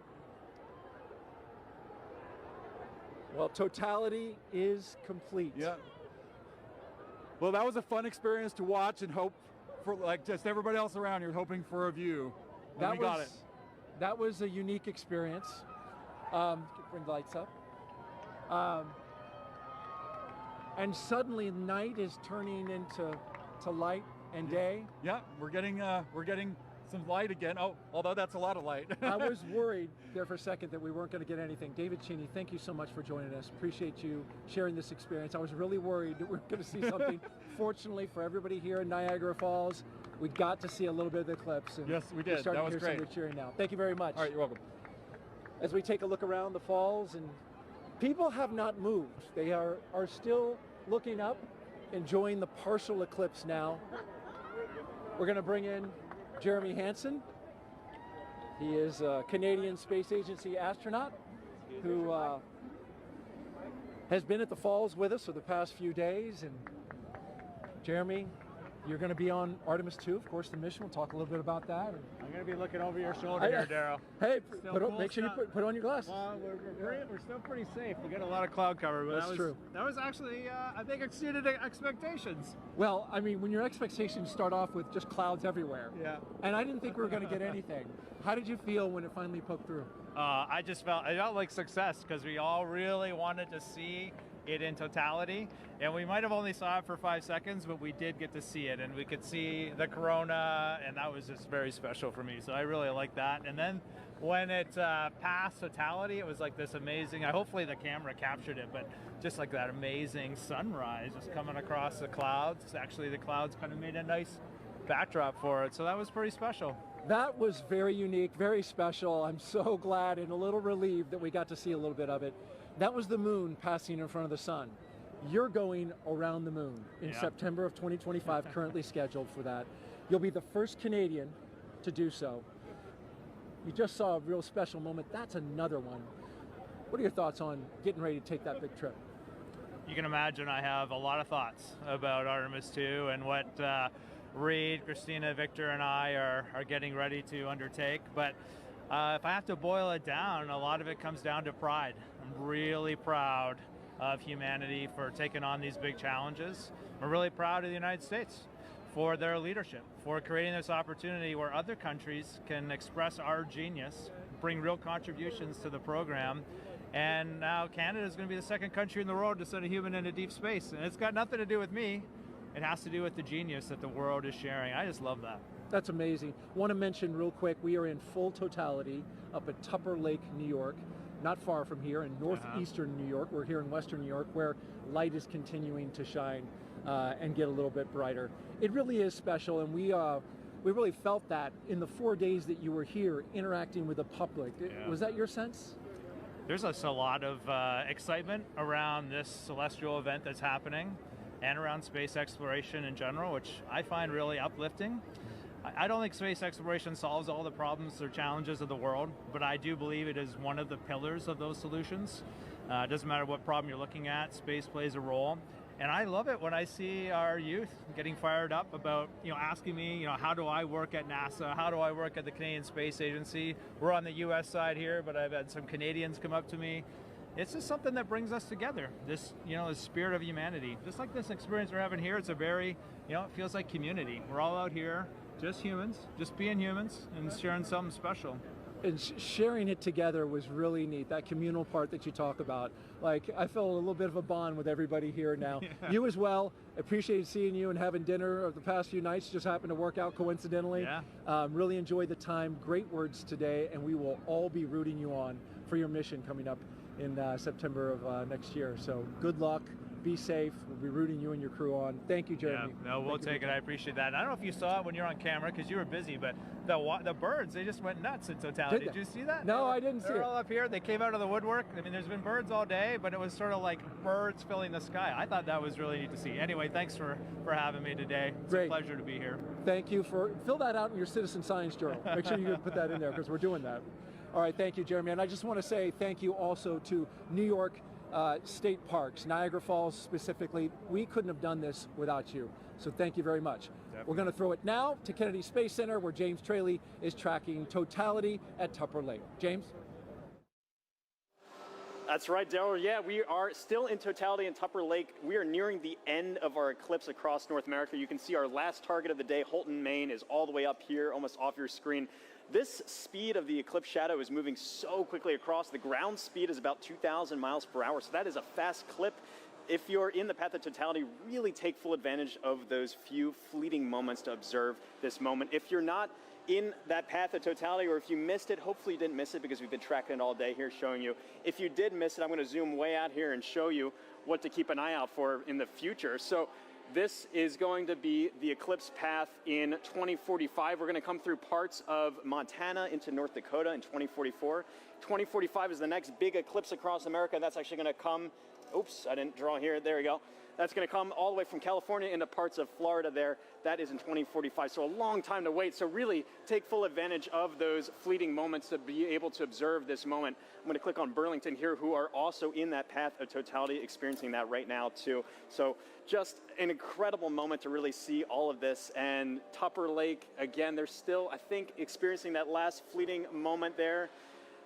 Well, Totality is complete. Yep. Well, that was a fun experience to watch and hope for, like just everybody else around here hoping for a view. And we got it. That was a unique experience. Bring the lights up. And suddenly night is turning into light and day. Yeah, we're getting some light again. Oh, although that's a lot of light. I was worried there for a second that we weren't going to get anything. David Cheney, thank you so much for joining us. Appreciate you sharing this experience. I was really worried that we were going to see something. Fortunately for everybody here in Niagara Falls, we got to see a little bit of the eclipse. And yes, we did. That was great. Some cheering now. Thank you very much. All right, you're welcome. As we take a look around the falls, and people have not moved. They are still looking up, enjoying the partial eclipse now. We're going to bring in Jeremy Hansen. He is a Canadian Space Agency astronaut who has been at the falls with us for the past few days. And Jeremy, you're going to be on Artemis 2, of course, the mission. We'll talk a little bit about that. I'm going to be looking over your shoulder here, Daryl. Hey, make sure you put on your glasses. Well, we're still pretty safe. We got a lot of cloud cover, but that's true. That was actually, I think, exceeded expectations. Well, I mean, when your expectations start off with just clouds everywhere. Yeah. And I didn't think we were going to get anything. How did you feel when it finally poked through? I felt like success because we all really wanted to see it in totality, and we might have only saw it for 5 seconds, but we did get to see it, and we could see the corona, and that was just very special for me. So I really like that. And then when it passed totality, it was like this amazing, hopefully the camera captured it, but just like that amazing sunrise just coming across the clouds. Actually, the clouds kind of made a nice backdrop for it, so that was pretty special. That was very unique, very special. I'm so glad and a little relieved that we got to see a little bit of it. That was the moon passing in front of the sun. You're going around the moon in September of 2025, currently scheduled for that. You'll be the first Canadian to do so. You just saw a real special moment. That's another one. What are your thoughts on getting ready to take that big trip? You can imagine I have a lot of thoughts about Artemis 2 and what Reed, Christina, Victor, and I are getting ready to undertake. But if I have to boil it down, a lot of it comes down to pride. I'm really proud of humanity for taking on these big challenges. We're really proud of the United States for their leadership, for creating this opportunity where other countries can express our genius, bring real contributions to the program. And now Canada is going to be the second country in the world to send a human into deep space. And it's got nothing to do with me. It has to do with the genius that the world is sharing. I just love that. That's amazing. Want to mention real quick, we are in full totality up at Tupper Lake, New York, not far from here in northeastern New York. We're here in western New York where light is continuing to shine and get a little bit brighter. It really is special, and we really felt that in the 4 days that you were here interacting with the public. Was that your sense? There's a lot of excitement around this celestial event that's happening and around space exploration in general, which I find really uplifting. I don't think space exploration solves all the problems or challenges of the world, but I do believe it is one of the pillars of those solutions. It doesn't matter what problem you're looking at, space plays a role. And I love it when I see our youth getting fired up about, asking me, how do I work at NASA? How do I work at the Canadian Space Agency? We're on the US side here, but I've had some Canadians come up to me. It's just something that brings us together, this, the spirit of humanity. Just like this experience we're having here, it's a very, it feels like community. We're all out here, just humans, just being humans and sharing something special. And sharing it together was really neat, that communal part that you talk about. Like, I felt a little bit of a bond with everybody here now. Yeah. You as well. Appreciated seeing you and having dinner the past few nights. Just happened to work out coincidentally. Yeah. Really enjoyed the time. Great words today, and we will all be rooting you on for your mission coming up in September of next year. So good luck. Be safe. We'll be rooting you and your crew on. Thank you, Jeremy. Yeah, no, we'll take it. I appreciate that. And I don't know if you saw it when you're on camera because you were busy, but the birds, they just went nuts in Totality. Did you see that? No, I didn't see it. They're all up here. They came out of the woodwork. I mean, there's been birds all day, but it was sort of like birds filling the sky. I thought that was really neat to see. Anyway, thanks for having me today. It's a pleasure to be here. Thank you fill that out in your Citizen Science Journal. Make sure you put that in there because we're doing that. All right, thank you, Jeremy. And I just want to say thank you also to New York State Parks, Niagara Falls specifically. We couldn't have done this without you. So thank you very much. Definitely. We're going to throw it now to Kennedy Space Center where James Traley is tracking Totality at Tupper Lake. James? That's right, Daryl. Yeah, we are still in Totality in Tupper Lake. We are nearing the end of our eclipse across North America. You can see our last target of the day, Holton, Maine, is all the way up here, almost off your screen. This speed of the eclipse shadow is moving so quickly across. The ground speed is about 2,000 miles per hour, so that is a fast clip. If you're in the path of Totality, really take full advantage of those few fleeting moments to observe this moment. If you're not in that path of Totality, or if you missed it, hopefully you didn't miss it because we've been tracking it all day here showing you. If you did miss it, I'm going to zoom way out here and show you what to keep an eye out for in the future. So this is going to be the eclipse path in 2045. We're going to come through parts of Montana into North Dakota in 2044. 2045 is the next big eclipse across America. That's actually going to come, oops, I didn't draw here. There we go. That's going to come all the way from California into parts of Florida there. That is in 2045, so a long time to wait. So really take full advantage of those fleeting moments to be able to observe this moment. I'm going to click on Burlington here, who are also in that path of Totality, experiencing that right now too. So just an incredible moment to really see all of this. And Tupper Lake, again, they're still, I think, experiencing that last fleeting moment there.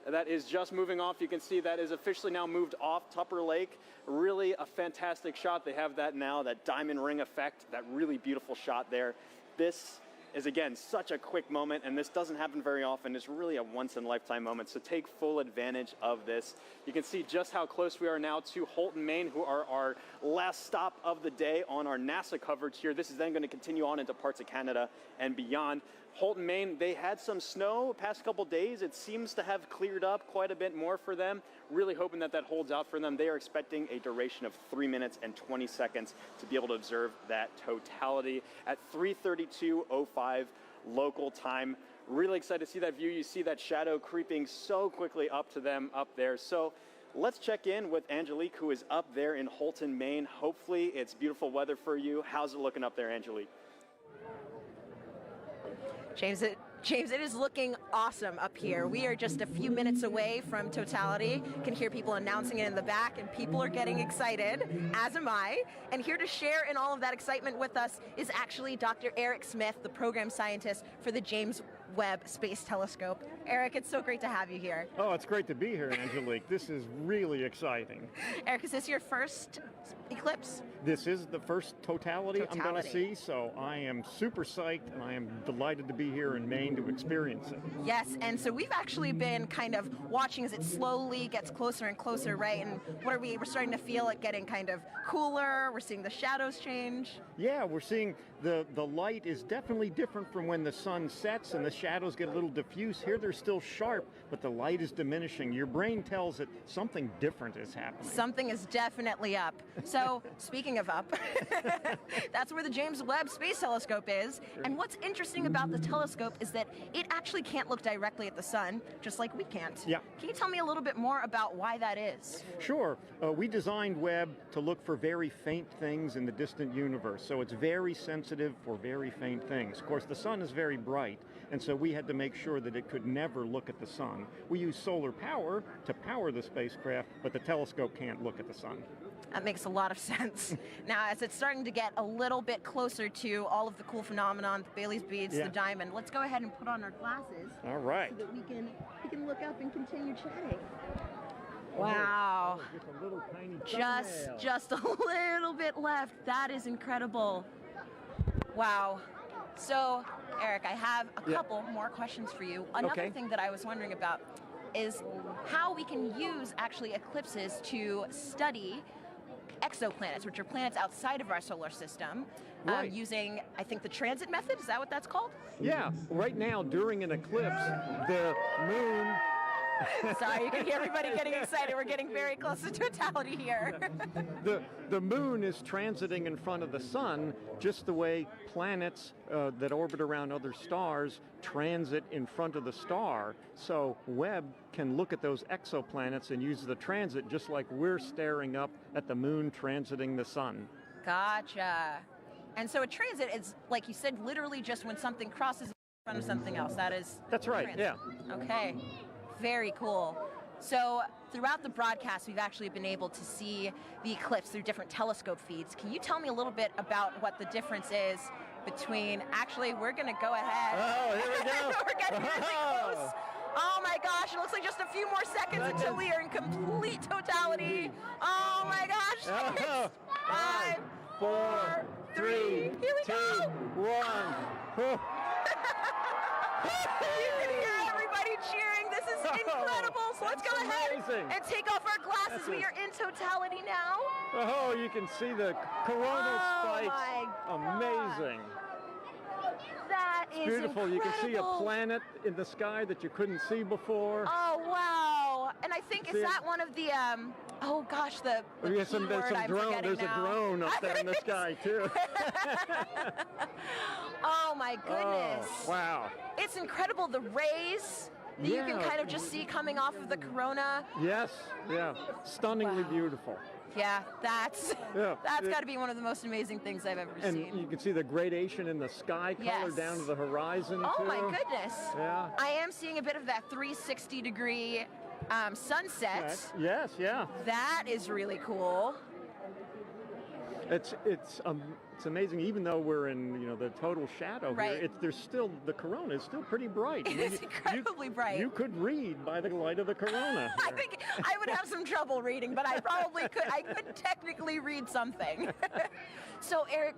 That is just moving off. You can see that is officially now moved off Tupper Lake. Really a fantastic shot. They have that now, that diamond ring effect, that really beautiful shot there. This is, again, such a quick moment, and this doesn't happen very often. It's really a once-in-a-lifetime moment, so take full advantage of this. You can see just how close we are now to Holton, Maine, who are our last stop of the day on our NASA coverage here. This is then going to continue on into parts of Canada and beyond. Holton, Maine, they had some snow past couple days. It seems to have cleared up quite a bit more for them. Really hoping that that holds out for them. They are expecting a duration of 3 minutes and 20 seconds to be able to observe that Totality at 3:32:05 local time. Really excited to see that view. You see that shadow creeping so quickly up to them up there. So let's check in with Angelique, who is up there in Holton, Maine. Hopefully it's beautiful weather for you. How's it looking up there, Angelique? James, it is looking awesome up here. We are just a few minutes away from Totality. You can hear people announcing it in the back, and people are getting excited, as am I. And here to share in all of that excitement with us is actually Dr. Eric Smith, the program scientist for the James Webb Space Telescope. Eric, it's so great to have you here. Oh, it's great to be here, Angelique. This is really exciting. Eric, is this your first eclipse? This is the first Totality I'm going to see, so I am super psyched, and I am delighted to be here in Maine to experience it. Yes, and so we've actually been kind of watching as it slowly gets closer and closer, right? And what are we're starting to feel it getting kind of cooler. We're seeing the shadows change. Yeah, we're seeing the light is definitely different from when the sun sets and the shadows get a little diffuse. Here they're still sharp, but the light is diminishing. Your brain tells it something different is happening. Something is definitely up. So speaking of up, that's where the James Webb Space Telescope is. And what's interesting about the telescope is that it actually can't look directly at the sun, just like we can't. Yeah. Can you tell me a little bit more about why that is? Sure. We designed Webb to look for very faint things in the distant universe, so it's very sensitive for very faint things. Of course, the sun is very bright, and so we had to make sure that it could never look at the sun. We use solar power to power the spacecraft, but the telescope can't look at the sun. That makes a lot of sense. Now, as it's starting to get a little bit closer to all of the cool phenomenon, the Bailey's beads, the diamond, let's go ahead and put on our glasses. All right. So that we can look up and continue chatting. Wow. Just a little tiny just a little bit left. That is incredible. Wow. So, Eric, I have a couple more questions for you. Another thing that I was wondering about is how we can use actually eclipses to study exoplanets, which are planets outside of our solar system, using, I think, the transit method. Is that what that's called? Yeah. Right now, during an eclipse, the moon Sorry, you can hear everybody getting excited. We're getting very close to totality here. The moon is transiting in front of the sun just the way planets that orbit around other stars transit in front of the star. So Webb can look at those exoplanets and use the transit just like we're staring up at the moon transiting the sun. Gotcha. And so a transit is, like you said, literally just when something crosses in front of something else. That's right, transit. yeah. Okay, very cool. So throughout the broadcast, we've actually been able to see the eclipse through different telescope feeds. Can you tell me a little bit about what the difference is between, actually, we're going to go ahead. Oh, here we go. We're getting really close. Oh my gosh, it looks like just a few more seconds until we are in complete totality. Oh my gosh. 5, 4, 3, here we 2, go. 1. You can hear everybody cheering. This is incredible. So let's go ahead and take off our glasses. We are in totality now. Oh, you can see the coronal spikes. Amazing. That is beautiful. Incredible. You can see a planet in the sky that you couldn't see before. Oh, wow. And I think, is that one of the, oh gosh, the there's some drone. There's a drone up there in the sky, too. Oh, my goodness. Oh, wow. It's incredible. The rays that you can kind of just see coming off of the corona. Yes, yeah. Stunningly beautiful. Yeah, that's Yeah. got to be one of the most amazing things I've ever And seen. you can see the gradation in the sky color down to the horizon, Oh, too. my goodness. Yeah. I am seeing a bit of that 360-degree sunset. Yes, yeah. That is really cool. It's amazing. Even though we're in the total shadow here, there's still the corona is still pretty bright. It is incredibly bright. You could read by the light of the corona. I think I would have some trouble reading, but I probably could. I could technically read something. So Eric.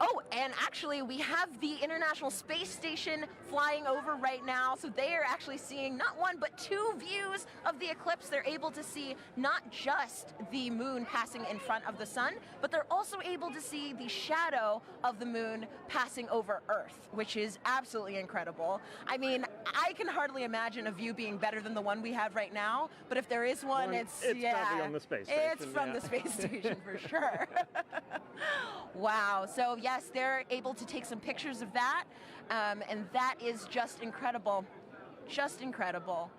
Oh, and actually we have the International Space Station flying over right now. So they are actually seeing not one, but two views of the eclipse. They're able to see not just the moon passing in front of the sun, but they're also able to see the shadow of the moon passing over Earth, which is absolutely incredible. I mean, I can hardly imagine a view being better than the one we have right now, but if there is one, it's probably on the space station. It's from the space station for sure. Wow. So yes, they're able to take some pictures of that, and that is just incredible. Just incredible.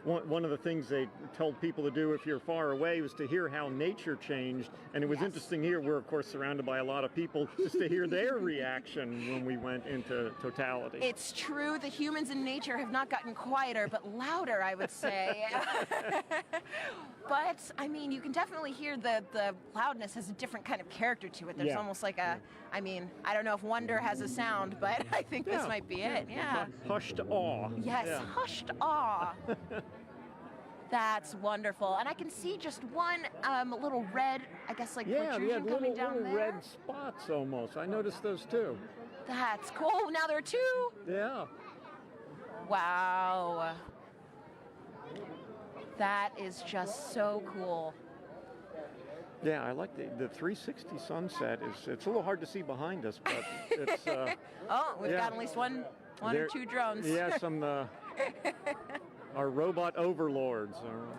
One of the things they told people to do if you're far away was to hear how nature changed. And it was interesting here. We're, of course, surrounded by a lot of people just to hear their reaction when we went into totality. It's true. The humans in nature have not gotten quieter, but louder, I would say. But, I mean, you can definitely hear the loudness has a different kind of character to it. There's almost like a, I mean, I don't know if wonder has a sound, but I think this might be it. Yeah. Hushed awe. Yes, hushed awe. That's wonderful. And I can see just one little red, I guess, like protrusion coming down little there. red spots almost. I noticed those too. That's cool. Now there are two. Yeah. Wow. That is just so cool. Yeah, I like the 360 sunset. It's a little hard to see behind us, but it's... oh, we've got at least one or two drones. Yeah, some... our robot overlords.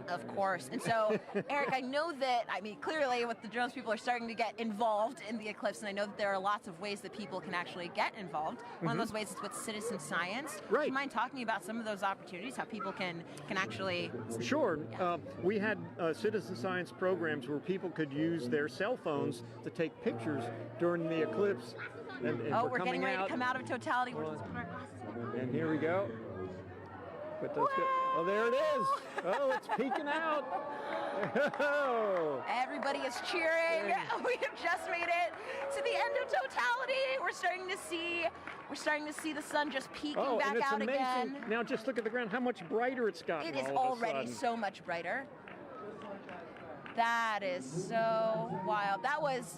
Of course. And so, Eric, I know that, I mean, clearly with the drones, people are starting to get involved in the eclipse, and I know that there are lots of ways that people can actually get involved. One of those ways is with citizen science. Right. Do you mind talking about some of those opportunities, how people can actually... Sure. We had citizen science programs where people could use their cell phones to take pictures during the eclipse. And we're getting ready to come out of totality. We're just put our glasses on. And here we go. Oh, there it is. Oh, it's peeking out. Oh. Everybody is cheering. We have just made it to the end of totality. We're starting to see the sun just peeking back out amazing. Again. Now just look at the ground, how much brighter it's gotten. It is all of a already sudden. so much brighter. That is so wild. That was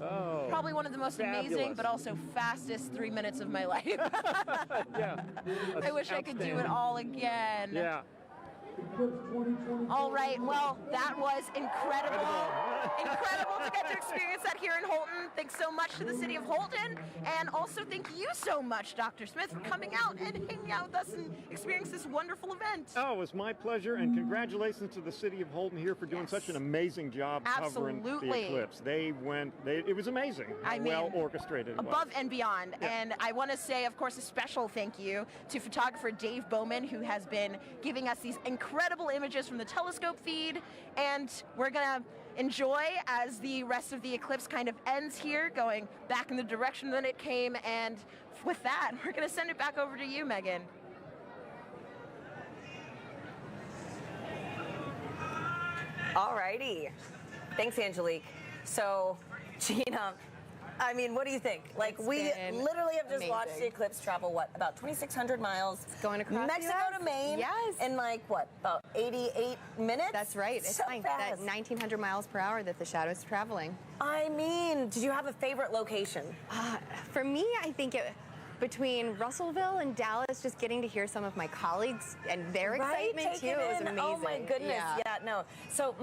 probably one of the most amazing, but also fastest 3 minutes of my life. Yeah. I wish I could do it all again. Yeah. All right, well, that was incredible. Incredible to get to experience that here in Holton. Thanks so much to the city of Holton, and also thank you so much, Dr. Smith, for coming out and hanging out with us and experiencing this wonderful event. Oh, it was my pleasure, and congratulations to the city of Holton here for doing such an amazing job covering the eclipse. It was amazing how well orchestrated it was. Above and beyond. Yeah. And I want to say, of course, a special thank you to photographer Dave Bowman, who has been giving us these incredible images from the telescope feed, and we're going to enjoy as the rest of the eclipse kind of ends here, going back in the direction that it came, and with that, we're going to send it back over to you, Megan. Alrighty. Thanks, Angelique. So, Gina, I mean, what do you think? Like, we literally have just watched the eclipse travel, what, about 2,600 miles? It's going across Mexico to Maine. Yes. In like, what, about 88 minutes? That's right. It's so like fast. that 1,900 miles per hour that the shadow is traveling. I mean, did you have a favorite location? For me, I think between Russellville and Dallas, just getting to hear some of my colleagues and their excitement too, it was amazing. Oh my goodness, yeah, no. So,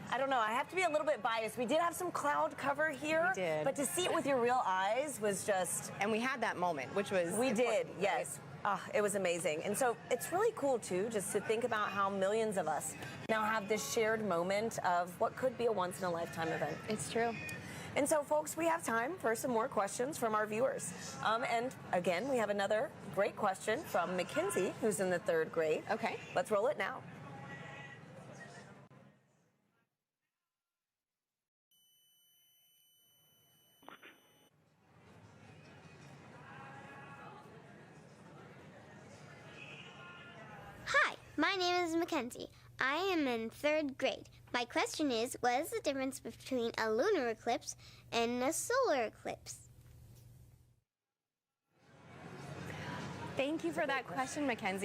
I don't know, I have to be a little bit biased. We did have some cloud cover here, we did. But to see it with your real eyes was just... And we had that moment, which was We did, yes. It was amazing. And so it's really cool too, just to think about how millions of us now have this shared moment of what could be a once-in-a-lifetime event. It's true. And so, folks, we have time for some more questions from our viewers. And again, we have another great question from Mackenzie, who's in the 3rd grade. Okay. Let's roll it now. Hi, my name is Mackenzie. I am in 3rd grade. My question is, what is the difference between a lunar eclipse and a solar eclipse? Thank you for that question, Mackenzie.